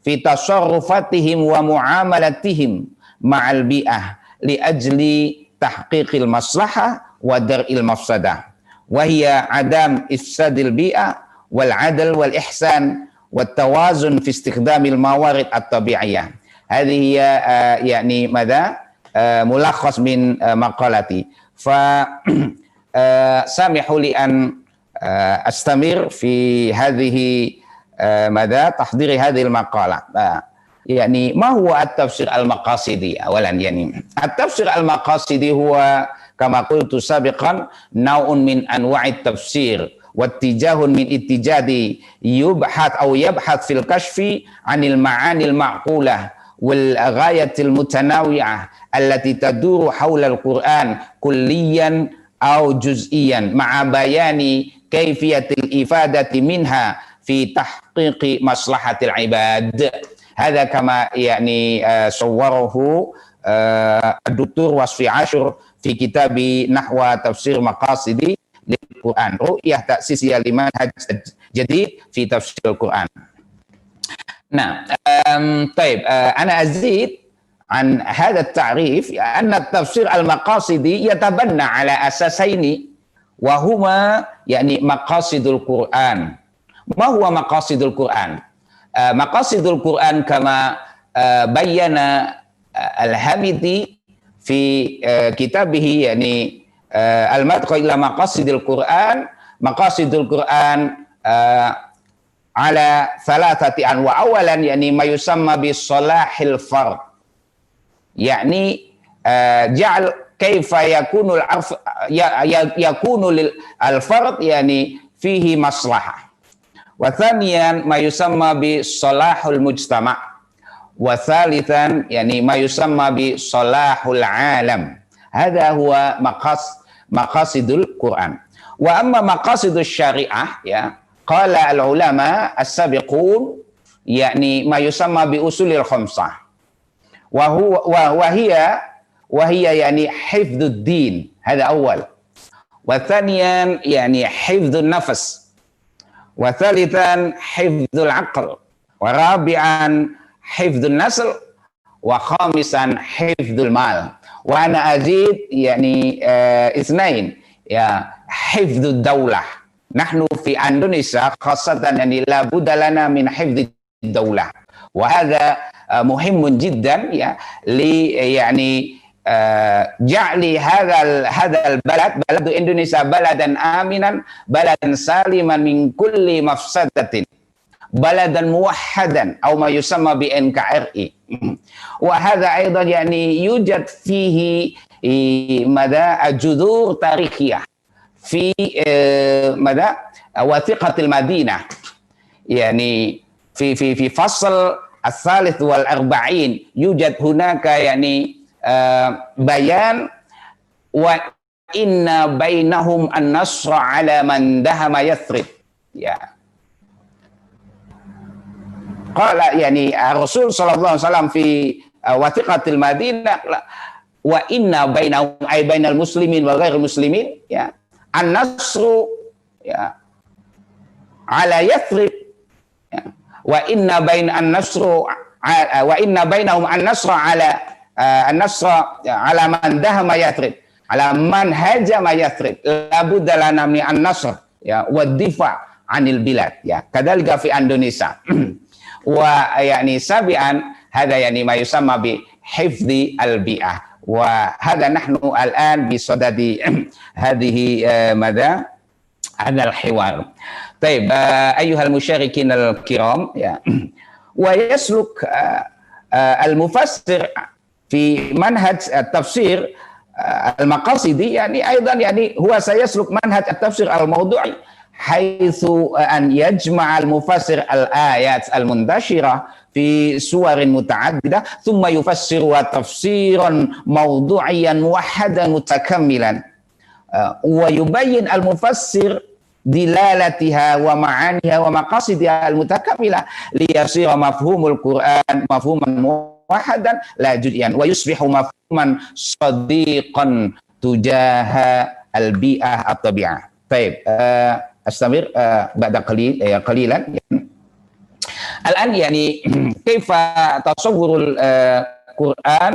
fi tasarrufatihim wa mu'amalatihim ma'al bi'ah li ajli tahqiqil maslahah wa dar'il mafsadah wa hiya adam ifsadil bi'ah wal 'adl wal ihsan wat tawazun fi istikhdamil mawarid at-tabi'iyah. Hadhihi yani madza mulakhas min maqalati fa samihu li an astamir fi hadhihi madza tahdiri hadhihi al-maqala yani ma huwa at-tafsir al-maqasidi awalan yani at-tafsir al-maqasidi huwa kama qultu sabiqan naw'un min anwa'it tafsir wattijahun min ittijadi yubhath aw yabhath fil kashfi 'anil ma'anil ma'qulah wal ghayatil mutanawi'ah allati taduru haula al-Qur'an kulliyan aw juz'iyan ma'a bayani kayfiyatil ifadati minha fi tahqiqi maslahatil ibad. Hadza kama yani sawwarahu ad-Dr. Wasfi Ashur fi kitabi Nahwa Tafsir Maqasidi lil Qur'an ru'yah ta'sisiyah liman jadid fi tafsir al-Qur'an. Nah, طيب أنا أزيد عن هذا التعريف أن التفسير المقاصدي يتبنى على أساسين وهما يعني مقاصد القرآن. ما هو مقاصد القرآن؟ مقاصد القرآن كما بين الحميدي في كتابه يعني المدخل إلى مقاصد القرآن. مقاصد القرآن على ثلاثة أنواع. أولا يعني ما يسمى بصلاح الفرد يعني جعل كيف يكون العرف يكون للفرد يعني فيه مصلحة. وثانيا ما يسمى بصلاح المجتمع. وثالثا يعني ما يسمى بصلاح العالم. هذا هو مقاصد القرآن. وأما مقاصد الشريعة ya قال العلماء السابقون يعني ما يسمى بأصول الخمسة وهي يعني حفظ الدين هذا أول وثانيا يعني حفظ النفس وثالثا حفظ العقل ورابعا حفظ النسل وخامسا حفظ المال وأنا أزيد يعني اثنين يا حفظ الدولة. نحن في إندونيسيا خاصة يعني لا بد لنا من حفظ الدولة وهذا مهم جدا يعني جعل هذا البلد بلد إندونيسيا بلدا آمنا بلدا سالما من كل مفسدة بلدا موحدا أو ما يسمى بNKRI. وهذا أيضا يعني يوجد فيه مدى جذور تاريخية في مدى وثيقة المدينة، يعني في فصل الثالث والأربعين يوجد هناك يعني بيان وإن بينهم النصر على من دهم يثرب. Ya. Qala yani Rasul sallallahu alaihi wasallam fi wathiqatil Madinah wa inna bainahum ay bainal muslimin wa ghairil muslimin ya an-nasru ya ala Yathrib ya. Wa inna bain an-nasru wa inna bainahum an-nasra ala an-nasra ala man dahama Yathrib ala man hajama Yathrib la budda lana min an-nasr ya wa difa anil bilad ya kadzalika fi Indonesia. Wa yani sabian hada yani ma yusamma bi hifdhi al-bi'ah wa hada nahnu al-an bi sadadi hadhihi madha hadha al-hiwar. Taib ayyuhal musyarikin al-kiram ya wa yasluk al-mufassir fi manhaj at-tafsir al-maqasidi yani aidan yani huwa sayasluk manhaj at-tafsir al-mawdu'i حيث أن يجمع المفسر الآيات المنتشرة في سور متعددة ثم يفسرها تفسيرا موضوعيا موحدا متكملا ويبين المفسر دلالتها ومعانيها ومقاصدها المتكاملة ليصير مفهوم القرآن مفهوما موحدا لا جزئيا ويصبح مفهوما صديقا تجاه البيئة الطبيعة. طيب أستمر بعد قليلا. الآن يعني كيف تصور القرآن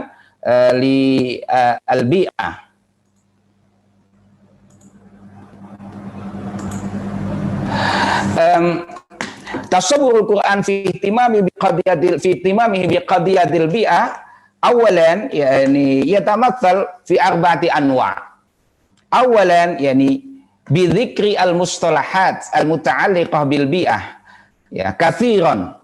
للبيئة؟ تصور القرآن في اهتمامه بقضية البيئة أولا يعني يتمثل في 4 أنواع. أولا يعني بذكر المصطلحات المتعلقة بالبيئة ya kathiran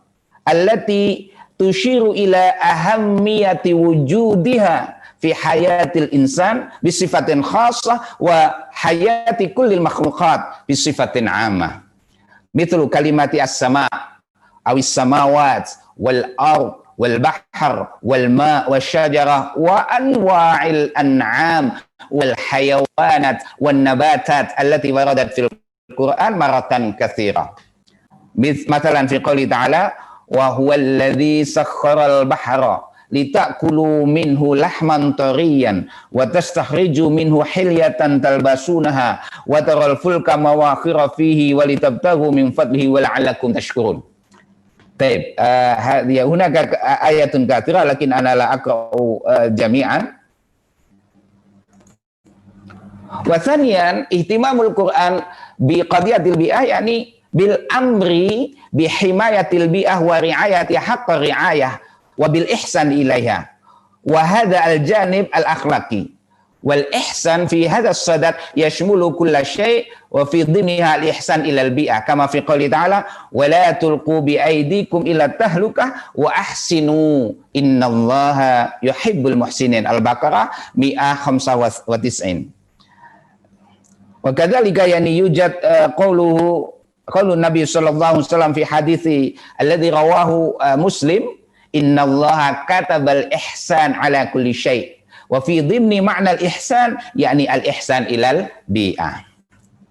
allati tushiru ila ahammiyati wujudiha fi hayatil insan bisifatin khassah wa hayati kullil makhluqat bisifatin ammah mithlu kalimati as-sama' awis samawat wal ard wal bahr wal ma' wasyajara wa anwa'il an'am wal hayawanat wan nabatat allati waradat fil Quran maratan katsira. Mathalan fi qouli ta'ala wa huwal ladzi sakharal bahra litakulu minhu lahman tariyan wa tastakhriju minhu hilyatan talbasunaha wa taral fulka mawakhira fihi wa litabtaghu min fadlihi wa la'allakum tashkurun. Baik, ya hunaka ayatun katsira lakin ana la aqra'u jami'an. Wa thaniyan ihtimamul Qur'an bi qadiyatil bi'ah yani bil amri bi himayatil bi'ah wa ri'ayati haqqa ri'ayah wa bil ihsan ilaiha wa hadha al janib al akhlaqi wal ihsan fi hadha as-sadad yashmulu kulla syai' wa fi dhimniha al ihsan ila al bi'ah kama fi qouli ta'ala wa la tulqu bi aydikum ila tahlukah wa ahsinu innallaha yuhibbul muhsinin. Al-Baqarah 195. Wa kadzalika yani yujad qaulun Nabi sallallahu alaihi wasallam fi hadithi alladhi rawahu Muslim innallaha katabal ihsan ala kulli syai' wa fi dhimni ma'na al ihsan yani al ihsan ilal bi'ah.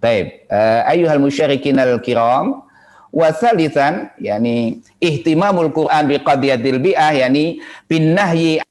Baik, ayyuhal musyarikin al kiram wa thalithan yani ihtimamul Quran bi qadiyatil bi'ah yani bin nahyi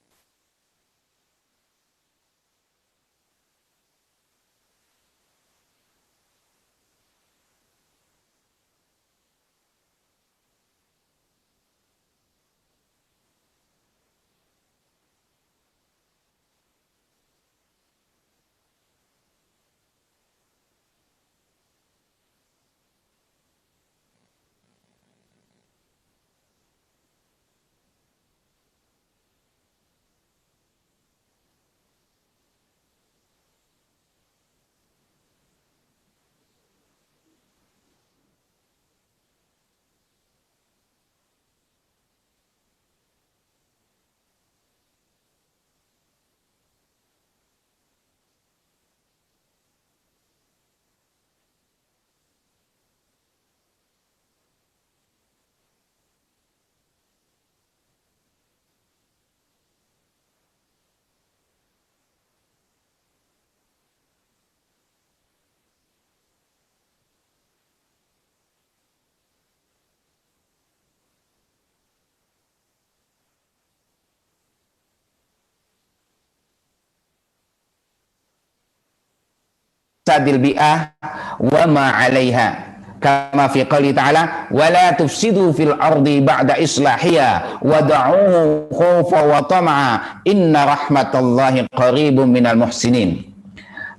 fasadil bi'ah wa ma 'alaiha. Kama fi qouli ta'ala wala tufsidu fil ardi ba'da islahiha wad'uhu khawfa wa tama'a inna rahmatallahi qaribun minal muhsinin.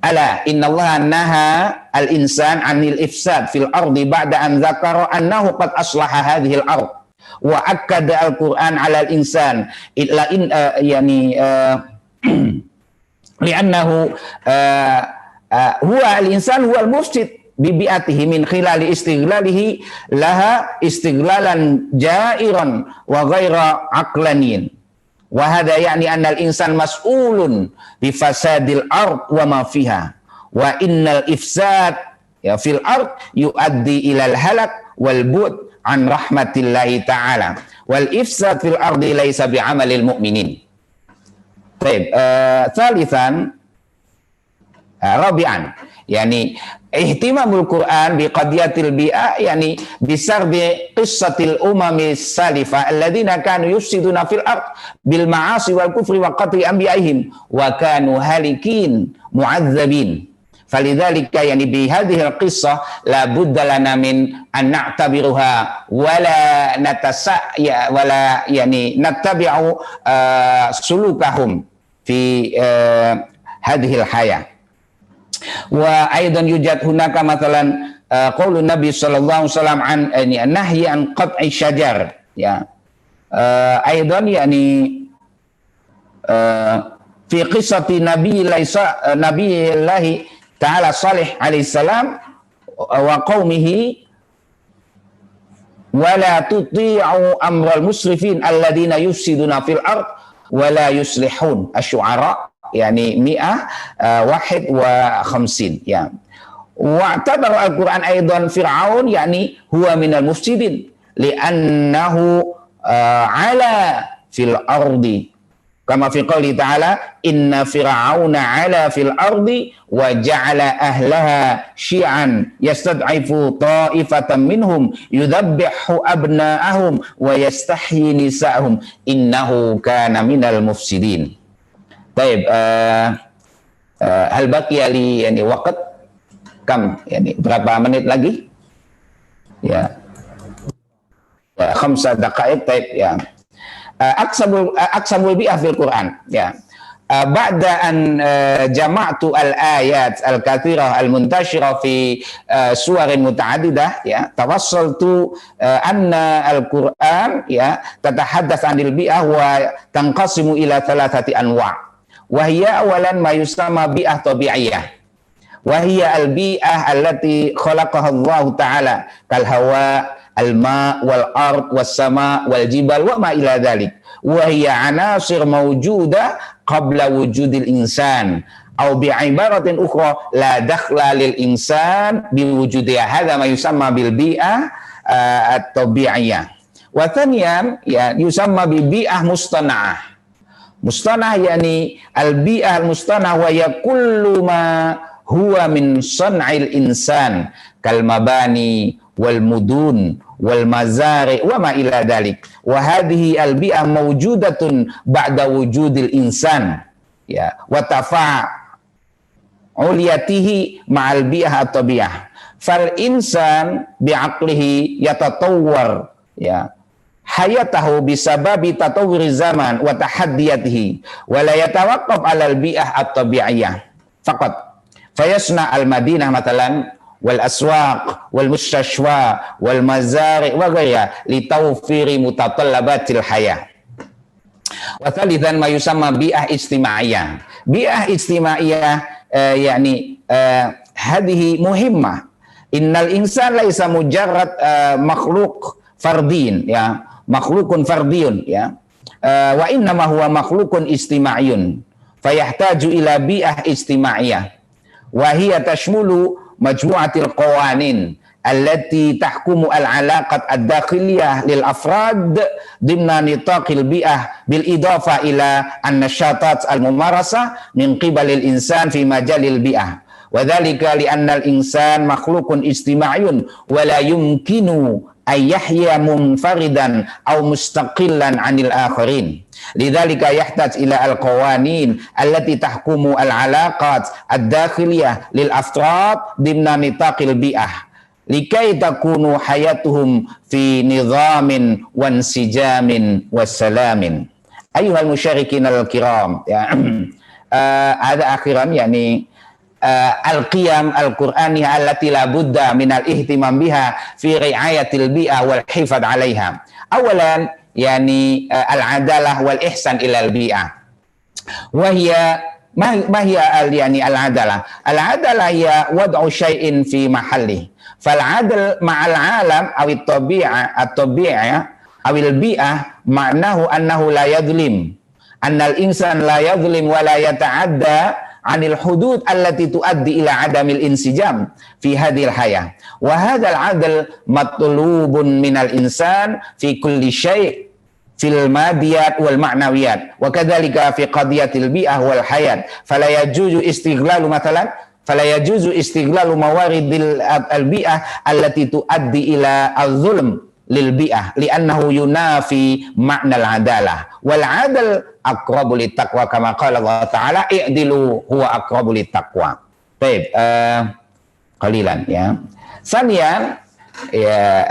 Ala innallaha naha al-insan 'anil ifsad fil ardi ba'da an dzakara annahu qad aslaha hadhihi al-ard wa akkada al-Qur'an 'ala al-insan illa in li'annahu huwa al-insan huwa al-mufsid bibi'atihi min khilali istighlalihi laha istighlalan jairan wa ghaira aqlaniyin wa hadha ya'ni anna al-insan mas'ulun bi fasadil ard wa ma fiha wa innal ifsad ya fil ard yuaddi ila al-halak wal bu'd an rahmatillahi ta'ala wal ifsad fil ardi laysa bi 'amalil mu'minin. Baik, thalithan rabi'an yani ihtimamul Quran bi qadiyatil bi'a yani bisardi qissatil umami salifah alladziina kanu yufsiduna fil ard bil ma'asi wal kufri wa qatli anbiya'ihim wa kanu halikin mu'adzabin. Falidzalika yani bi hadhihi al qissah la budda lana min an na'tabiruha wala wala yani nattabi'u sulukahum fi hadhihi al hayah. Wa aidan yujad hunaka mathalan qaulun Nabi sallallahu alaihi wasallam an nahyi an qat'i syajar ya aidan yani fi qissati nabiyillahi ta'ala Salih alaihi salam wa qaumihi wa la tuti'u amral musrifin alladhina yufsiduna fil ard wa la yuslihun. Asy-Syu'ara yani 151 ya. Wa'tabar al-Quran aidan Fir'aun yani huwa minal mufsidin li'annahu ala fil ardi kama fi qouli ta'ala inna fir'auna ala fil ardi wa ja'ala ahlaha syi'an yastad'ifu ta'ifatan minhum yudhabbihu abna'ahum wa yastahyi nisa'ahum innahu kana minal mufsidin. Baik, hal baqiya li yani waqt kam yani berapa menit lagi? Ya. 5 daqaiq taib ya. Aqsamul bi'ah fil Quran ya. Ba'da an jama'tu al-ayat al-kathirah al-muntashirah fi suwarin muta'addidah ya tawassaltu anna al-Quran ya tatahaddath 'anil bi'ah wa tanqasimu ila 3 anwa'. Wahia awalan ma yusamma bi'ah tabi'iyah. Wahia al-bi'ah allati khalaqaha Allah Ta'ala kal hawa, al-ma, wal ard, was sama, wal jibal wa ma ila dhalik. Wahia anasir mawjuda qabla wujudil insan. Au bi'ibaratin ukhra la dakhla lil insan biwujudiha. Hadha ma yusamma bil bi'ah at-tabi'iyah. Wa thaniyan ya yusamma bi bi'ah mustana'ah. Mustanah yani al-bi'ah al-mustanah wa yakullu ma huwa min san'il insan kal mabani wal mudun wal mazari wa ma ila dalik wa hadhihi al-bi'ah mawjudatun ba'da wujudil insan ya wa tafa'uliyatihi ma'al bi'ah at-tabi'ah fal insan bi'aqlihi yatatawwar ya hayatahu bisababi tatawwuri zaman wa tahaddiyatihi wa la yatawaqqaf 'ala al-bi'ah at-tabi'iyyah faqat fayasna al-madinah matalan wal aswaq wal mustashfa wal mazari wa ghayriha li tawfiri mutatallabatil hayah. Wa thalithan ma yusamma bi'ah ijtima'iyyah. Bi'ah ijtima'iyyah yani hadhihi muhimmah. Innal insan laisa mujarrad makhluk fardin ya makhlukun fardiyun ya wa innama huwa makhlukun istima'iyun fayahtaju ila bi'ah istima'iyah wa hiya tashmulu majmu'atil qawanin allati tahkumu al-alaqat ad-dakhiliyah lil afrad dimna nitaqil bi'ah bil idafa ila an-nashatat al-mumarasa min qibalil insan fi majalil bi'ah wa dhalika li anna al-insan makhlukun istima'iyun wa la yumkinu ayyahya munfaridan aw mustaqillan 'anil akharin. Lidzalika yahtaj ila al-qawanin allati tahkumu al-'alaqat ad-dakhiliyah lil afrad dimna nitaqil bi'ah likai takunu hayatuhum fi nizamin wansijamin wassalamin. Ayuhal musyarikin al-kiram, ya. Ada akhiran yakni al-qiyam al-Qur'aniyah allati la budda min al-ihtimam biha fi ri'ayatil bi'ah wal hifadz 'alaiha. Awalan yani al-adalah wal ihsan ila al-bi'ah. Wa hiya ma hiya yani al-adalah? Al-adalah hiya wad'u syai'in fi mahallihi. Fal 'adl ma'al 'alam aw at-tabi'ah aw al-bi'ah ma'nahu annahu la yadhlim. Annal insan la yadhlim wa la yata'adda 'anil hudud allati tuaddi ila 'adamil insijam fi hadhil hayah. Wa hadzal 'adl matlubun minal insan fi kulli syai' fil madiyat wal ma'nawiyat wa kadzalika fi qadiyatil bi'ah wal hayat. Fala yajuzu istighlalu mathalan fala yajuzu istighlalu mawaridil al-bi'ah allati tuaddi ila az-zulm lil bi'ah li'annahu yunafi ma'nal 'adalah wal 'adl aqrabu lit taqwa kama qala Allah ta'ala i'dilu huwa aqrabu lit taqwa. Baik, qalilan ya. Saniyan ya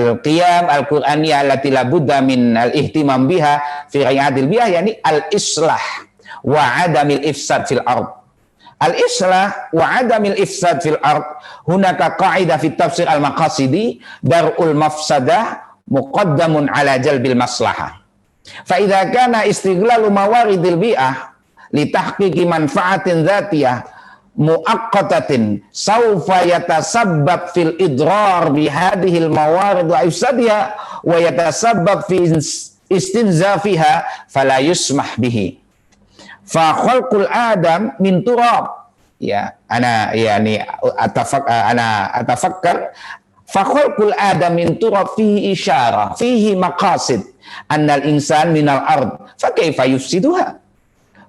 al-qiyam al-Qur'aniyah allati la budda min al-ihtimam biha fi ri'ayatil bi'ah yani al-islah wa 'adamil ifsad fil ard. Al-islah wa 'adamil ifsad fil ard hunaka qa'idah fi tafsir al-maqasidi dar'ul mafsadah muqaddamun 'ala jalbil maslahah. Fa idza kana istighlalu mawaridil bi'ah li tahqiqi manfa'atin dzatiyah muaqqatatin sawfa yatasabbab fil idrar bi hadhihi al mawarid wa ifsadiha wa yatasabbab fi istinzafiha fala yusmah bihi. Fa khalqul adam min turab ya ana yani atafakkar fa khalqul adam min turab fihi isyarah fihi maqasid annal insan minal ard fa kaifa yufsiduha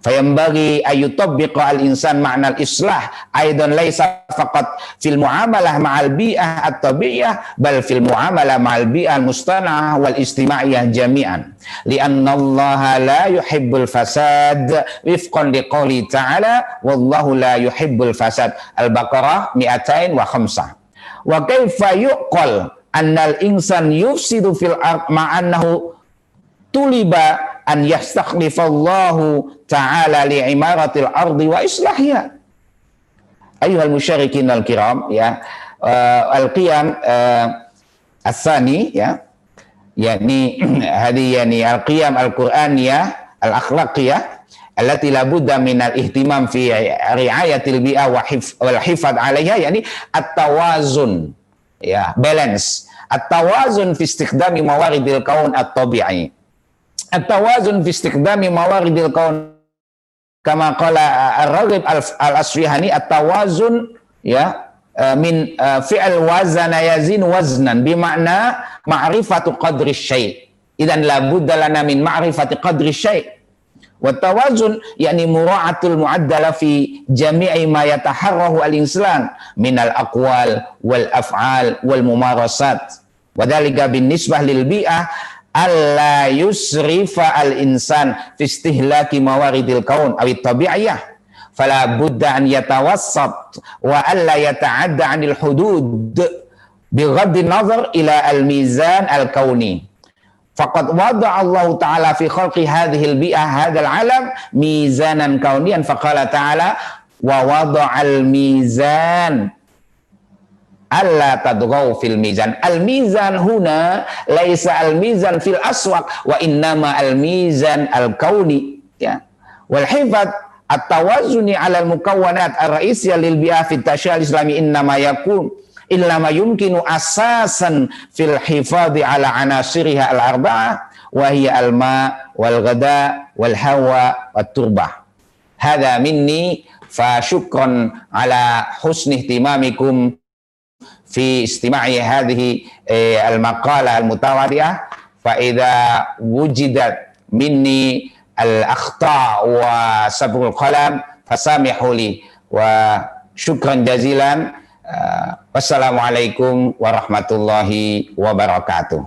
fayambaghi ayutabbiqa al insan ma'na al islah aidan laisa faqat fil muamalah ma'al bi'ah at-tabi'iyah bal fil muamalah ma'al bi'ah al-mustana'ah wal istima'iyah jami'an li'anna Allah la yuhibbul fasad wifqan liqouli ta'ala wallahu la yuhibbul fasad. Al-Baqarah 205. Wa kaifa yuqal annal insan yufsidu fil ard ma'annahu tuliba an yastakhlifallahu ta'ala li'imaratil ardi wa islahiha. Ayuhal musyarikin al-kiram ya, al-qiyam al-thani ya, yakni hadi yani al-qiyam al-Qur'aniyah al-akhlaqiyah allati la budda min al-ihtimam fi ri'ayatil bi'ah wal hifadz 'alaiha yani at-tawazun ya, balance, at-tawazun fi istikhdami mawaridil kaun at-tabi'i. At-tawazun fi istikdami mawaridil kaun kama qala ar-Raghib al-Asfihani at-tawazun ya min fi'al wazana yazin waznan bima'na ma'rifatu qadri syai'. Idzan la budda lana min ma'rifati qadri syai'. Wa tawazun yakni mura'atul mu'addala fi jami'i ma yataharrahu al-insan min al-aqwal wal af'al wal mumarasat. Wa dzalika bin nisbah lil bi'ah alla yusrifa al-insan fi istihlaki mawaridil kaun awit tabi'iyah fala budda an yatawassat wa alla yata'adda 'anil hudud bighaddi nazar ila al-mizan al-kauni. Faqad wada'a Allah ta'ala fi khalqi hadhihi al-bi'ah hadzal 'alam mizanan kauniyan faqala ta'ala wa wada'al mizan alla tadghaw fil mizan. Al-mizan huna laisa al-mizan fil aswaq wa innama al-mizan al-kauni ya. Wal hifadz at-tawazuni 'ala al-mukawwanat ar-ra'isiyah lil bi'ah fi at-tashri'il islami innama yumkinu asasan fil hifadzi 'ala anasiriha al-arba'ah wa hiya al-ma wal ghada wal hawa wat turbah. Hadza minni fa syukran 'ala husni ihtimamikum fi istima'i hadhihi al-maqalah al-mutawadi'ah fa idza wujidat minni al-akhta' wa sabrul qalam fasamihu li wa syukran jazilan Wassalamualaikum warahmatullahi wabarakatuh.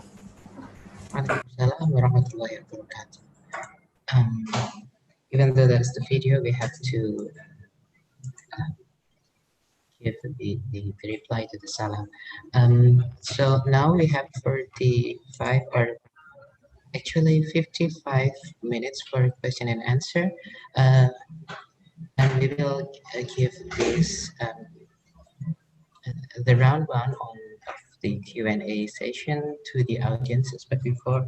Waalaikumsalam warahmatullahi wabarakatuh. Even though that's the video, we have to give the reply to the salam. So now we have 45 or actually 55 minutes for question and answer. And we will give this the round one of the Q&A session to the audiences. But before,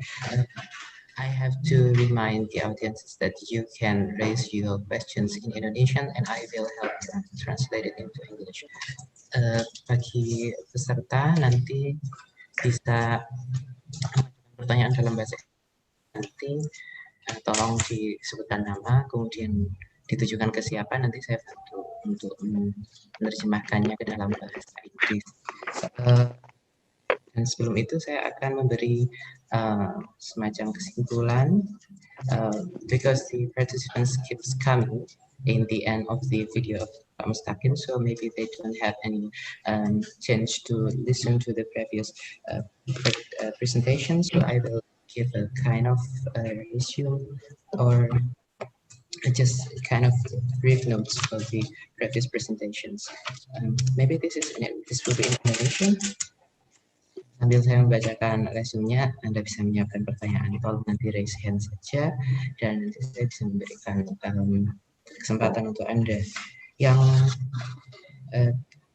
I have to remind the audiences that you can raise your questions in Indonesian and I will help translate it into English. Bagi peserta nanti bisa pertanyaan dalam bahasa nanti tolong disebutkan nama, kemudian ditujukan ke siapa, nanti saya bantu untuk menerjemahkannya ke dalam bahasa Inggris. Dan sebelum itu saya akan memberi semacam kesimpulan because the participants keeps coming in the end of the video of Pak Mustaqim, so maybe they don't have any chance to listen to the previous presentation, so I will give a kind of resume or just kind of brief notes for the previous presentations. Maybe this will be in Indonesian. Sambil saya membacakan resumenya, Anda bisa menyiapkan pertanyaan. Tolong nanti raise hand saja, dan nanti saya bisa memberikan kesempatan untuk Anda. Yang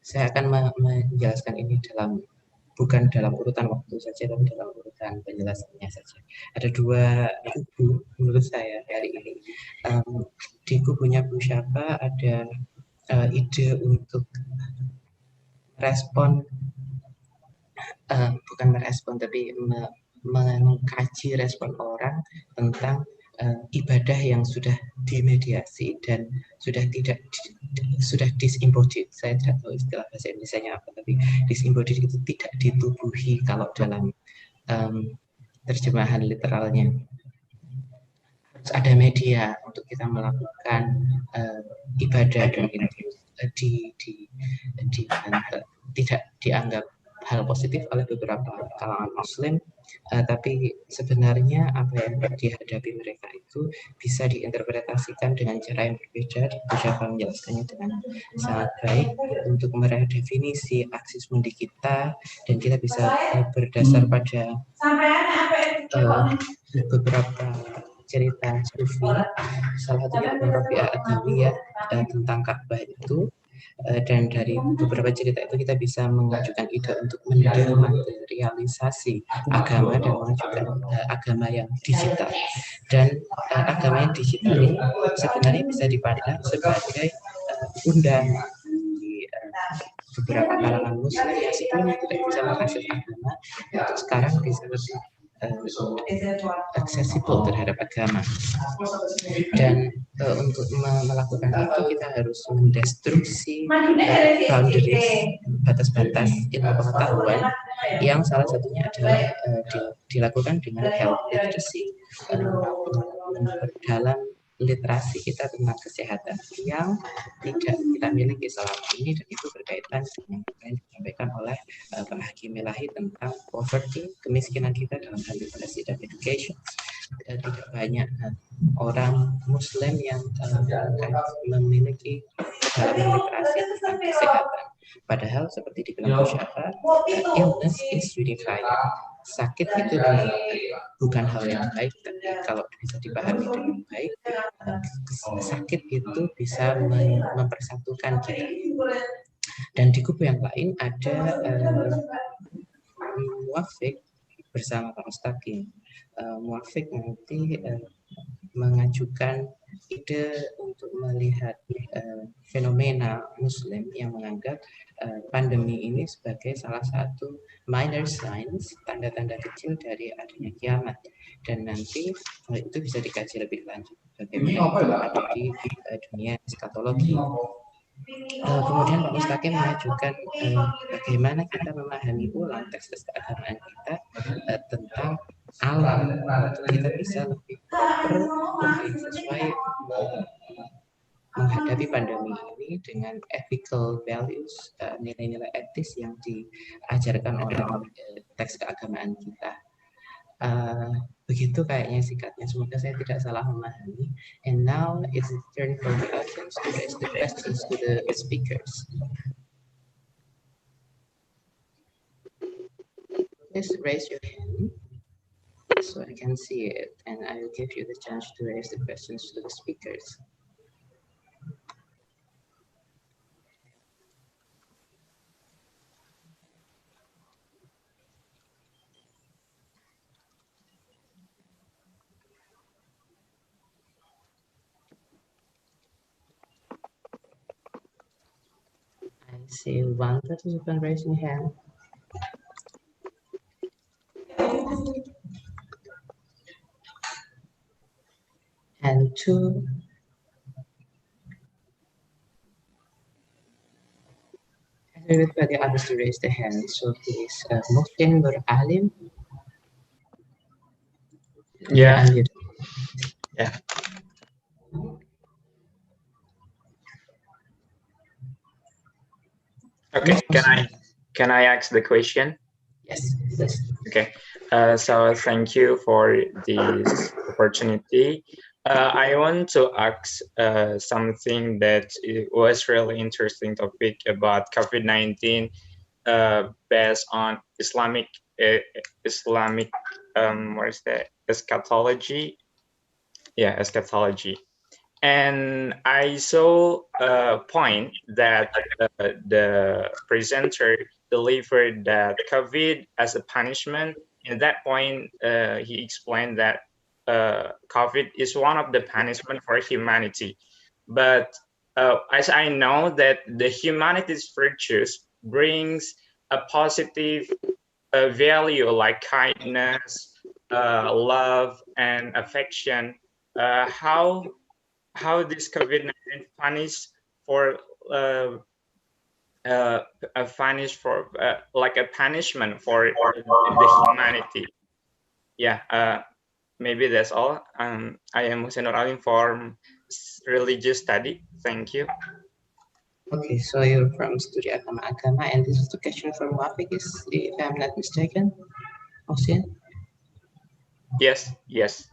saya akan menjelaskan ini bukan dalam urutan waktu saja, tapi dalam urutan penjelasannya saja. Ada dua kubu menurut saya hari ini. Di kubunya Bu Syafa ada ide untuk merespon, bukan merespon, tapi mengkaji respon orang tentang ibadah yang sudah dimediasi dan sudah disembodied. Saya tidak tahu istilah bahasa Indonesianya apa, tapi disembodied itu tidak ditubuhi kalau dalam terjemahan literalnya. Harus ada media untuk kita melakukan ibadah, dan itu tidak dianggap hal positif oleh beberapa kalangan Muslim, tapi sebenarnya apa yang dihadapi mereka itu bisa diinterpretasikan dengan cara yang berbeda. Bisa menjelaskannya dengan sangat baik untuk meredefinisi aksis mundi kita, dan kita bisa berdasar pada beberapa cerita Sufi, salah satunya Rabi'ah Adawiyah tentang Ka'bah itu. Dan dari beberapa cerita itu kita bisa mengajukan ide untuk mendematerialisasi agama dan mengajukan agama yang digital. Dan agama yang digital ini sebenarnya bisa dipandang sebagai undangan di beberapa kalangan Muslim yang sebelumnya tidak bisa mengakses agama, untuk sekarang bisa lebih accessible terhadap agama. Dan untuk melakukan itu kita harus mendestruksi boundaries, batas-batas ilmu pengetahuan, yang salah satunya adalah dilakukan dengan health literacy, memperdalam literasi kita tentang kesehatan yang tidak kita miliki selama ini, dan itu berkaitan dengan apa yang disampaikan oleh Pak Hakim Ilahi tentang poverty, kemiskinan kita dalam hal literasi dan education. Tidak banyak orang Muslim yang memiliki dalam literasi tentang kesehatan. Padahal seperti dibilang Bu Syafa, illness is unified. Sakit itu bukan hal yang baik, tapi kalau bisa dipahami dengan baik, sakit itu bisa mempersatukan kita. Dan di kubu yang lain ada Muwafiq bersama Pak Mustaqim. Muwafiq nanti mengajukan ide untuk melihat fenomena Muslim yang menganggap pandemi ini sebagai salah satu minor signs, tanda-tanda kecil dari adanya kiamat, dan nanti itu bisa dikaji lebih lanjut bagaimana itu ada di dunia eskatologi. Kemudian Pak Mustaqim mengajukan bagaimana kita memahami ulang teks-teks keagamaan kita tentang alam, untuk kita bisa lebih proper, lebih sesuai menghadapi pandemi ini dengan ethical values, nilai-nilai etis yang diajarkan oleh teks keagamaan kita. Begitu kayaknya singkatnya, semoga saya tidak salah memahami. And now it's the turn for the audience to raise the questions to the speakers. Please raise your hand so I can see it, and I will give you the chance to raise the questions to the speakers. I see one participant raising hand. And two. I wait for the others to raise their hand. So please, Mohsin Nur Alim. Yeah. Yeah. Okay. Can I ask the question? Yes. Yes. Okay. So thank you for this opportunity. I want to ask something that was really interesting topic about COVID-19 based on Islamic what is that, eschatology? Yeah, eschatology. And I saw a point that the presenter delivered that COVID as a punishment. In that point, he explained that COVID is one of the punishment for humanity. But as I know that the humanity's virtues brings a positive value like kindness, love, and affection. How this COVID-19 punish for like a punishment for the humanity. Yeah, maybe that's all. I am Hussein Nur Alim from religious study. Thank you. Okay, so you're from Studi Agama, and this is the question from Wafik, if I'm not mistaken, Hussein? Yes, yes.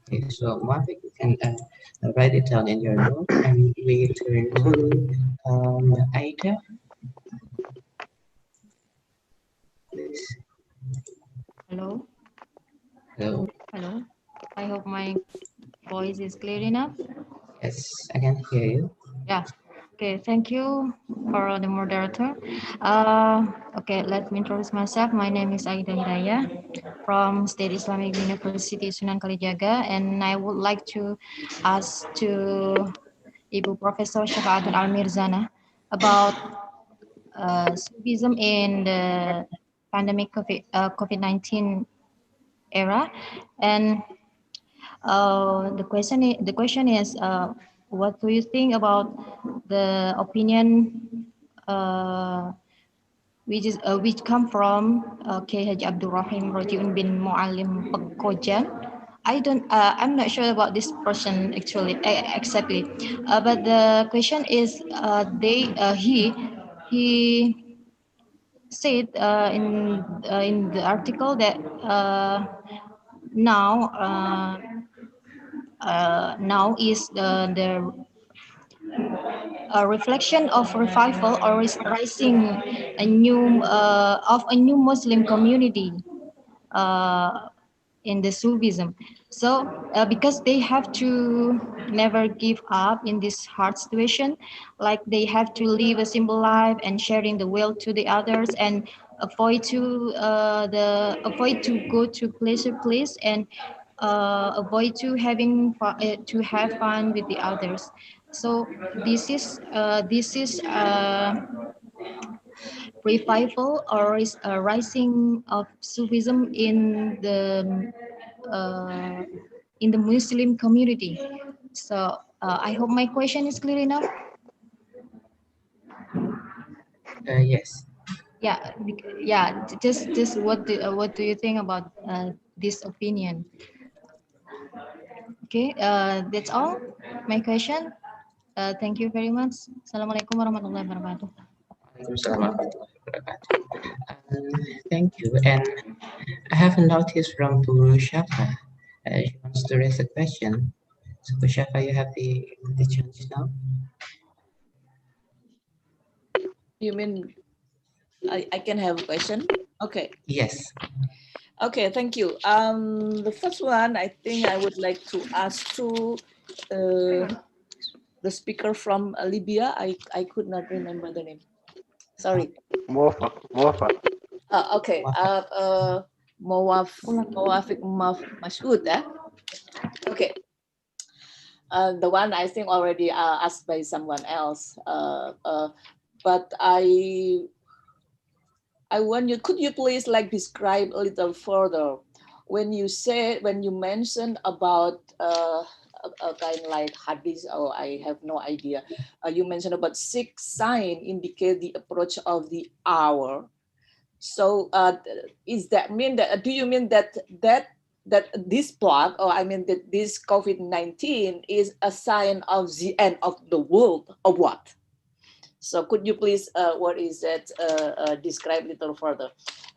Okay, so Wafik, you can write it down in your note, and we turn to Aida. Please. Hello. Hello. Hello. I hope my voice is clear enough. Yes, I can hear you. Yeah. Okay. Thank you for the moderator. Okay. Let me introduce myself. My name is Aida Hidayah from State Islamic University Sunan Kalijaga, and I would like to ask to Ibu Professor Syafa'atun Al-Mirzana about Sufism in the pandemic COVID-19 era, and the question is, what do you think about the opinion which come from K. Haji Abdul Rahim Rojiun bin Muallim Pekojan? I'm not sure about this person actually exactly, but the question is, he said in the article that now is the reflection of revival or rising a new of a new Muslim community in the Sufism. So because they have to never give up in this hard situation, like they have to live a simple life and sharing the wealth to the others, and avoid to go to place and avoid to have fun with the others. So this is revival or is a rising of Sufism in the Muslim community. So I hope my question is clear enough. Yes. Yeah, yeah. Just what do you think about this opinion? Okay, that's all. My question. Thank you very much. Assalamualaikum warahmatullahi wabarakatuh. Thank you. And I have a notice from Bu Shafa. She wants to raise a question. So Bu Shafa, you have the chance now. You mean I can have a question? Okay. Yes. Okay, thank you. The first one, I think I would like to ask to the speaker from Libya. I could not remember the name. Sorry. موافق. Okay. Mawafik Mashoud. Okay. The one I think already asked by someone else. But I want you, could you please like describe a little further when you mentioned about a kind like hadith, or I have no idea. You mentioned about 6 signs indicate the approach of the hour. So is that mean that, do you mean that this plague, or I mean that this COVID-19 is a sign of the end of the world, or what? So could you please, what is that, describe a little further?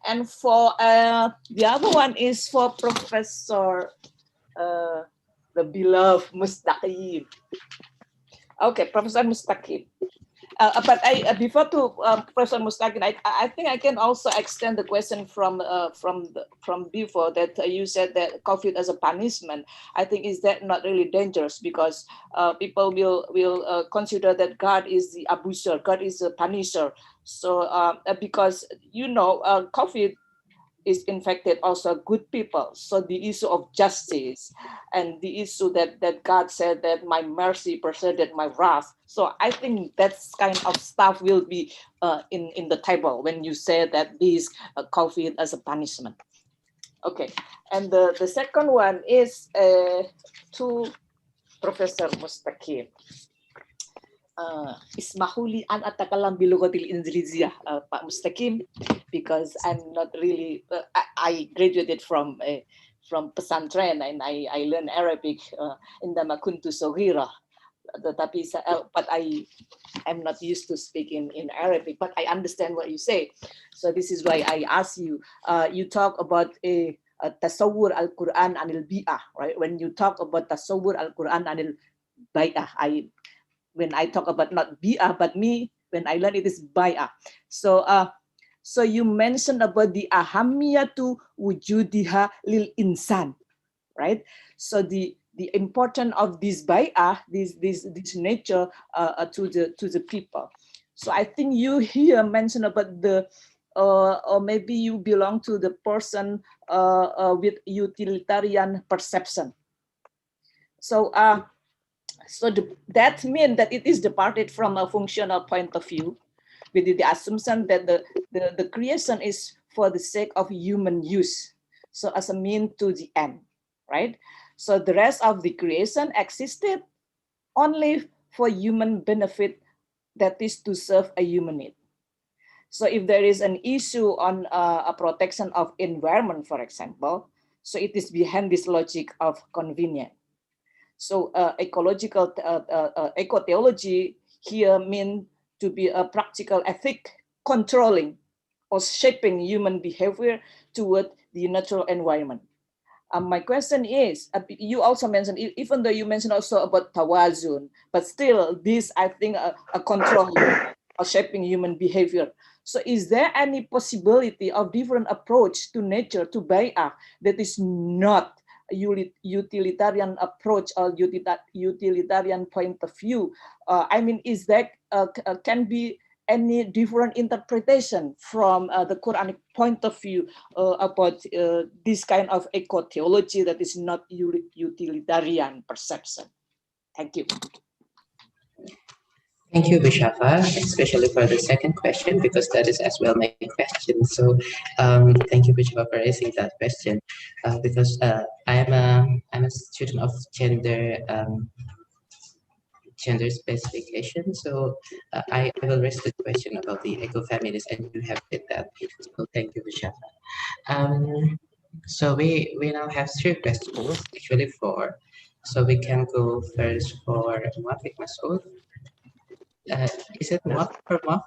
And for the other one is for Professor, the beloved Mustaqim. Okay, Professor Mustaqim. But before to Professor Mustaqim, I think I can also extend the question from before that you said that COVID as a punishment. I think is that not really dangerous, because people will consider that God is the abuser, God is the punisher. So because COVID is infected also good people. So the issue of justice and the issue that God said that my mercy preceded my wrath. So I think that kind of stuff will be in the table when you say that this COVID as a punishment. Okay, and the second one is to Professor Mustaqim. Ismahuli an atakalam bilugatil Indonesia, Pak Mustaqim, because I'm not really. I graduated from pesantren and I learned Arabic indama kuntu soghira. Tetapi but I'm not used to speaking in Arabic, but I understand what you say. So this is why I ask you. You talk about a tasawwur al-Quran anil bi'ah, right? When you talk about tasawwur al-Quran anil bai'ah, when I talk about not bi'ah, but me, when I learn it is bai'ah. So so you mentioned about the ahamiyatu wujudiha lil insan, right? So the importance of this bai'ah, this nature to the people. So I think you here mentioned about the or maybe you belong to the person with utilitarian perception. So that means that it is departed from a functional point of view, with the assumption that the creation is for the sake of human use, so as a mean to the end, right? So the rest of the creation existed only for human benefit, that is to serve a human need. So if there is an issue on a protection of environment, for example, so it is behind this logic of convenience. So ecological eco-theology here means to be a practical ethic controlling or shaping human behavior toward the natural environment. My question is, you also mentioned, even though you mentioned also about tawazun, but still this, I think, a control or shaping human behavior. So is there any possibility of different approach to nature, to bai'ah, that is not utilitarian approach or utilitarian point of view? I mean, is that can be any different interpretation from the Quranic point of view about this kind of eco-theology that is not utilitarian perception? Thank you. Thank you, Bishafa, especially for the second question, because that is as well my question. So thank you, Bishafa, for raising that question, because I'm a student of gender specification. So I will raise the question about the ecofeminist, and you have did that. So thank you, Bishafa. So we now have 3 questions, actually 4. So we can go first for Muafiq Masood. Is it Muafiq or Muafiq?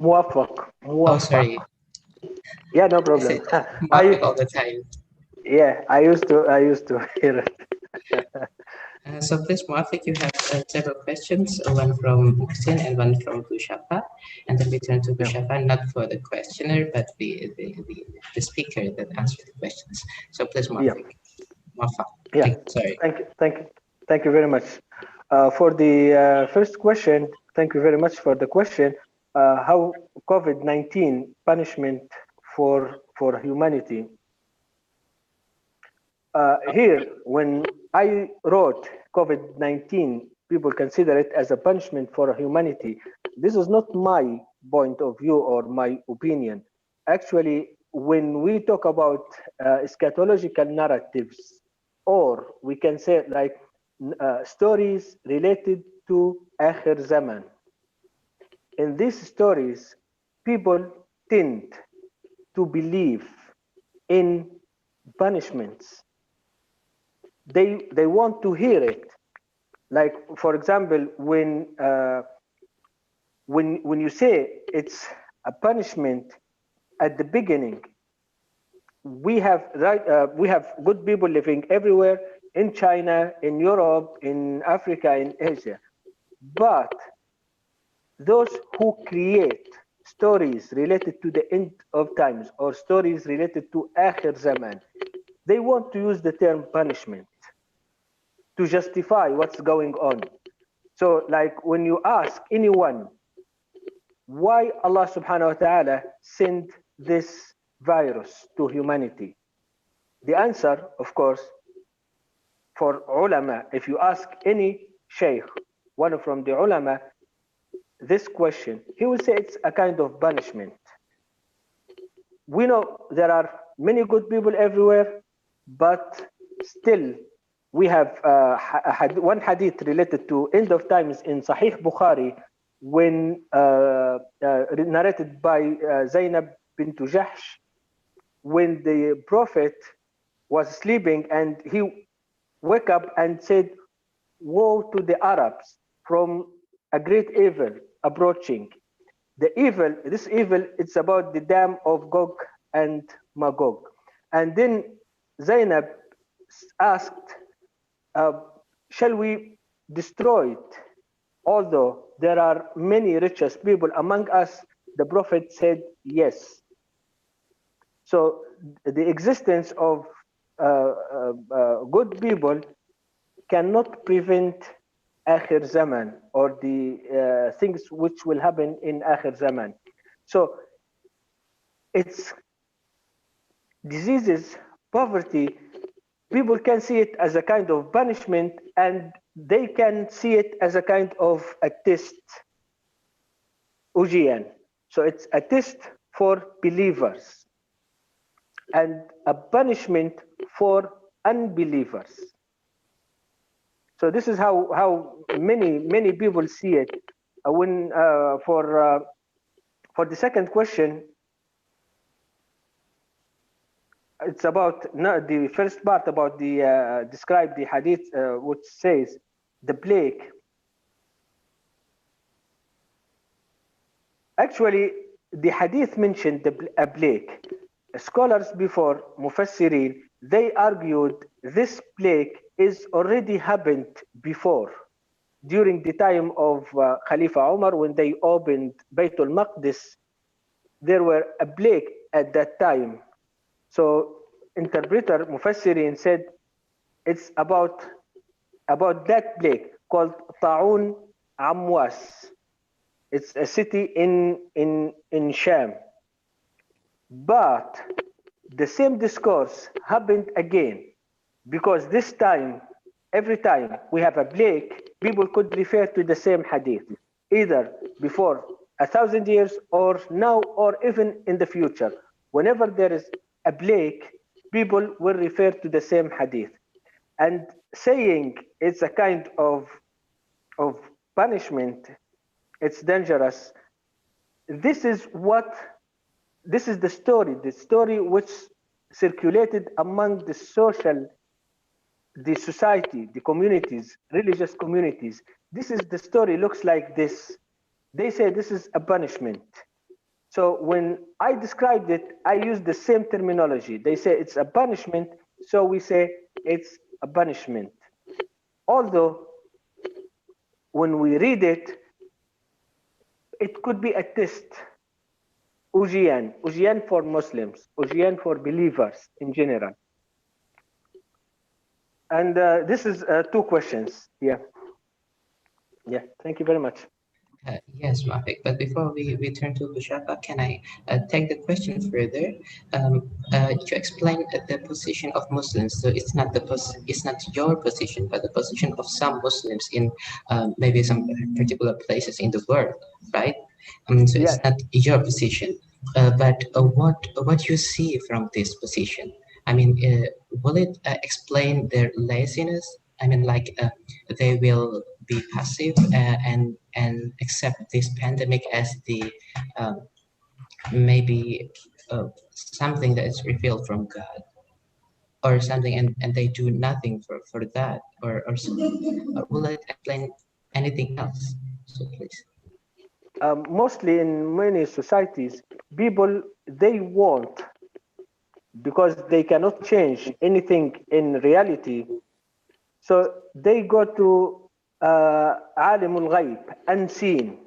Muwaffaq. Oh, sorry. Yeah, no I problem. said Muafiq all the time. Yeah, I used to hear it. So please, Muafiq, you have several questions, one from Muhsin and one from Bushafa. And then we turn to Bushafa, not for the questioner, but the speaker that answered the questions. So please, Muafiq. Muafiq. Yeah. Sorry. Thank you very much. For the first question, thank you very much for the question. How COVID-19 punishment for humanity? Here, when I wrote COVID-19, people consider it as a punishment for humanity. This is not my point of view or my opinion. Actually, when we talk about eschatological narratives, or we can say like stories related to Akhir Zaman, in these stories, people tend to believe in punishments. They want to hear it. Like, for example, when you say it's a punishment at the beginning, we have good people living everywhere in China, in Europe, in Africa, in Asia. But those who create stories related to the end of times or stories related to Akhir Zaman, they want to use the term punishment to justify what's going on. So like when you ask anyone why Allah subhanahu wa ta'ala sent this virus to humanity, the answer, of course, for ulama, if you ask any sheikh, one from the ulama, this question, he will say it's a kind of punishment. We know there are many good people everywhere, but still we have one hadith related to end of times in Sahih Bukhari, when narrated by Zainab bint Jahsh, when the Prophet was sleeping and he woke up and said, "Woe to the Arabs from a great evil approaching." The evil, this evil, it's about the dam of Gog and Magog. And then Zainab asked, shall we destroy it? Although there are many righteous people among us, the Prophet said yes. So the existence of good people cannot prevent Akhir Zaman or the things which will happen in Akhir Zaman. So it's diseases, poverty, people can see it as a kind of punishment, and they can see it as a kind of a test, ujian. So it's a test for believers and a punishment for unbelievers. So this is how many people see it. When for the second question, it's about the first part about the describe the hadith which says the plague. Actually, the hadith mentioned a plague. Scholars before Mufassirin, they argued this plague is already happened before, during the time of Khalifa Umar, when they opened Baytul Maqdis. There were a plague at that time. So interpreter Mufassirin said it's about that plague called Ta'un Amwas. It's a city in Sham. But the same discourse happened again, because this time, every time we have a plague, people could refer to the same hadith, either before 1,000 years or now or even in the future. Whenever there is a plague, people will refer to the same hadith. And saying it's a kind of punishment, it's dangerous. This is the story which circulated among the social the society, the communities, religious communities, this is the story looks like this. They say this is a punishment. So when I described it, I used the same terminology. They say it's a punishment, so we say it's a punishment. Although when we read it, it could be a test. Ujian for Muslims, ujian for believers in general. And this is two questions. Yeah. Thank you very much. Yes, Mafik, but before we turn to Bushafa, can I take the question further? To explain the position of Muslims, so it's not your position, but the position of some Muslims in maybe some particular places in the world, right? So it's not your position, but what you see from this position. I mean, will it explain their laziness? I mean, like they will be passive and accept this pandemic as the maybe something that is revealed from God or something, and they do nothing for that, or will it explain anything else? So please. Mostly in many societies, people, they want, because they cannot change anything in reality, so they go to alimul ghaib, unseen,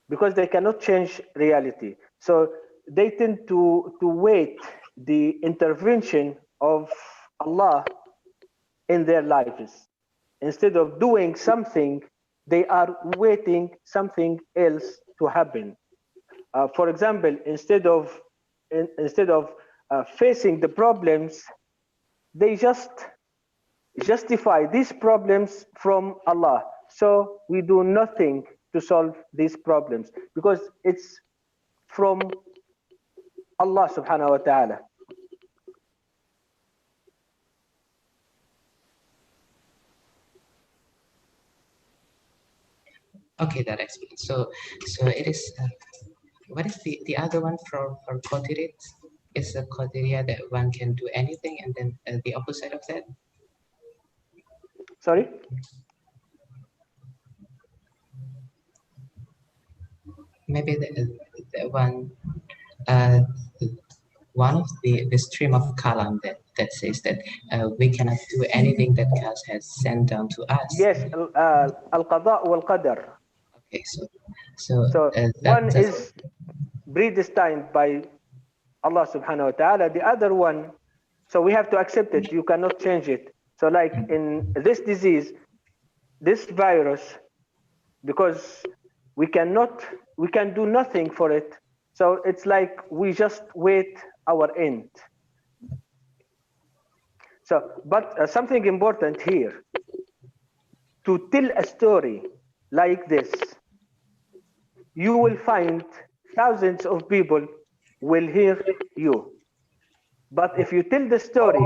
because they cannot change reality. So they tend to wait the intervention of Allah in their lives. Instead of doing something, they are waiting something else to happen. For example, instead of facing the problems, they just justify these problems from Allah. So we do nothing to solve these problems because it's from Allah subhanahu wa ta'ala. Okay, that explains. So it is. What is the other one for Qadirit? Is a Qadiriya that one can do anything, and then the opposite of that? Sorry? Maybe the one of the stream of kalam that says that we cannot do anything that God has sent down to us. Yes, al-qada wal-qadar. Okay, so one is predestined by Allah subhanahu wa ta'ala, the other one, so we have to accept it, you cannot change it. So like in this disease, this virus, because we can do nothing for it, so it's like we just wait our end. So but something important here, to tell a story like this, you will find thousands of people will hear you. But if you tell the story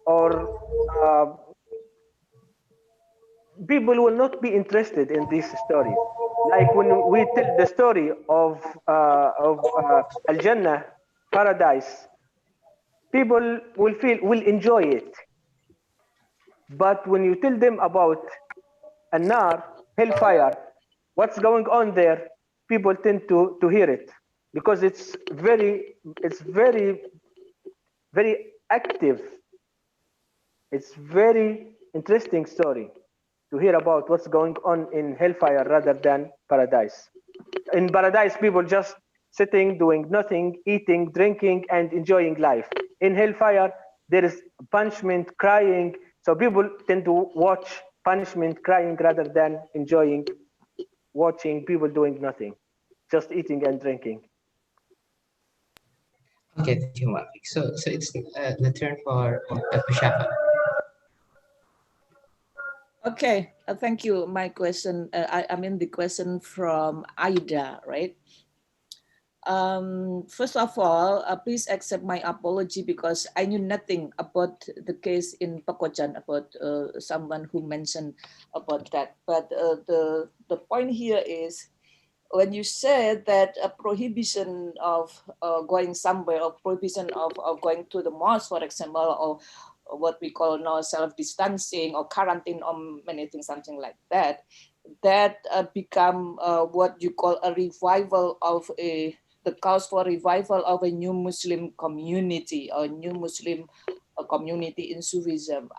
or people will not be interested in this story. Like when we tell the story of Al-Jannah, paradise, people will enjoy it. But when you tell them about An-Nar, hellfire, what's going on there, people tend to hear it because it's very active. It's very interesting story to hear about what's going on in hellfire rather than paradise. In paradise, people just sitting, doing nothing, eating, drinking, and enjoying life. In hellfire, there is punishment, crying. So people tend to watch punishment, crying, rather than watching people doing nothing, just eating and drinking. Okay, thank you, Mafik. So it's the turn for Pushafa. Okay, thank you. My question, I mean the question from Aida, right? First of all, please accept my apology because I knew nothing about the case in Pekojan, about someone who mentioned about that. But the point here is, when you said that a prohibition of going somewhere, or prohibition of going to the mosque, for example, or what we call now self-distancing or quarantine or many things, something like that, that become what you call a revival of the cause for revival of a new Muslim community or new Muslim community in Sufism.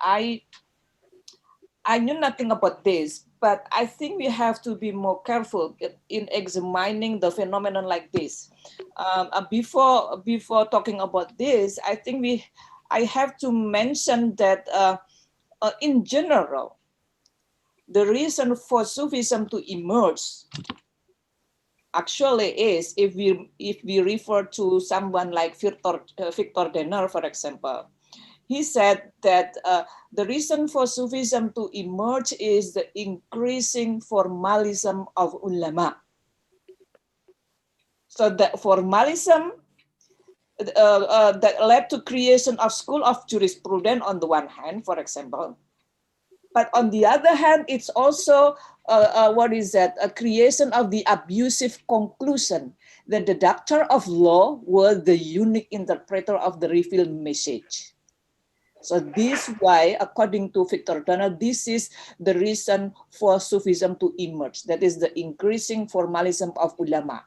I knew nothing about this, but I think we have to be more careful in examining the phenomenon like this. Before talking about this, I think I have to mention that in general, the reason for Sufism to emerge actually is, if we refer to someone like Victor Denner, for example, he said that the reason for Sufism to emerge is the increasing formalism of ulama. So that formalism that led to creation of school of jurisprudence on the one hand, for example, but on the other hand, it's also a creation of the abusive conclusion that the doctor of law was the unique interpreter of the revealed message. So this why, according to Victor Donner, this is the reason for Sufism to emerge. That is the increasing formalism of ulama.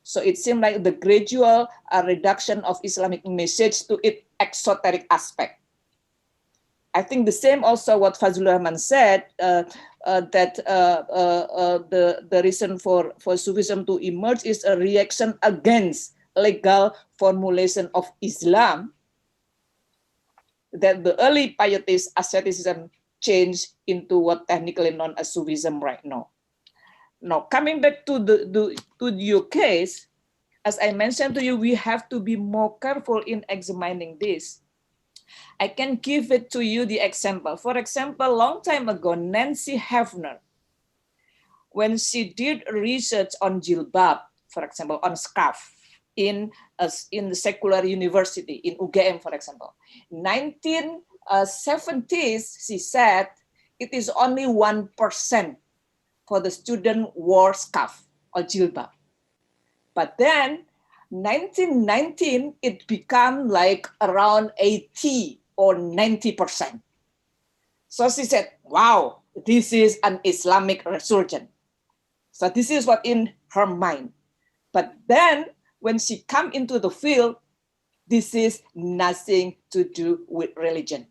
So it seemed like the gradual reduction of Islamic message to its exoteric aspect. I think the same also what Fazlur Rahman said, that the reason for Sufism to emerge is a reaction against legal formulation of Islam, that the early pietist asceticism changed into what technically known as Sufism right now. Now, coming back to your case, as I mentioned to you, we have to be more careful in examining this. I can give it to you the example. For example, a long time ago, Nancy Hefner, when she did research on jilbab, for example, on scarf, in the secular university in UGM, for example. 1970s, she said it is only 1% for the student wore scarf or jilbab. But then 1919, it became like around 80 or 90%. So she said, wow, this is an Islamic resurgence. So this is what in her mind. But then when she come into the field, this is nothing to do with religion.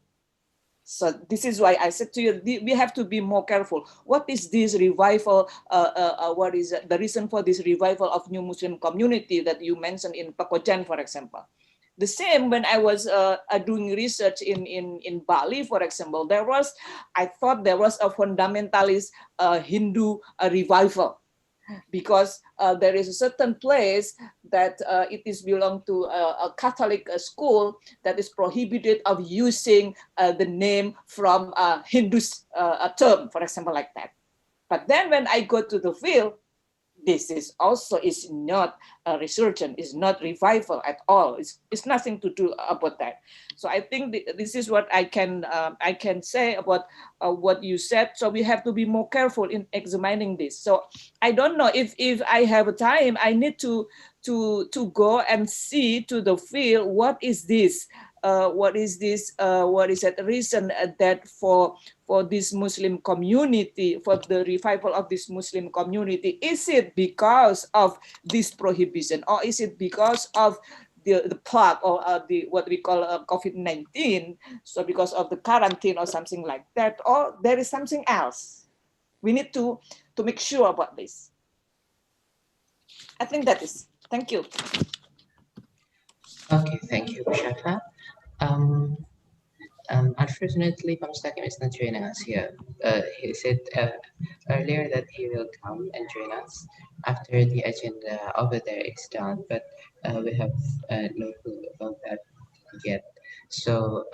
So this is why I said to you, we have to be more careful. What is this revival? What is the reason for this revival of new Muslim community that you mentioned in Pekojan, for example? The same when I was doing research in Bali, for example, I thought there was a fundamentalist Hindu revival, because there is a certain place that it is belong to a Catholic school that is prohibited of using the name from a Hindu term, for example, like that. But then when I go to the field, this is not a resurgence, is not revival at all. It's nothing to do about that. So I think this is what I can say about what you said. So we have to be more careful in examining this. So I don't know if I have time, I need to go and see to the field, what is this? What is that reason that for this Muslim community, for the revival of this Muslim community? Is it because of this prohibition, or is it because of the plague, or what we call COVID-19? So because of the quarantine or something like that, or there is something else? We need to make sure about this. I think that is. Thank you. Okay, thank you, Shafa. Unfortunately, Pak Mustaqim is not joining us here. He said earlier that he will come and join us after the agenda over there is done, but we have no clue about that yet. So,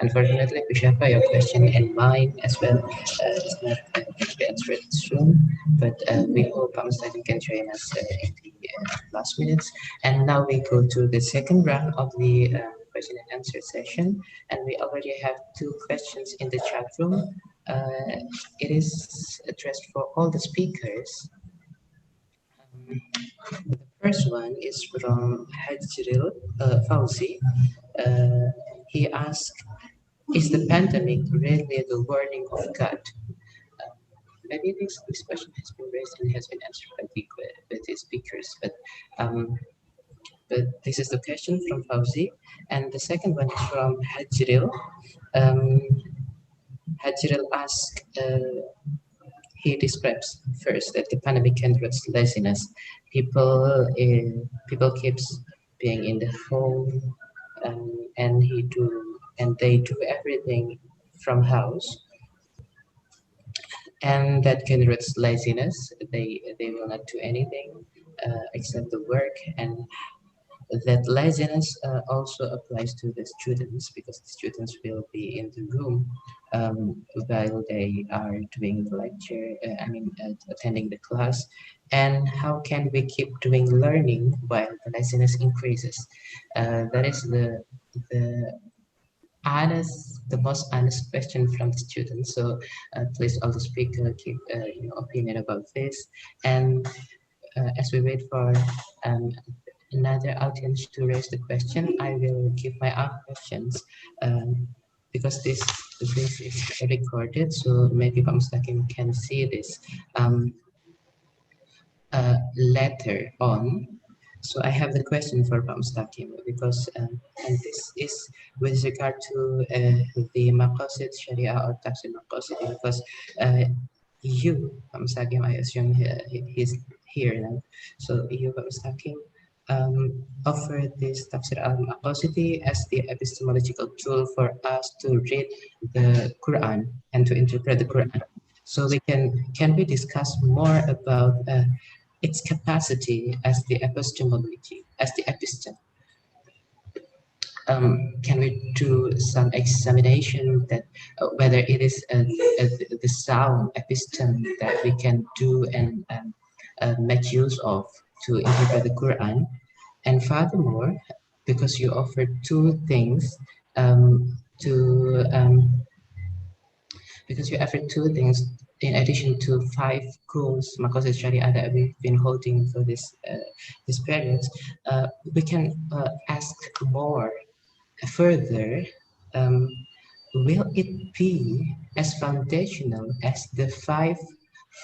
unfortunately, Pushafa, your question and mine as well is not going to be answered soon, but we hope Pak Mustaqim can join us in the last minutes. And now we go to the second round of the question and answer session, and we already have 2 questions in the chat room. It is addressed for all the speakers. The first one is from Hajril Fauzi. He asked, is the pandemic really the warning of God? Maybe this question has been raised and has been answered by the speakers, but this is the question from Fauzi. And the second one is from Hajril. Hajril asked, he describes first that the pandemic can cause laziness. People keeps being in the home, and they do everything from house, and that can cause laziness. They will not do anything except the work, and that laziness also applies to the students, because the students will be in the room while they are doing the lecture, attending the class. And how can we keep doing learning while the laziness increases? That is the most honest question from the students. So please, all the speaker, keep your opinion about this. And as we wait for another audience to raise the question, I will give my own questions, because this is recorded, so maybe Pak Mustaqim can see this later on. So I have the question for Pak Mustaqim, because and this is with regard to the Maqasid Sharia or Tafsir Maqasid, because you, Pak Mustaqim, I assume he's here now. So you, Pak Mustaqim, offer this Tafsir al-Maqasidi as the epistemological tool for us to read the Quran and to interpret the Quran. So can we discuss more about its capacity as the epistemology, as the episteme? Can we do some examination that whether it is the sound episteme that we can do and make use of to interpret the Quran? And furthermore, because you offered two things because you offered two things in addition to 5 goals, Maqasid Sharia, that we've been holding for this period, we can ask more further. Will it be as foundational as the 5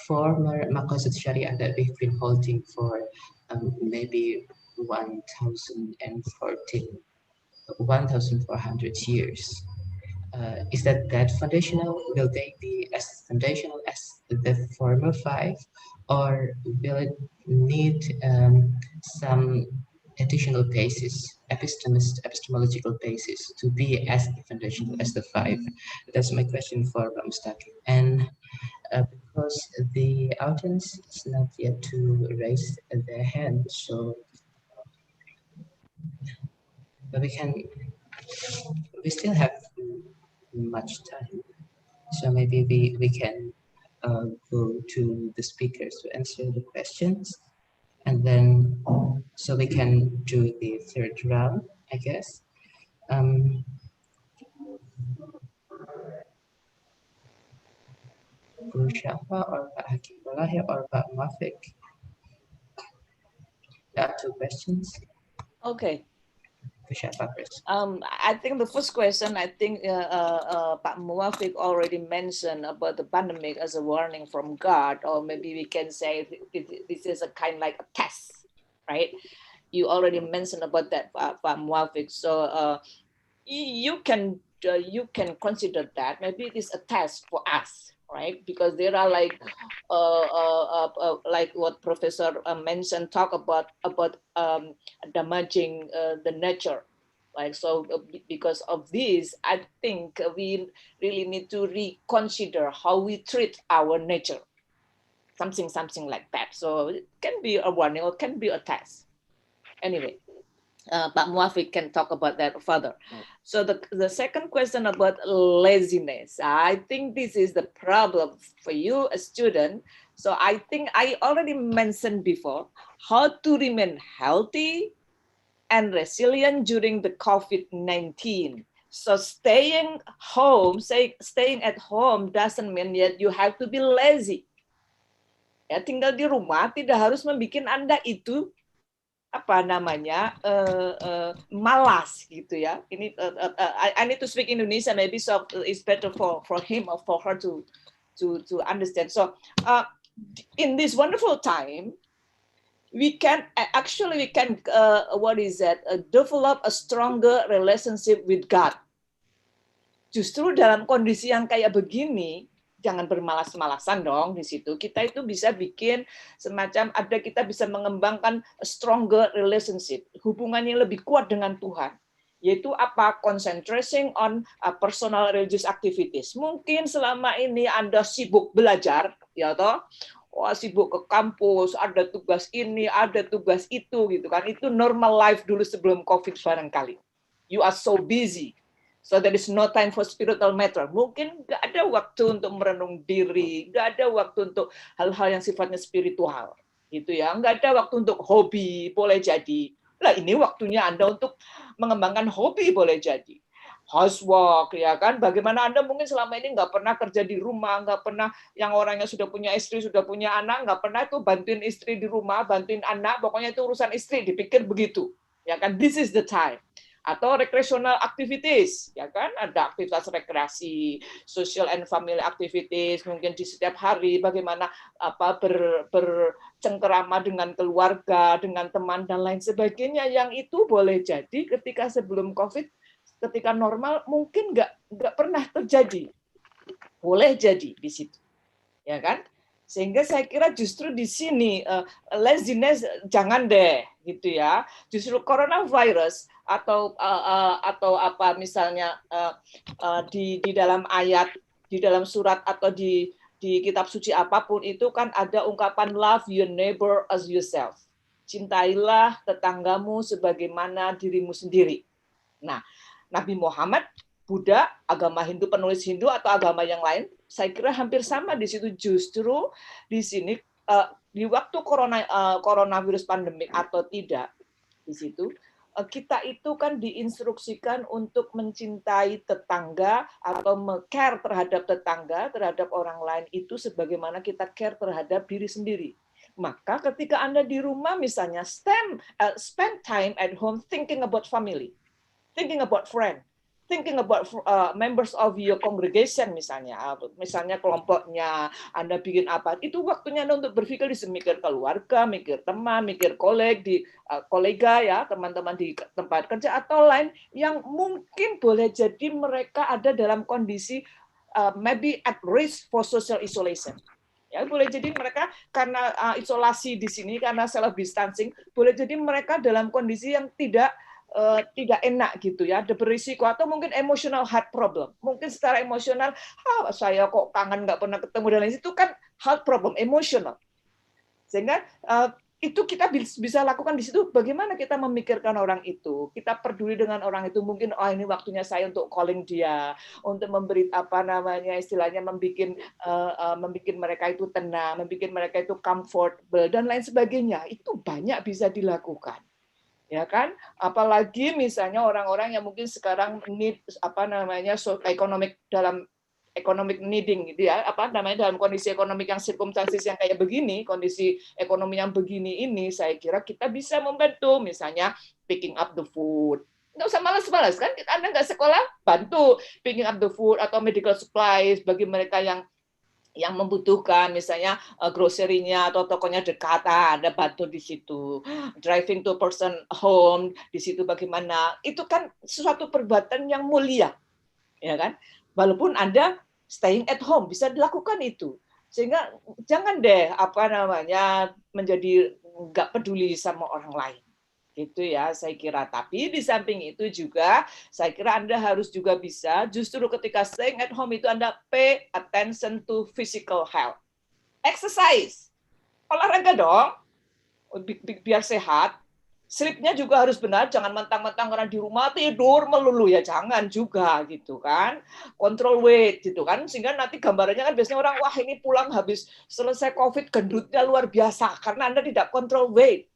former Maqasid Sharia that we've been holding for maybe 1,400 years? Is that foundational? Will they be as foundational as the former 5, or will it need some additional basis, epistemological basis, to be as foundational as the 5? That's my question for Mustaqim. And because the audience is not yet to raise their hand, so but we still have much time, so maybe we can go to the speakers to answer the questions, and then so we can do the third round, I guess. Bu Syafa or Pak Hakimullah or Pak Muafiq? There are 2 questions. Okay. First. I think the first question, I think Pak Muafiq already mentioned about the pandemic as a warning from God, or maybe we can say this is a kind like a test, right? You already mentioned about that, Pak Muafiq. So you can consider that maybe it is a test for us, right? Because there are like what Professor mentioned, talk about damaging the nature. Like, so because of this, I think we really need to reconsider how we treat our nature. Something like that. So it can be a warning or can be a test. Anyway, Pak Muafiq can talk about that further. So the second question about laziness, I think this is the problem for you, a student. So I think I already mentioned before how to remain healthy and resilient during the COVID-19. So staying at home doesn't mean that you have to be lazy. Ya, tinggal di rumah tidak harus membuat Anda itu apa namanya malas gitu ya. Ini I need to speak Indonesia, maybe so it's better for him or for her to understand. So in this wonderful time, we can develop a stronger relationship with God. Justru dalam kondisi yang kayak begini, jangan bermalas-malasan dong di situ. Kita itu bisa bikin semacam kita bisa mengembangkan a stronger relationship, hubungan yang lebih kuat dengan Tuhan. Yaitu apa? Concentrating on personal religious activities. Mungkin selama ini Anda sibuk belajar, ya toh? Wah, sibuk ke kampus, ada tugas ini, ada tugas itu gitu kan. Itu normal life dulu sebelum COVID barangkali. You are so busy. So there is no time for spiritual matter. Mungkin nggak ada waktu untuk merenung diri, nggak ada waktu untuk hal-hal yang sifatnya spiritual, gitu ya. Nggak ada waktu untuk hobi, boleh jadi. Lah ini waktunya Anda untuk mengembangkan hobi, boleh jadi. Housework, ya kan? Bagaimana Anda mungkin selama ini nggak pernah kerja di rumah, nggak pernah yang orangnya sudah punya istri, sudah punya anak, nggak pernah itu bantuin istri di rumah, bantuin anak, pokoknya itu urusan istri, dipikir begitu. Ya kan? This is the time. Atau recreational activities, ya kan, ada aktivitas rekreasi, social and family activities, mungkin di setiap hari bagaimana bercengkerama dengan keluarga, dengan teman dan lain sebagainya, yang itu boleh jadi ketika sebelum COVID, ketika normal mungkin nggak pernah terjadi, boleh jadi di situ, ya kan? Sehingga saya kira justru di sini laziness jangan deh gitu ya. Justru coronavirus atau apa misalnya di dalam ayat, di dalam surat atau di kitab suci apapun itu kan ada ungkapan love your neighbor as yourself. Cintailah tetanggamu sebagaimana dirimu sendiri. Nah, Nabi Muhammad, Buddha, agama Hindu, penulis Hindu atau agama yang lain, saya kira hampir sama di situ. Justru di sini di waktu coronavirus pandemik atau tidak di situ kita itu kan diinstruksikan untuk mencintai tetangga atau care terhadap tetangga, terhadap orang lain itu sebagaimana kita care terhadap diri sendiri. Maka ketika Anda di rumah misalnya spend time at home thinking about family, thinking about friend, thinking about members of your congregation misalnya kelompoknya Anda bikin apa, itu waktunya Anda untuk berpikir, mikir keluarga, mikir teman, mikir kolega ya, teman-teman di tempat kerja atau lain yang mungkin boleh jadi mereka ada dalam kondisi maybe at risk for social isolation. Ya, boleh jadi mereka karena isolasi di sini karena self distancing, boleh jadi mereka dalam kondisi yang tidak enak gitu ya, ada berisiko atau mungkin emotional heart problem. Mungkin secara emosional, saya kok kangen nggak pernah ketemu dan lain itu kan heart problem, emotional. Sehingga itu kita bisa lakukan di situ. Bagaimana kita memikirkan orang itu, kita peduli dengan orang itu. Mungkin ini waktunya saya untuk calling dia, untuk memberi istilahnya membuat mereka itu tenang, membuat mereka itu comfortable dan lain sebagainya. Itu banyak bisa dilakukan. Ya kan, apalagi misalnya orang-orang yang mungkin sekarang need economic needing gitu ya, dalam kondisi ekonomik yang circumstances yang kayak begini, kondisi ekonomi yang begini ini, saya kira kita bisa membantu, misalnya picking up the food. Nggak usah malas-malas kan, Anda nggak sekolah, bantu picking up the food atau medical supplies bagi mereka yang membutuhkan, misalnya grocery-nya atau tokonya dekat, Anda bantu di situ. Driving to person home di situ bagaimana? Itu kan suatu perbuatan yang mulia, ya kan? Walaupun Anda staying at home bisa dilakukan itu. Sehingga jangan deh menjadi nggak peduli sama orang lain. Gitu ya, saya kira. Tapi di samping itu juga, saya kira Anda harus juga bisa, justru ketika staying at home itu Anda pay attention to physical health. Exercise. Olahraga dong, biar sehat. Sleep-nya juga harus benar, jangan mentang-mentang karena di rumah tidur melulu, ya jangan juga gitu kan. Control weight gitu kan, sehingga nanti gambarannya kan biasanya orang, wah ini pulang habis selesai COVID, gendutnya luar biasa, karena Anda tidak control weight.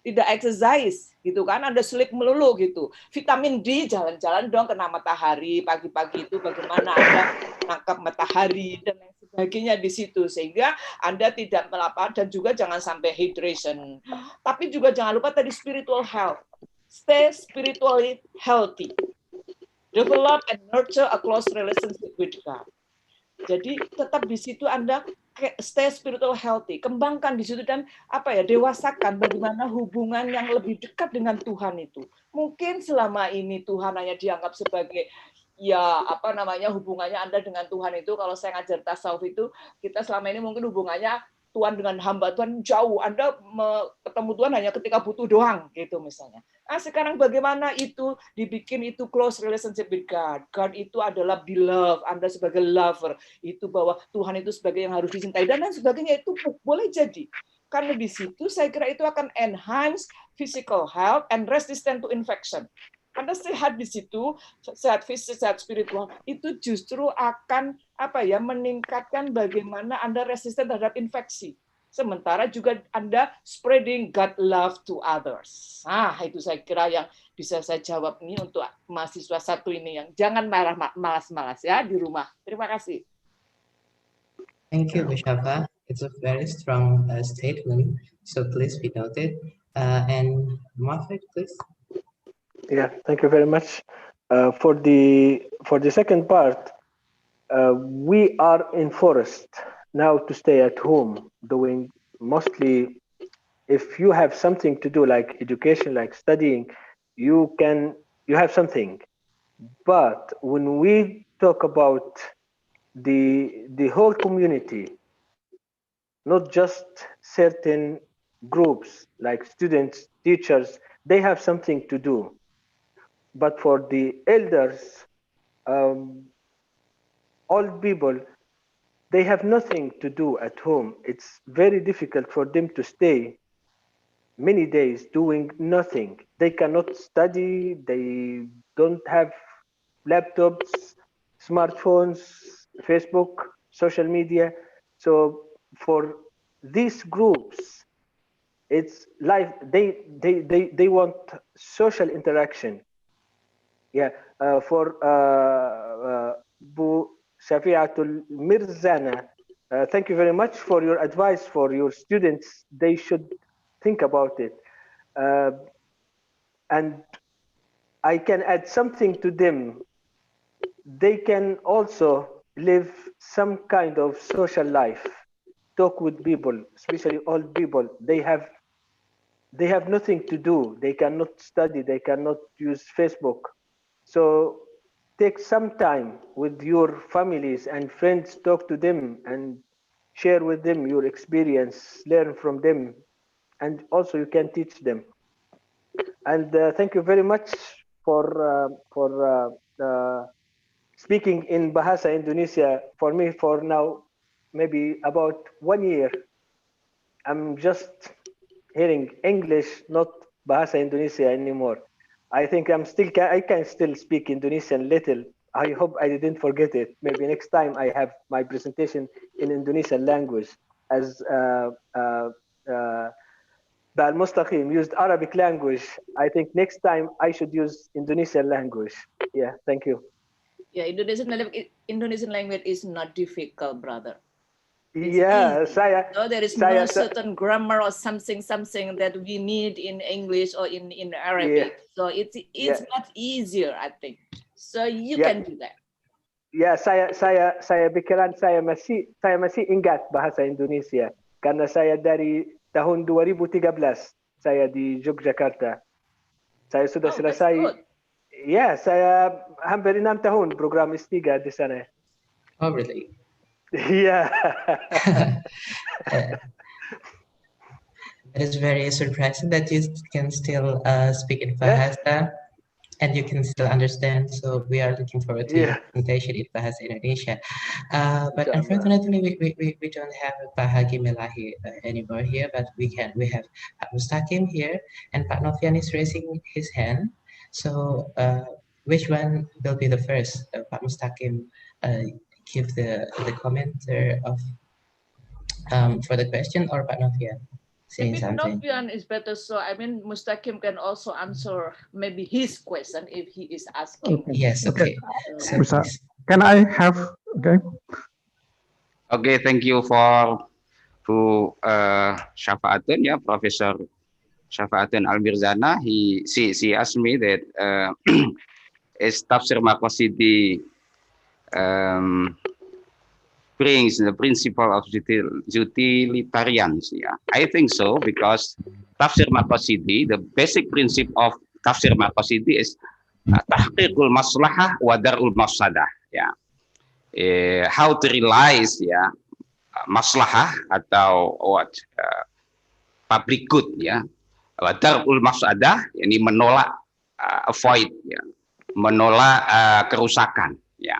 Tidak exercise gitu kan, Anda sleep melulu gitu. Vitamin D, jalan-jalan dong kena matahari pagi-pagi itu, bagaimana Anda nangkap matahari dan lain sebagainya. sebagainya di situ, sehingga Anda tidak melapar dan juga jangan sampai hydration. Tapi juga jangan lupa tadi spiritual health. Stay spiritually healthy. Develop and nurture a close relationship with God. Jadi tetap di situ Anda stay spiritual healthy, kembangkan di situ dan dewasakan bagaimana hubungan yang lebih dekat dengan Tuhan itu. Mungkin selama ini Tuhan hanya dianggap sebagai hubungannya Anda dengan Tuhan itu, kalau saya ngajar tasawuf itu, kita selama ini mungkin hubungannya Tuhan dengan hamba Tuhan jauh. Anda ketemu Tuhan hanya ketika butuh doang gitu misalnya. Nah, sekarang bagaimana itu dibikin itu close relationship with God. God itu adalah beloved, Anda sebagai lover, itu bahwa Tuhan itu sebagai yang harus dicintai dan lain sebagainya, itu boleh jadi. Karena di situ saya kira itu akan enhance physical health and resistant to infection. Anda sehat di situ, sehat fisik, sehat spiritual, itu justru akan meningkatkan bagaimana Anda resisten terhadap infeksi. Sementara juga Anda spreading God love to others. Nah, itu saya kira yang bisa saya jawab ini untuk mahasiswa satu ini yang jangan malas-malas ya di rumah. Terima kasih. Thank you, Bu Shafa. It's a very strong statement, so please be noted. And Moffat, please. Yeah, thank you very much. For the second part, we are enforced now to stay at home, doing mostly. If you have something to do, like education, like studying, you have something. But when we talk about the whole community, not just certain groups like students, teachers, they have something to do. But for the elders, old people, they have nothing to do at home. It's very difficult for them to stay many days doing nothing. They cannot study, they don't have laptops, smartphones, Facebook, social media. So for these groups, it's life. They want social interaction. Yeah, for Bu Shafiatul Mirzana, thank you very much for your advice for your students. They should think about it. And I can add something to them. They can also live some kind of social life, talk with people, especially old people. They have nothing to do. They cannot study. They cannot use Facebook. So take some time with your families and friends, talk to them and share with them your experience, learn from them, and also you can teach them. And thank you very much for speaking in Bahasa Indonesia. For me, for now, maybe about 1 year, I'm just hearing English, not Bahasa Indonesia anymore. I think I can still speak Indonesian little. I hope I didn't forget it. Maybe next time I have my presentation in Indonesian language, as Bal Mustaqim used Arabic language. I think next time I should use Indonesian language. Yeah, thank you. Yeah, Indonesian language is not difficult, brother. It's there is no certain grammar or something that we need in English or in Arabic. Yeah. So it's much easier, I think. So you can do that. Ya, saya pikiran saya masih ingat bahasa Indonesia karena saya dari tahun 2013 saya di Yogyakarta. Saya sudah selesai. Ya, saya hampir 6 tahun program S3 di sana. Oh, really? Yeah. It is very surprising that you can still speak in Bahasa and you can still understand. So we are looking forward to your presentation in Bahasa Indonesia. But unfortunately, we don't have Pak Melahi anymore here, but we have Pak Mustaqim here, and Pak Novian is raising his hand. So which one will be the first? Pak Mustaqim give the commenter of for the question, or Pak Novian saying something? Novian is better, so I mean Mustaqim can also answer maybe his question if he is asking. Yes, okay. So, can I have, okay? Okay, thank you for Syafaatun, yeah, Professor Syafaatun Al-Mirzana. She asked me that is Tafsir Maqasidi brings the principle of utilitarians. Yeah, I think so, because Tafsir Maqasidi, the basic principle of Tafsir Maqasidi is tahqiqul maslahah wa darul mafsadah. Yeah, how to realize, yeah, maslahah atau what public good, ya, darul mafsadah, ini menolak, avoid, ya, menolak kerusakan, ya.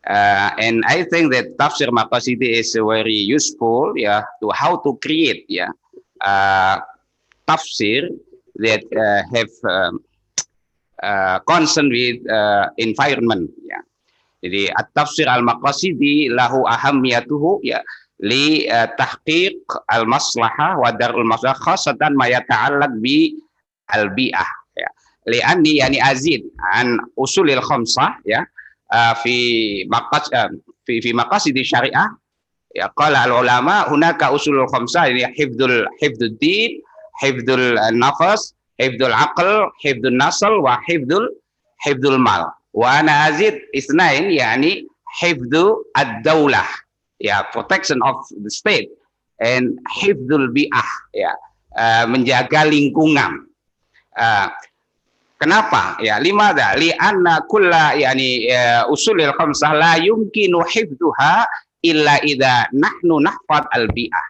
And I think that tafsir maqasidi is very useful, ya, to how to create, ya, tafsir that have concern with environment, ya. Jadi at-tafsir al-maqasidi lahu ahamiyatuhu, ya, li tahqiq al-maslahah wa darul maslahah khasatan ma yata'allaq bi al-bi'ah, ya. Li'anni yani azid an usulil khamsah, ya, fi maqasid syariah, ya, qala al-ulama hunaka usulul khamsah, ini hifdzul din, hifdzul nafas, hifdzul aql, hifdzul nasl wa hifdzul mal. Wa ana azid isnain, yani hifdzu ad-daulah, ya, protection of the state, and hifdzul bi'ah, ya, menjaga lingkungan. Kenapa? Ya, limada? Li'anna kulla yani usulil khamsah la yumkinu hifdzuha illa idza nahnu nahfad al-bi'ah.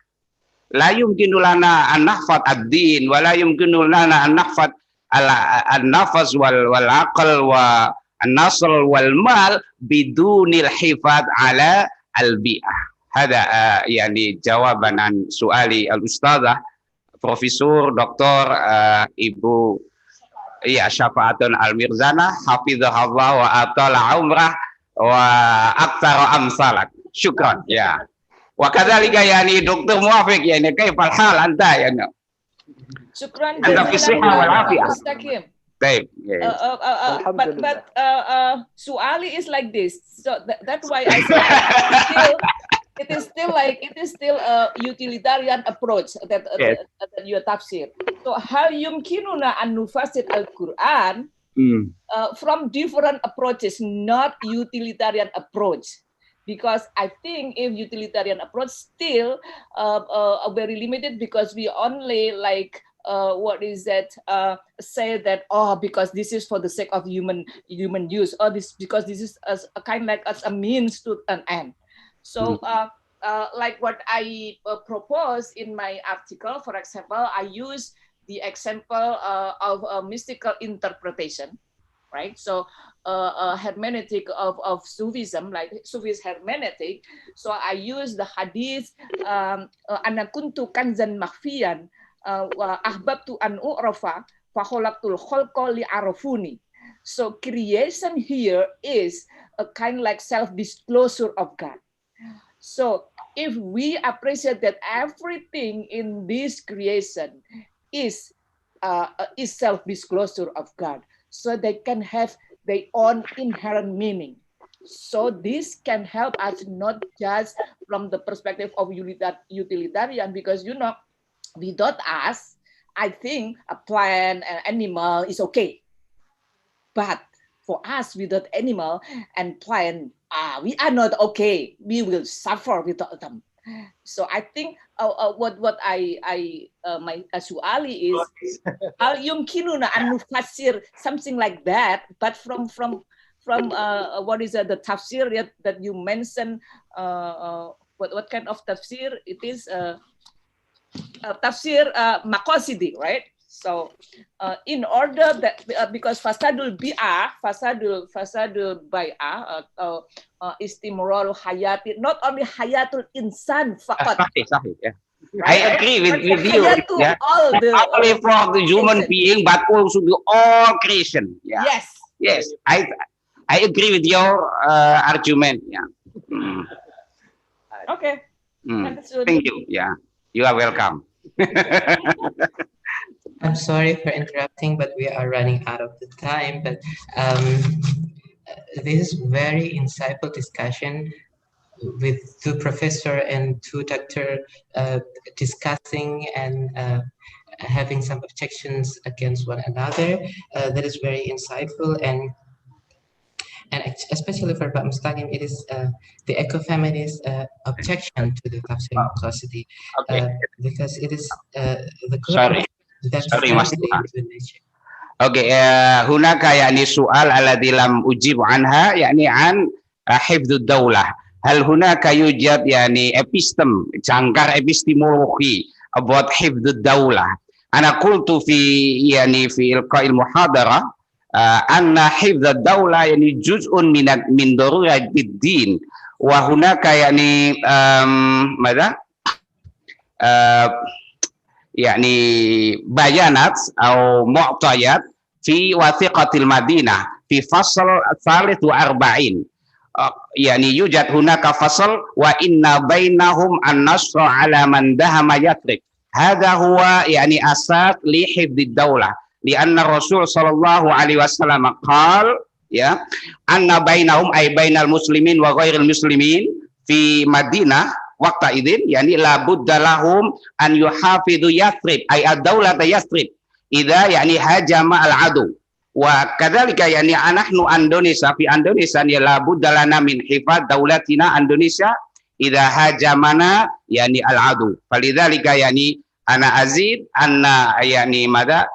La yumkinu lana an nahfad ad-din wa la yumkinu lana an nahfad an-nafas wal aql wa an-nasl wal mal bidunil hifad ala al-bi'ah. Hada yani jawaban an suali al-ustadzah Profesor Dr. Ibu, ya, Syafaatun Al-Mirzana, hafizahullah wa atala umrah wa aktsara amsalak. Syukran, ya. Wa kadzalika yani Dr. Muafiq, yani kaifal hal anta, ya. Syukran Anta fi sihha wal afiyah. Baik. But Suali is like this, so that's why I said it is still a utilitarian approach that you tafsir. So how yumkinuna an nufassir al-Quran from different approaches, not utilitarian approach. Because I think if utilitarian approach still very limited, because we only like say that, oh, because this is for the sake of human use, or this because this is a kind like as a means to an end. So like what I propose in my article, for example, I use the example of a mystical interpretation, right? So hermeneutic of Sufism, like Sufis hermeneutic. So I use the hadith ana kuntu kanzan makhfiyan wa ahbabtu an u'rafa fa khalaqtul khalqa li arafuni. So creation here is a kind like self-disclosure of God. So if we appreciate that everything in this creation is self-disclosure of God, so they can have their own inherent meaning. So this can help us not just from the perspective of utilitarian, because, you know, without us, I think a plant, an animal is okay. But for us, without animal and plant, we are not okay. We will suffer without them. So I think what my suali is al yumkinuna an nufassir, something like that, but from what is the tafsir that you mentioned, what kind of tafsir it is, tafsir maqasidi, right? So in order that because fasadul bi'ah, fasadul bai'ah, istimrol hayati, not only hayatul insan faqat. Sahih, yeah. Right? I agree with you. Yeah. All not only for the human being, but also the all creation. Yeah. Yes. Yes. I agree with your argument. Yeah. Okay. Thank you. Yeah. You are welcome. I'm sorry for interrupting, but we are running out of the time. But this is very insightful discussion. with two professor and two doctor discussing and having some objections against one another. That is very insightful, and especially for Pak Mustaqim, it is the eco-feminist objection to the tafsir closity, because it is the Sorry, that sorry Mas. into nature. Oke, hunaka yakni soal alladzi lam ujib anha yakni an hifdzud daulah. Hal hunaka yujad yakni epistem, jangkar epistemologi about hifdzud daulah. Ana qultu fi yani fi ilqa'il muhadarah anna hifdzud daulah yani juz'un min daruratil din wa hunaka yakni madza يعني بيانات أو معطيات في وثيقة المدينة في فصل 43 يعني يوجد هناك فصل وإن بينهم النصر على من دهم يثرب. هذا هو يعني أساس لحفظ الدولة، لأن الرسول صلى الله عليه وسلم قال ya anna bainahum ay bainal muslimin wa ghairil muslimin fi Madinah waqta idzin yani la budda lahum an yuhafidhu Yathrib ay ad-daulat Yathrib idza yani hajama al-adu wa kadzalika yani nahnu Indonesia fi Indonesia ya la budda lana min hifadz daulatina Indonesia idza hajamana yani al-adu falidzalika yani ana azid anna yani madza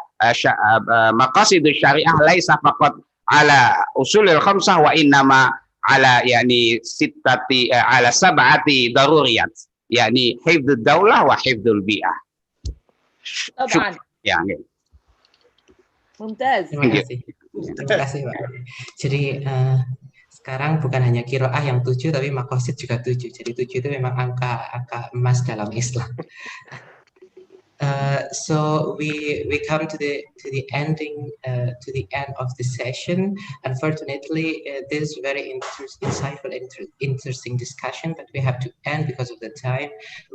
maqasidus syariah laisa faqat ala usulil khamsah wa innama ala yani sittati ala sab'ati daruriyat yani hifdzud daulah wa hifdzul bi'ah. Taban. Ya, Mumtaz. Terima kasih Pak. Jadi sekarang bukan hanya kiroah yang 7 tapi makosid juga 7. Jadi 7 itu memang angka emas dalam Islam. So we come to the ending to the end of the session. Unfortunately, this is very insightful and interesting discussion, but we have to end because of the time.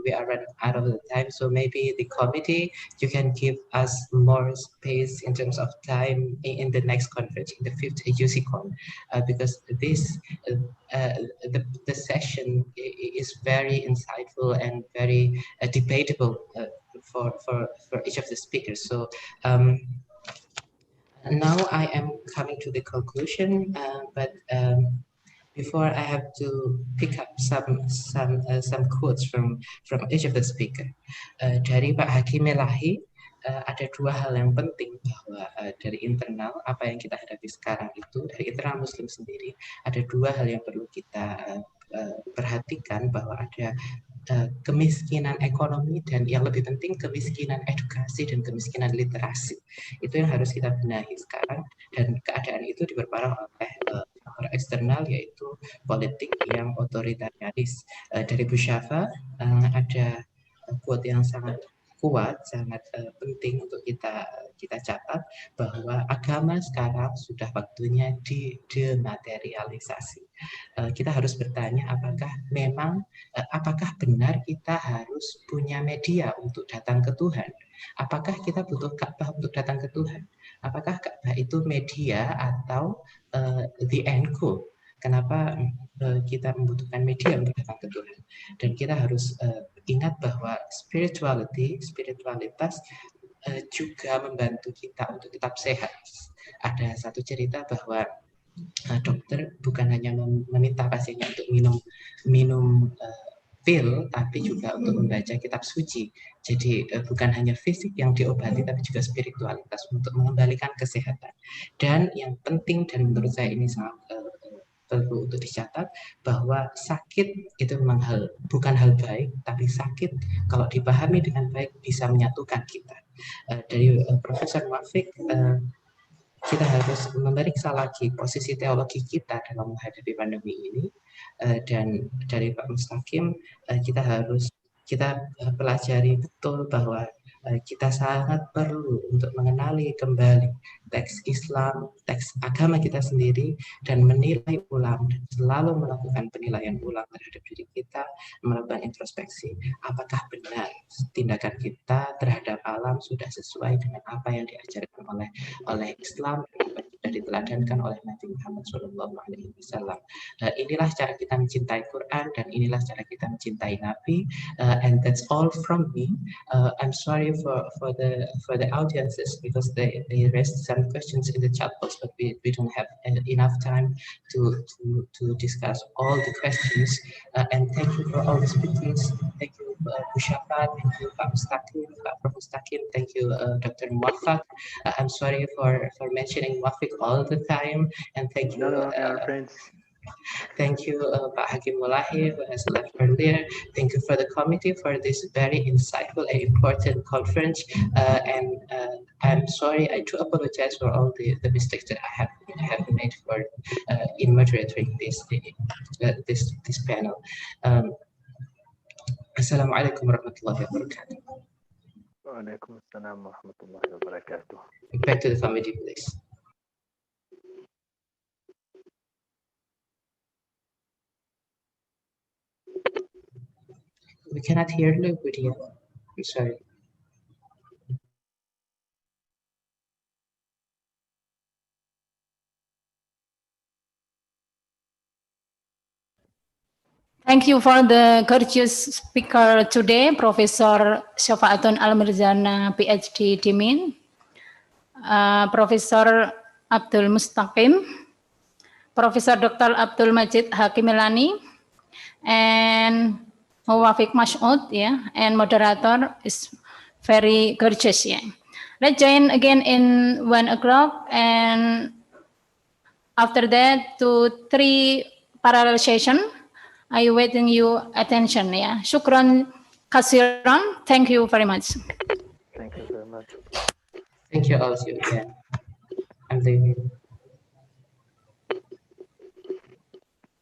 We are running out of the time. So maybe the committee, you can give us more space in terms of time in the next conference, in the 5th Usiqon, because this the session is very insightful and very debatable. For each of the speakers. So now I am coming to the conclusion, but before I have to pick up some quotes from each of the speaker. Dari Pak Hakim Melahi, ada dua hal yang penting bahwa dari internal apa yang kita hadapi sekarang itu dari internal Muslim sendiri ada dua hal yang perlu kita perhatikan bahwa ada kemiskinan ekonomi dan yang lebih penting kemiskinan edukasi dan kemiskinan literasi. Itu yang harus kita benahi sekarang dan keadaan itu diperparah oleh faktor eksternal yaitu politik yang otoritarianis. Dari Bu Syafa ada quote yang sangat kuat, sangat penting untuk kita catat bahwa agama sekarang sudah waktunya dematerialisasi. Kita harus bertanya apakah benar kita harus punya media untuk datang ke Tuhan? Apakah kita butuh Ka'bah untuk datang ke Tuhan? Apakah Ka'bah itu media atau the end goal? Kenapa kita membutuhkan media untuk datang ke Tuhan? Dan kita harus ingat bahwa spiritualitas juga membantu kita untuk tetap sehat. Ada satu cerita bahwa dokter bukan hanya meminta pasiennya untuk minum pil, tapi juga untuk membaca kitab suci. Jadi bukan hanya fisik yang diobati, tapi juga spiritualitas untuk mengembalikan kesehatan. Dan yang penting dan menurut saya ini sangat perlu untuk dicatat bahwa sakit itu memang bukan hal baik, tapi sakit kalau dipahami dengan baik bisa menyatukan kita. Dari Profesor Muafiq, kita harus memeriksa lagi posisi teologi kita dalam menghadapi pandemi ini, dan dari Pak Mustaqim kita pelajari betul bahwa kita sangat perlu untuk mengenali kembali teks Islam, teks agama kita sendiri, dan menilai ulang, dan selalu melakukan penilaian ulang terhadap diri kita, melakukan introspeksi, apakah benar tindakan kita terhadap alam sudah sesuai dengan apa yang diajarkan oleh Islam, dan diteladankan oleh Nabi Muhammad SAW. Inilah cara kita mencintai Quran, dan inilah cara kita mencintai Nabi. And that's all from me. I'm sorry for the audiences because they raised some questions in the chat box, but we don't have enough time to discuss all the questions. And thank you for all the speakers. Thank you, Bu Syafa. Thank you, Pak Mustaqim, Pak Prof. Mustaqim. Thank you, Dr. Muwafaq. I'm sorry for mentioning Muwafaq all the time. And thank you. No, we are friends. Thank you, Pak Hakim Mulahi, who has left earlier. Thank you for the committee for this very insightful and important conference. And I'm sorry, I do apologize for all the mistakes that I have made for in moderating this panel. Assalamualaikum warahmatullahi wabarakatuh. Waalaikumsalam warahmatullahi wabarakatuh. Back to the committee, please. We cannot hear the video. I'm sorry. Thank you for the courteous speaker today, Professor Syafa'atun Al-Mirzana, PhD, Dimin, Professor Abdul Mustaqim, Professor Dr. Abdul Majid Hakimilani, and Muwaffiq Mas'ud, and moderator is very gorgeous, Let's join again in 1 o'clock, and after that to 3 parallel session. I waiting you attention, Shukran kasiran. Thank you very much. Thank you very much. Thank you also. I'm leaving.